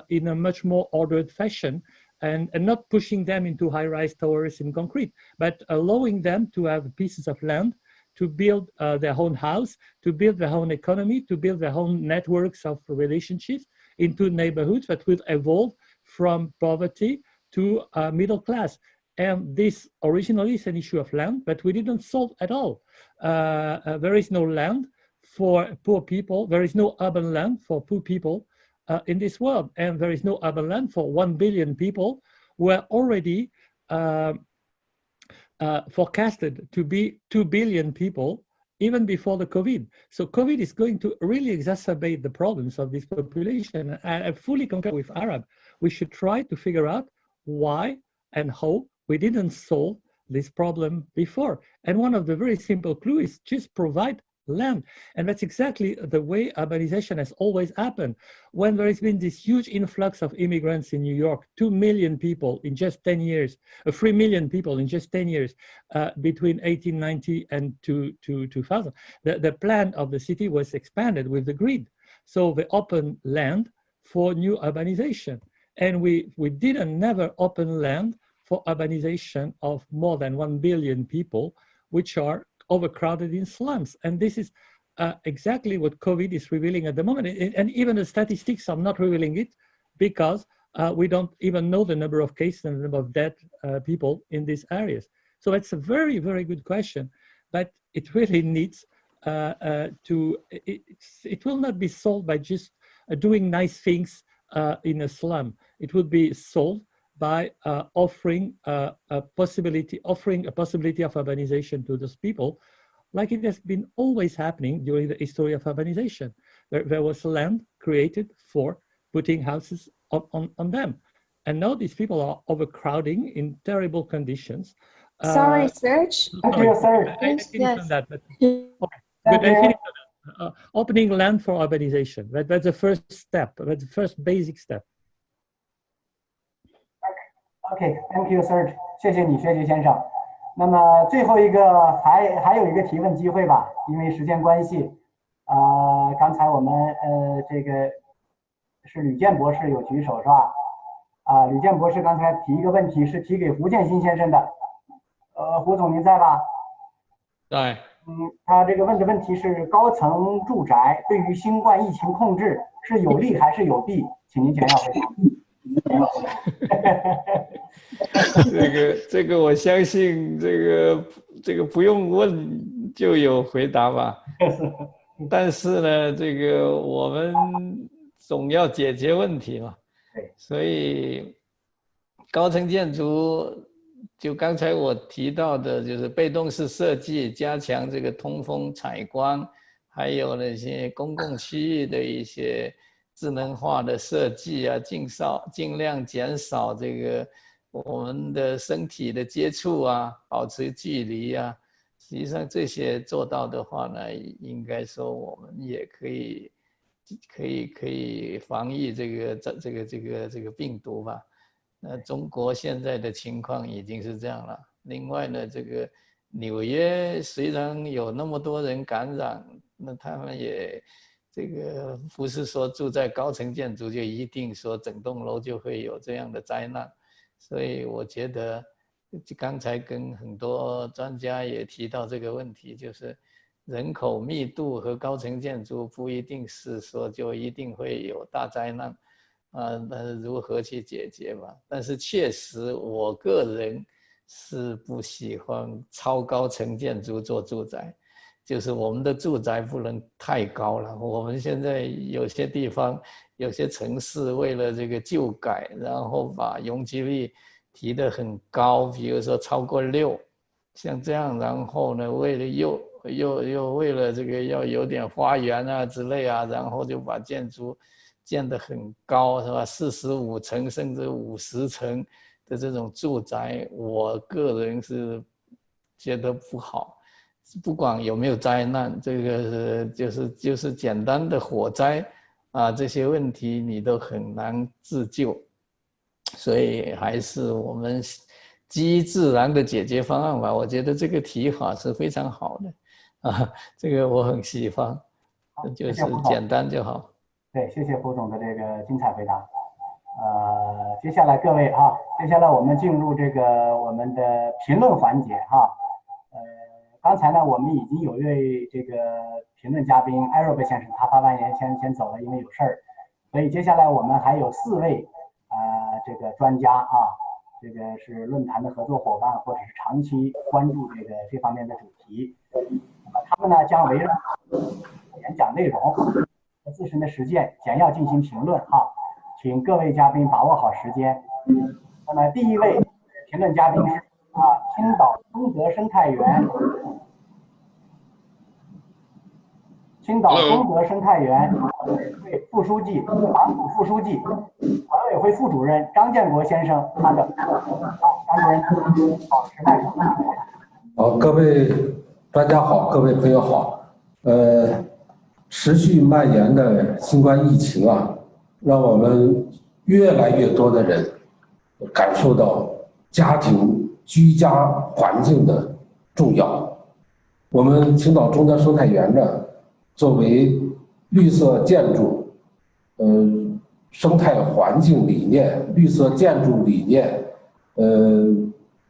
in a much more ordered fashion, and not pushing them into high-rise towers in concrete, but allowing them to have pieces of land to build their own house, to build their own economy, to build their own networks of relationships into neighborhoods that will evolve from poverty to middle class. And this originally is an issue of land, but we didn't solve at all. There is no land for poor people. There is no urban land for poor people in this world. And there is no urban land for 1 billion people who are already forecasted to be 2 billion people even before the COVID. So COVID is going to really exacerbate the problems of this population. And I fully concur with Arab. We should try to figure out why and how we didn't solve this problem before. And one of the very simple clues is just provide land. And that's exactly the way urbanization has always happened. When there has been this huge influx of immigrants in New York, 2 million people in just 10 years, 3 million people in just 10 years between 1890 and 2000, the plan of the city was expanded with the grid. So they opened land for new urbanization. And we didn't never open land for urbanization of more than 1 billion people, which are overcrowded in slums. And this is exactly what COVID is revealing at the moment. And even the statistics are not revealing it because we don't even know the number of cases and the number of dead people in these areas. So it's a very, very good question, but it really needs it will not be solved by just doing nice things in a slum. It would be solved by offering a possibility of urbanization to those people, like it has been always happening during the history of urbanization. There was land created for putting houses on them. And now these people are overcrowding in terrible conditions. Sorry, Serge. Thank you, Serge. I finished on that. But, okay. Thank Good, I you. finished on that. Opening land for urbanization. That's the first step. That's the first basic step. OK，Thank you, Serge， 谢谢你，薛杰先生。那么最后一个还有一个提问机会吧，因为时间关系，刚才我们这个是吕健博士有举手是吧？吕健博士刚才提一个问题是提给胡建新先生的，胡总您在吧？在。他这个问的问题是高层住宅对于新冠疫情控制是有利还是有弊？请您简要回答。这个我相信这个不用问就有回答吧。但是呢，这个我们总要解决问题嘛。所以高层建筑就刚才我提到的，就是被动式设计，加强这个通风采光，还有那些公共区域的一些智能化的设计啊，尽量减少这个我们的身体的接触啊，保持距离啊。实际上这些做到的话呢，应该说我们也可以防御这个病毒吧。那中国现在的情况已经是这样了。另外呢，这个纽约虽然有那么多人感染，那他们也这个不是说住在高层建筑就一定说整栋楼就会有这样的灾难。所以我觉得刚才跟很多专家也提到这个问题，就是人口密度和高层建筑不一定是说就一定会有大灾难。但是如何去解决吧？但是确实，我个人是不喜欢超高层建筑做住宅，就是我们的住宅不能太高了。我们现在有些地方、有些城市为了这个旧改，然后把容积率提得很高，比如说超过6，像这样，然后呢，为了又为了这个要有点花园啊之类啊，然后就把建筑建得很高，是吧？45层甚至50层的这种住宅，我个人是觉得不好。不管有没有灾难，这个就是简单的火灾啊，这些问题你都很难自救，所以还是我们基于自然的解决方案吧。我觉得这个提法是非常好的啊，这个我很喜欢，就是简单就好。对，谢谢胡总的这个精彩回答。接下来各位啊，接下来我们进入这个我们的评论环节哈。刚才呢，我们已经有一位这个评论嘉宾艾若贝先生，他发完言先走了，因为有事儿。所以接下来我们还有4位这个专家啊，这个是论坛的合作伙伴，或者是长期关注这方面的主题。那么他们呢将围绕演讲内容和自身的实践简要进行评论哈，请各位嘉宾把握好时间。那么第一位评论嘉宾是青岛中德生态园副书记、党组副书记、管委会副主任张建国先生，他的张主任保持麦克风。好，各位专家好，各位朋友好。持续蔓延的新冠疫情啊，让我们越来越多的人感受到家庭居家环境的重要。我们青岛中德生态园呢，作为绿色建筑、生态环境理念、绿色建筑理念，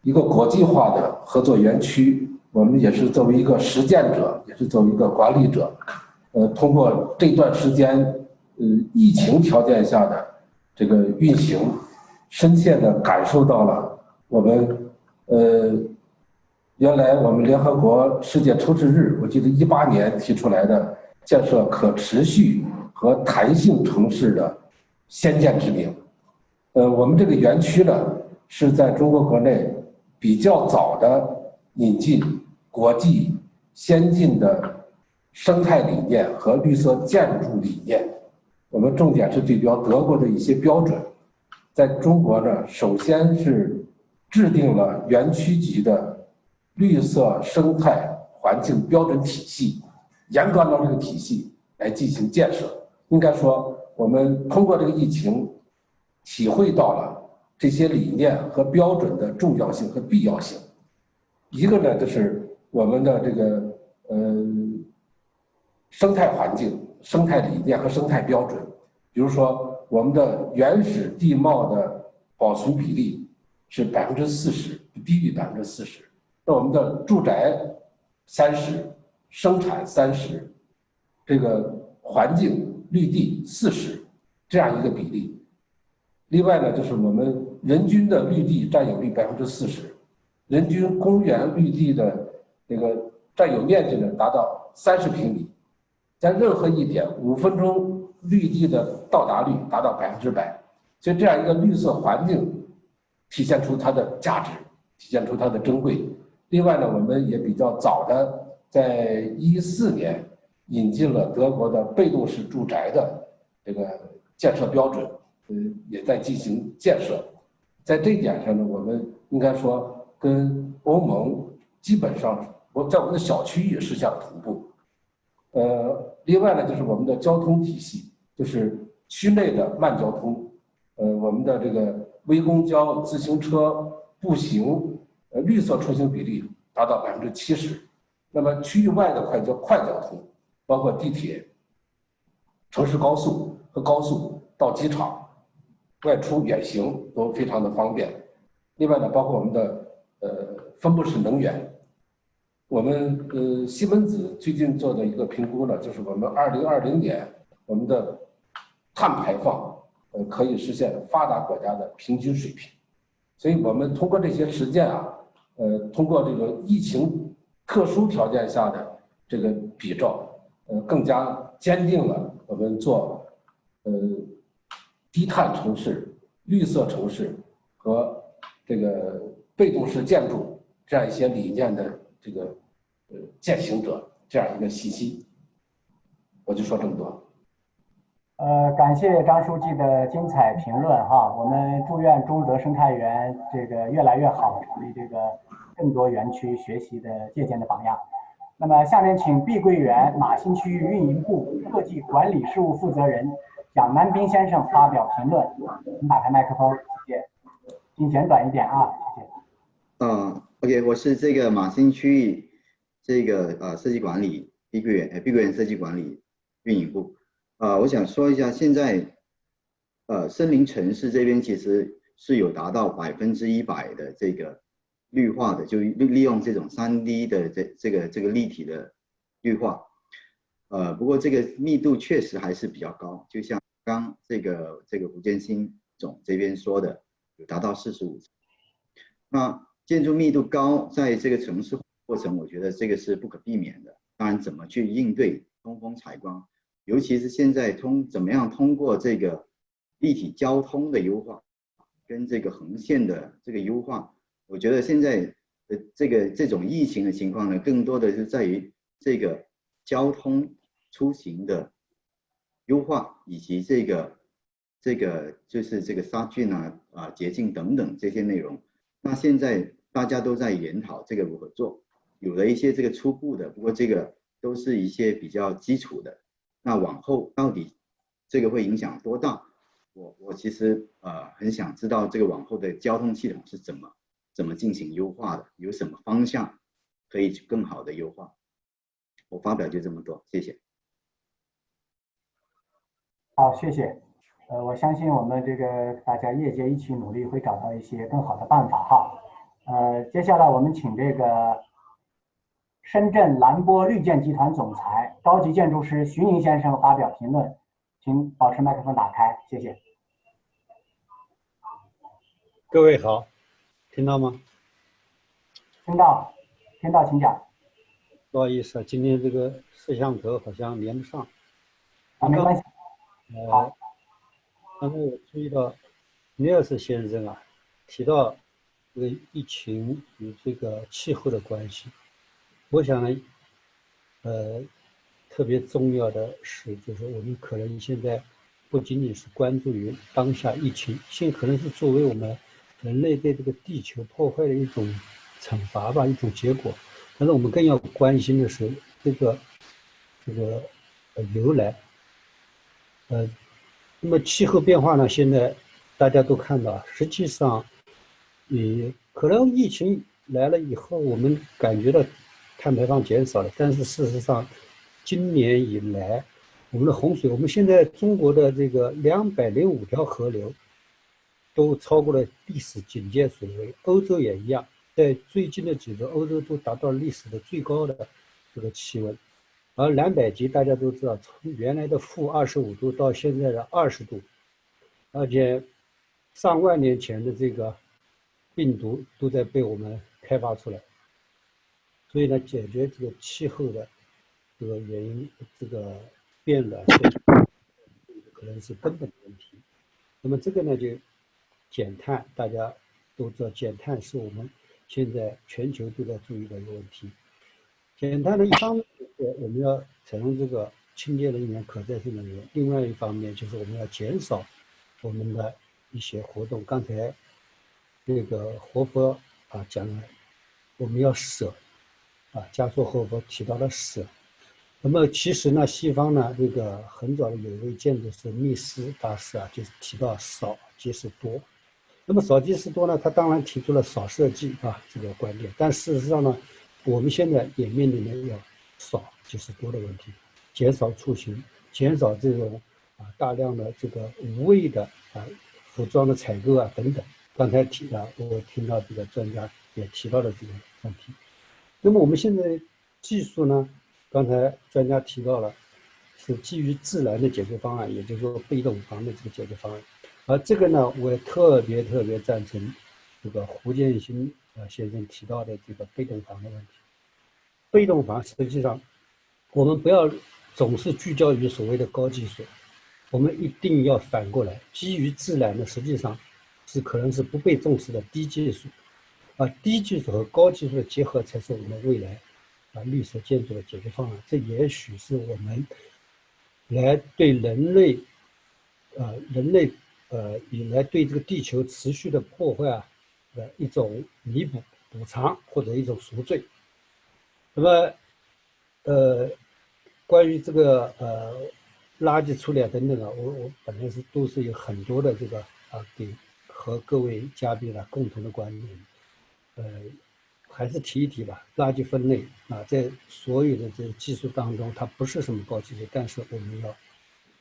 一个国际化的合作园区，我们也是作为一个实践者，也是作为一个管理者，通过这段时间，疫情条件下的这个运行，深切的感受到了我们，原来我们联合国世界城市日，我记得18年提出来的建设可持续和弹性城市的先见之明。我们这个园区呢，是在中国国内比较早的引进国际先进的生态理念和绿色建筑理念。我们重点是对标德国的一些标准，在中国呢，首先是制定了园区级的绿色生态环境标准体系，严格按照这个体系来进行建设。应该说，我们通过这个疫情，体会到了这些理念和标准的重要性和必要性。一个呢，就是我们的这个生态环境、生态理念和生态标准。比如说，我们的原始地貌的保存比例是40%，低于40%。那我们的住宅30%，生产30%，这个环境绿地40%，这样一个比例。另外呢，就是我们人均的绿地占有率40%，人均公园绿地的这个占有面积呢达到30平米，在任何一点5分钟绿地的到达率达到100%，所以这样一个绿色环境体现出它的价值，体现出它的珍贵。另外呢，我们也比较早的在14年引进了德国的被动式住宅的这个建设标准，也在进行建设。在这一点上呢，我们应该说跟欧盟基本上在我们的小区域实现了同步。另外呢，就是我们的交通体系，就是区内的慢交通，我们的这个微公交、自行车、步行。绿色出行比例达到70%，那么区域外的快交通，包括地铁、城市高速和高速到机场、外出远行都非常的方便。另外呢，包括我们的分布式能源，我们西门子最近做的一个评估呢，就是我们2020年我们的碳排放可以实现发达国家的平均水平。所以我们通过这些实践啊，通过这个疫情特殊条件下的这个比照，更加坚定了我们做低碳城市、绿色城市和这个被动式建筑这样一些理念的这个践行者这样一个信息。我就说这么多。感谢张书记的精彩评论哈，我们祝愿中德生态园这个越来越好，成为这个更多园区学习的借鉴的榜样。那么下面请碧桂园马新区域运营部科技管理事务负责人蒋南斌先生发表评论，请打开麦克风，谢谢，请简短一点啊，谢谢。OK， 我是这个马新区域这个设计管理碧桂园设计管理运营部。我想说一下，现在森林城市这边其实是有达到100%的这个绿化的，就利用这种3D 的这个立体的绿化。不过这个密度确实还是比较高，就像刚这个胡建新总这边说的，有达到45%。那建筑密度高，在这个城市过程，我觉得这个是不可避免的。当然，怎么去应对通风采光？尤其是现在怎么样通过这个立体交通的优化，跟这个横线的这个优化，我觉得现在的这种疫情的情况呢，更多的是在于这个交通出行的优化，以及这个就是这个杀菌洁净等等这些内容。那现在大家都在研讨这个如何做，有了一些这个初步的，不过这个都是一些比较基础的。那往后到底这个会影响多大？我其实很想知道这个往后的交通系统是怎么进行优化的，有什么方向可以更好的优化。我发表就这么多，谢谢。好，谢谢。我相信我们这个大家业界一起努力，会找到一些更好的办法哈。接下来我们请这个深圳蓝波绿建集团总裁、高级建筑师徐宁先生发表评论，请保持麦克风打开，谢谢。各位好，听到吗？听到，请讲。不好意思啊，今天这个摄像头好像连不上。没关系。好。刚才我注意到尼尔斯先生啊，提到这个疫情与这个气候的关系。我想呢，特别重要的是，就是我们可能现在不仅仅是关注于当下疫情，现在可能是作为我们人类对这个地球破坏的一种惩罚吧，一种结果。但是我们更要关心的是这个由来。那么气候变化呢，现在大家都看到，实际上，可能疫情来了以后，我们感觉到碳排放减少了，但是事实上，今年以来，我们的洪水，我们现在中国的这个205条河流都超过了历史警戒水位，欧洲也一样，在最近的几周，欧洲都达到历史的最高的这个气温，而南北极大家都知道，从原来的-25度到现在的20度，而且上万年前的这个病毒都在被我们开发出来。所以呢，解决这个气候的这个原因，这个变暖可能是根本的问题。那么这个呢，就减碳，大家都知道，减碳是我们现在全球都在注意的一个问题。减碳的一方面是我们要采用这个清洁能源、可再生能源；另外一方面就是我们要减少我们的一些活动。刚才这个活佛讲了，我们要舍。加措活佛提到了舍，那么其实呢，西方呢，这个很早的有一位建筑师密斯大师啊，就是提到少即是多。那么少即是多呢，他当然提出了少设计这个观点，但事实上呢，我们现在也面临着要少即是多的问题，减少出行，减少这种大量的这个无谓的服装的采购等等。刚才我听到这个专家也提到了这个问题。那么我们现在技术呢，刚才专家提到了，是基于自然的解决方案，也就是说被动房的这个解决方案。这个呢，我也特别赞成这个胡建新先生提到的这个被动房的问题。被动房实际上，我们不要总是聚焦于所谓的高技术，我们一定要反过来，基于自然的，实际上是可能是不被重视的低技术。低技术和高技术的结合才是我们未来绿色建筑的解决方案。这也许是我们来对人类以来对这个地球持续的破坏的一种弥补、补偿或者一种赎罪。那么，关于这个垃圾处理等等我本来都是有很多的这个给和各位嘉宾共同的观点。还是提一提吧，垃圾分类在所有的这个技术当中，它不是什么高技术，但是我们要，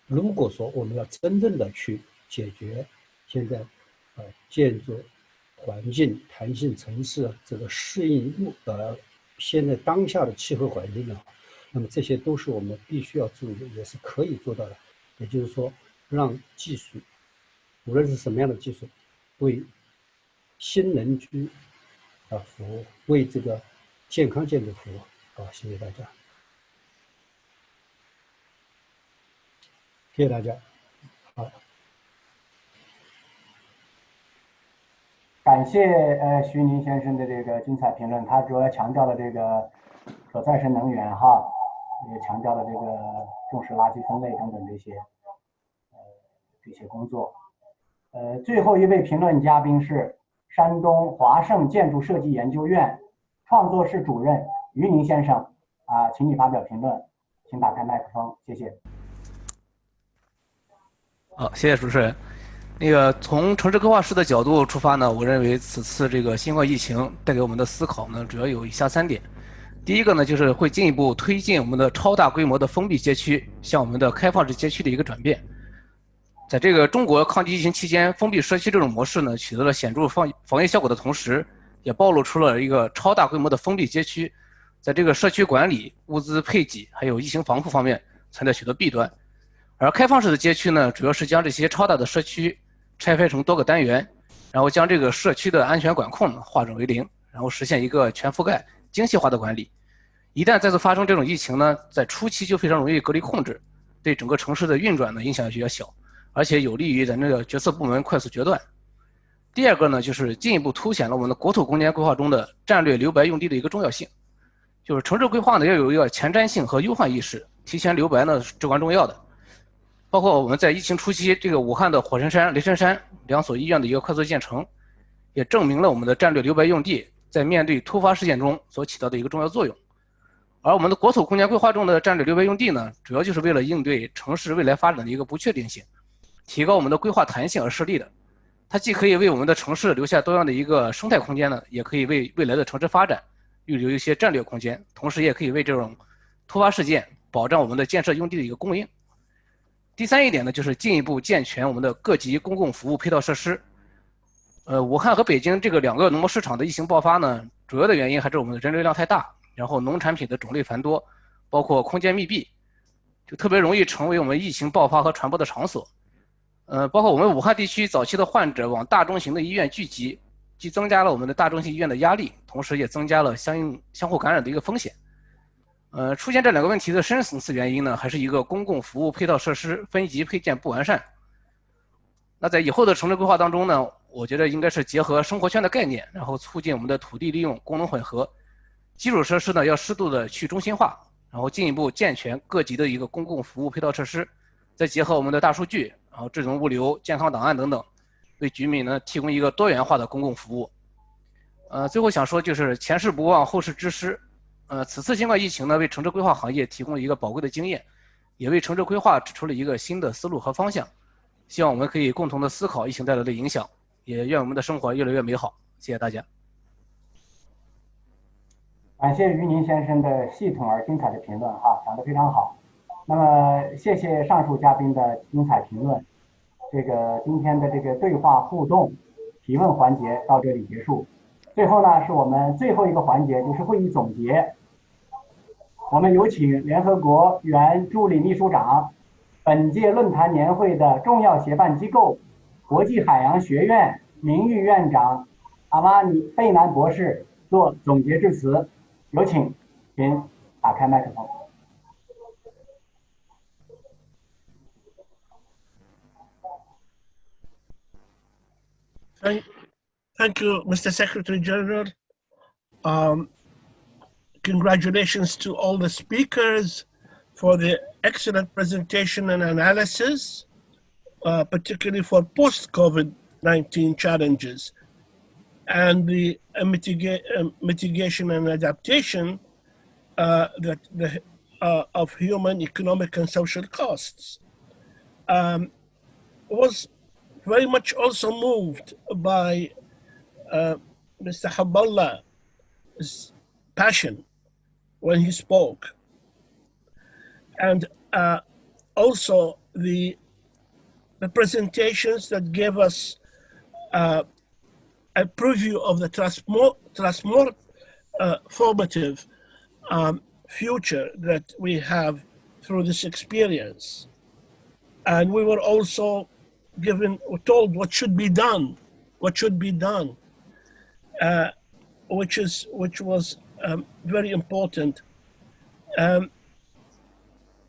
如果说我们要真正的去解决现在建筑环境、弹性城市这个适应现在当下的气候环境呢，那么这些都是我们必须要注意的，也是可以做到的。也就是说，让技术，无论是什么样的技术，为新人居服务，为这个健康建筑服务。谢谢大家，谢谢大家。好，感谢徐宁先生的这个精彩评论，他主要强调了这个可再生能源也强调了这个重视垃圾分类等等这些工作。最后一位评论嘉宾是山东华盛建筑设计研究院创作室主任于宁先生请你发表评论，请打开麦克风，谢谢。好，谢谢主持人。从城市规划师的角度出发呢，我认为此次这个新冠疫情带给我们的思考呢，主要有以下3点。第一个呢，就是会进一步推进我们的超大规模的封闭街区向我们的开放式街区的一个转变。在这个中国抗击疫情期间，封闭社区这种模式呢，取得了显著防疫效果的同时，也暴露出了一个超大规模的封闭街区，在这个社区管理、物资配给还有疫情防护方面存在许多弊端。而开放式的街区呢，主要是将这些超大的社区拆分成多个单元，然后将这个社区的安全管控化整为零，然后实现一个全覆盖、精细化的管理。一旦再次发生这种疫情呢，在初期就非常容易隔离控制，对整个城市的运转呢影响比较小，而且有利于咱这个决策部门快速决断。第二个呢，就是进一步凸显了我们的国土空间规划中的战略留白用地的一个重要性。就是城市规划呢要有一个前瞻性和忧患意识，提前留白呢是至关重要的。包括我们在疫情初期，这个武汉的火神山、雷神山2所医院的一个快速建成，也证明了我们的战略留白用地在面对突发事件中所起到的一个重要作用。而我们的国土空间规划中的战略留白用地呢，主要就是为了应对城市未来发展的一个不确定性，提高我们的规划弹性而设立的。它既可以为我们的城市留下多样的一个生态空间呢，也可以为未来的城市发展预留一些战略空间，同时也可以为这种突发事件保障我们的建设用地的一个供应。第3一点呢，就是进一步健全我们的各级公共服务配套设施。武汉和北京这个2个农贸市场的疫情爆发呢，主要的原因还是我们的人流量太大，然后农产品的种类繁多，包括空间密闭，就特别容易成为我们疫情爆发和传播的场所。包括我们武汉地区早期的患者往大中型的医院聚集，既增加了我们的大中型医院的压力，同时也增加了相互感染的一个风险。出现这2个问题的深层次原因呢，还是一个公共服务配套设施分级配建不完善。那在以后的城市规划当中呢，我觉得应该是结合生活圈的概念，然后促进我们的土地利用功能混合，基础设施呢要适度的去中心化，然后进一步健全各级的一个公共服务配套设施，再结合我们的大数据，然后智能物流、健康档案等等，为居民呢提供一个多元化的公共服务。最后想说就是前事不忘后事之师。此次新冠疫情呢，为城市规划行业提供了一个宝贵的经验，也为城市规划指出了一个新的思路和方向。希望我们可以共同的思考疫情带来的影响，也愿我们的生活越来越美好。谢谢大家。感谢于宁先生的系统而精彩的评论讲得非常好。那么谢谢上述嘉宾的精彩评论。今天的这个对话互动提问环节到这里结束。最后呢，是我们最后一个环节，就是会议总结。我们有请联合国原助理秘书长、本届论坛年会的重要协办机构国际海洋学院名誉院长阿玛尼贝南博士做总结致辞。有请，请打开麦克风。Thank you, Mr. Secretary General. Congratulations to all the speakers for the excellent presentation and analysis, particularly for post-COVID-19 challenges and the mitigation and adaptation of human, economic, and social costs. Was very much also moved by Mr. Habballah's passion when he spoke, and also the presentations that gave us a preview of the transformative future that we have through this experience. And we were also told what should be done, which was very important.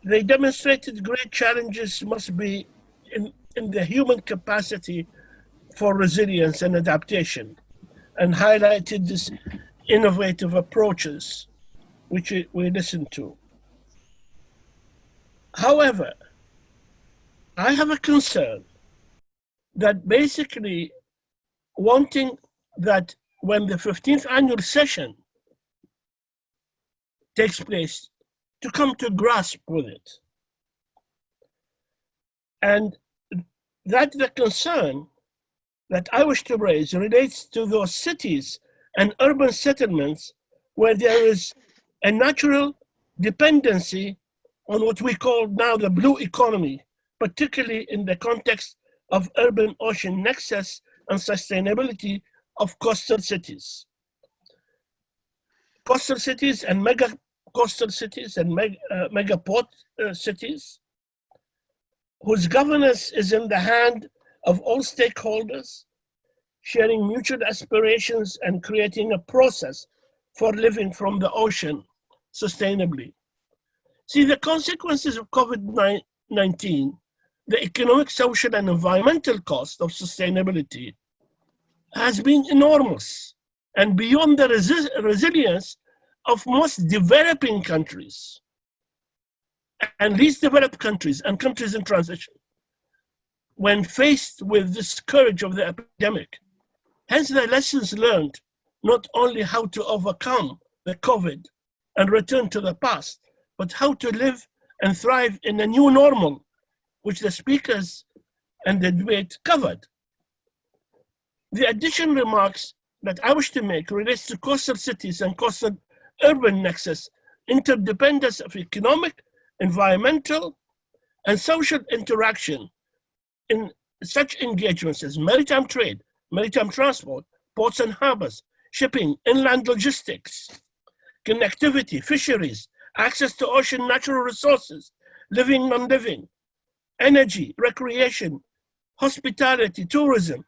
They demonstrated great challenges must be in the human capacity for resilience and adaptation, and highlighted these innovative approaches which we listened to. However, I have a concern that basically wanting that when the 15th annual session takes place, to come to grasp with it. And that the concern that I wish to raise relates to those cities and urban settlements where there is a natural dependency on what we call now the blue economy, particularly in the context of urban ocean nexus and sustainability of coastal cities. Coastal cities and mega coastal cities and mega port cities, whose governance is in the hand of all stakeholders, sharing mutual aspirations and creating a process for living from the ocean sustainably. See, the consequences of COVID-19, the economic, social, and environmental cost of sustainability has been enormous and beyond the resilience of most developing countries and least developed countries and countries in transition when faced with the scourge of the epidemic. Hence the lessons learned, not only how to overcome the COVID and return to the past, but how to live and thrive in a new normal, which the speakers and the debate covered. The additional remarks that I wish to make relates to coastal cities and coastal urban nexus, interdependence of economic, environmental, and social interaction in such engagements as maritime trade, maritime transport, ports and harbors, shipping, inland logistics, connectivity, fisheries, access to ocean natural resources, living, non-living, energy, recreation, hospitality, tourism,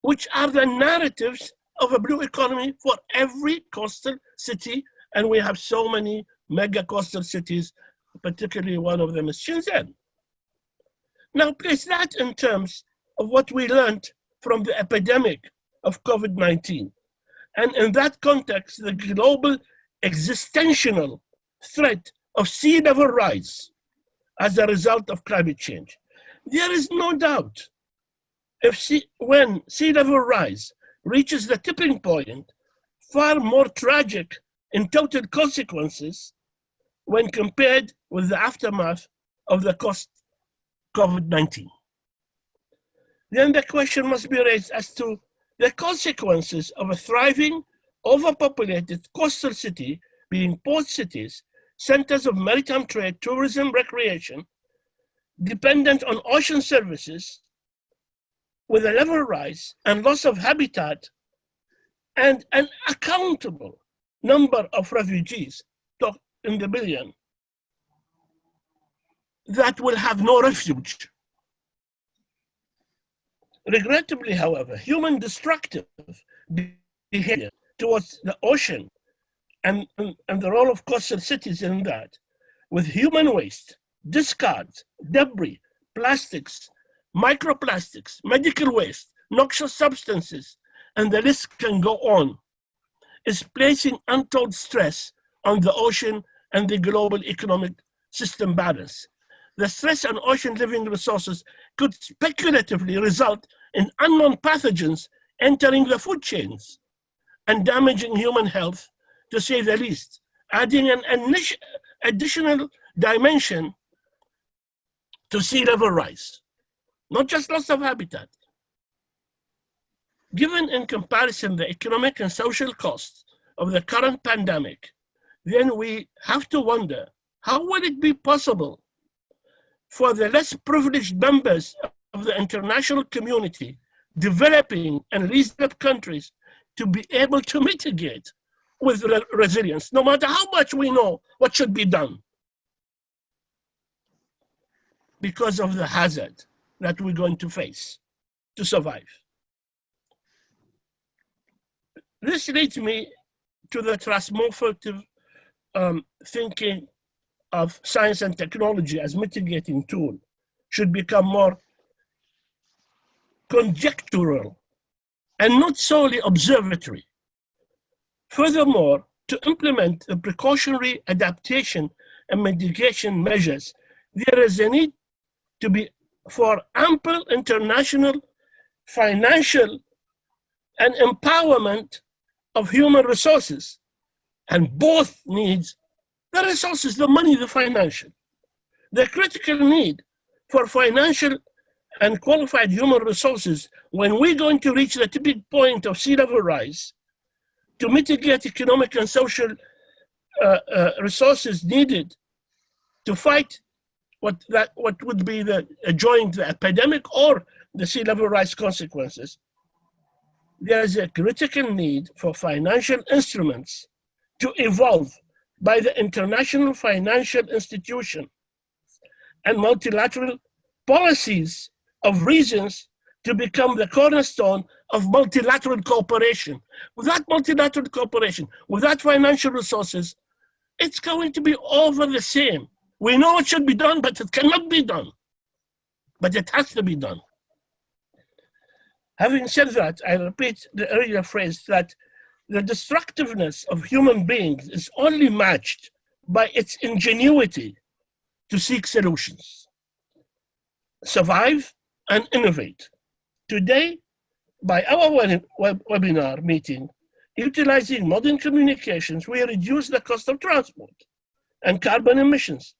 which are the narratives of a blue economy for every coastal city. And we have so many mega coastal cities, particularly one of them is Shenzhen. Now place that in terms of what we learned from the epidemic of COVID-19. And in that context, the global existential threat of sea level rise as a result of climate change. There is no doubt when sea level rise reaches the tipping point, far more tragic in total consequences when compared with the aftermath of the COVID-19. Then the question must be raised as to the consequences of a thriving, overpopulated coastal city being port cities, centers of maritime trade, tourism, recreation, dependent on ocean services, with a level rise and loss of habitat and an uncountable number of refugees, in the billion, that will have no refuge. Regrettably, however, human destructive behavior towards the ocean and the role of coastal cities in that, with human waste, discards, debris, plastics, microplastics, medical waste, noxious substances, and the list can go on, is placing untold stress on the ocean and the global economic system balance. The stress on ocean living resources could speculatively result in unknown pathogens entering the food chains and damaging human health, to say the least, adding an additional dimension to sea level rise, not just loss of habitat. Given in comparison the economic and social costs of the current pandemic, then we have to wonder, how would it be possible for the less privileged members of the international community, developing and least developed countries, to be able to mitigate with resilience, no matter how much we know what should be done, because of the hazard that we're going to face to survive. This leads me to the transformative thinking of science and technology as mitigating tool should become more conjectural and not solely observatory. Furthermore, to implement the precautionary adaptation and mitigation measures, there is a need to be for ample international, financial, and empowerment of human resources. And both needs, the resources, the money, the financial. The critical need for financial and qualified human resources when we're going to reach the tipping point of sea level rise, to mitigate economic and social resources needed to fight what would be the joint the epidemic or the sea level rise consequences. There is a critical need for financial instruments to evolve by the international financial institution and multilateral policies of regions to become the cornerstone of multilateral cooperation. Without multilateral cooperation, without financial resources, it's going to be over the same. We know it should be done, but it cannot be done. But it has to be done. Having said that, I repeat the earlier phrase that the destructiveness of human beings is only matched by its ingenuity to seek solutions, survive, and innovate. Today, by our webinar meeting, utilizing modern communications, we reduce the cost of transport and carbon emissions.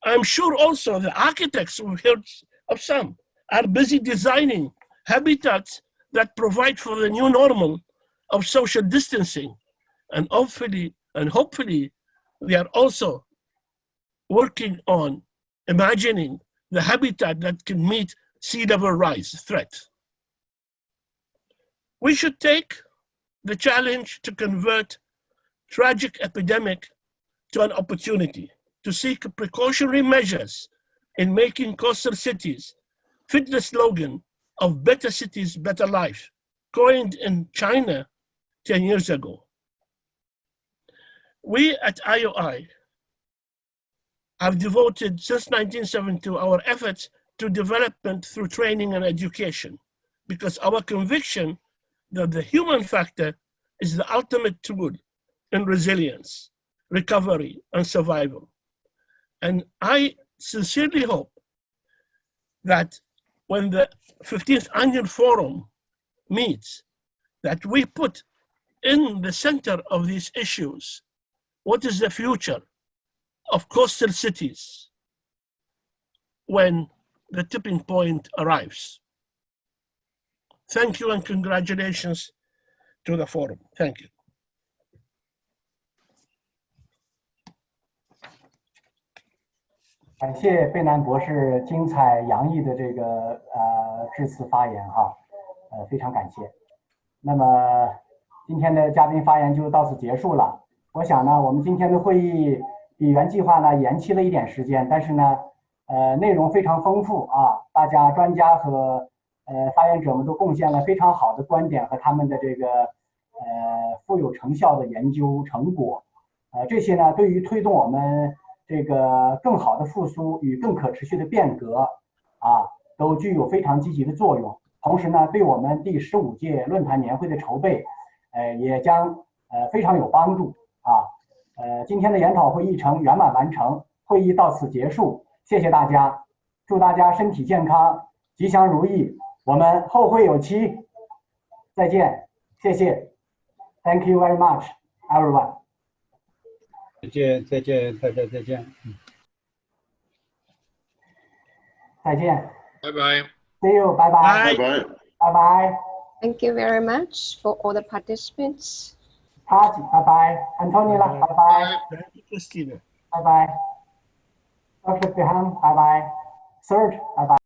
I'm sure also the architects, we've heard of some, are busy designing habitats that provide for the new normal of social distancing. And hopefully, we are also working on imagining the habitat that can meet sea level rise threat. We should take the challenge to convert tragic epidemic to an opportunity to seek precautionary measures in making coastal cities fit the slogan of better cities, better life, coined in China 10 years ago. We at IOI have devoted since 1972 our efforts to development through training and education, because our conviction that the human factor is the ultimate tool in resilience, recovery, and survival. And I sincerely hope that when the 15th Annual Forum meets, that we put in the center of these issues, what is the future of coastal cities when the tipping point arrives. Thank you and congratulations to the forum. Thank you.感谢贝南博士精彩洋溢的这个致辞发言哈，非常感谢。那么今天的嘉宾发言就到此结束了。我想呢，我们今天的会议比原计划呢延期了一点时间，但是呢，内容非常丰富啊，大家专家和发言者们都贡献了非常好的观点和他们的这个富有成效的研究成果。这些呢，对于推动我们这个更好的复苏与更可持续的变革都具有非常积极的作用。同时呢，对我们第15届论坛年会的筹备，也将非常有帮助今天的研讨会议程圆满完成，会议到此结束，谢谢大家，祝大家身体健康，吉祥如意，我们后会有期，再见，谢谢 ，Thank you very much, everyone。再见，再见，大家再见。再见。Bye bye. See you. Bye bye. Bye bye. Bye bye. Thank you very much for all the participants. Tati, bye bye. Antonella, bye bye. Christina. Bye bye. Dr. Beham, bye bye. Serge, bye bye.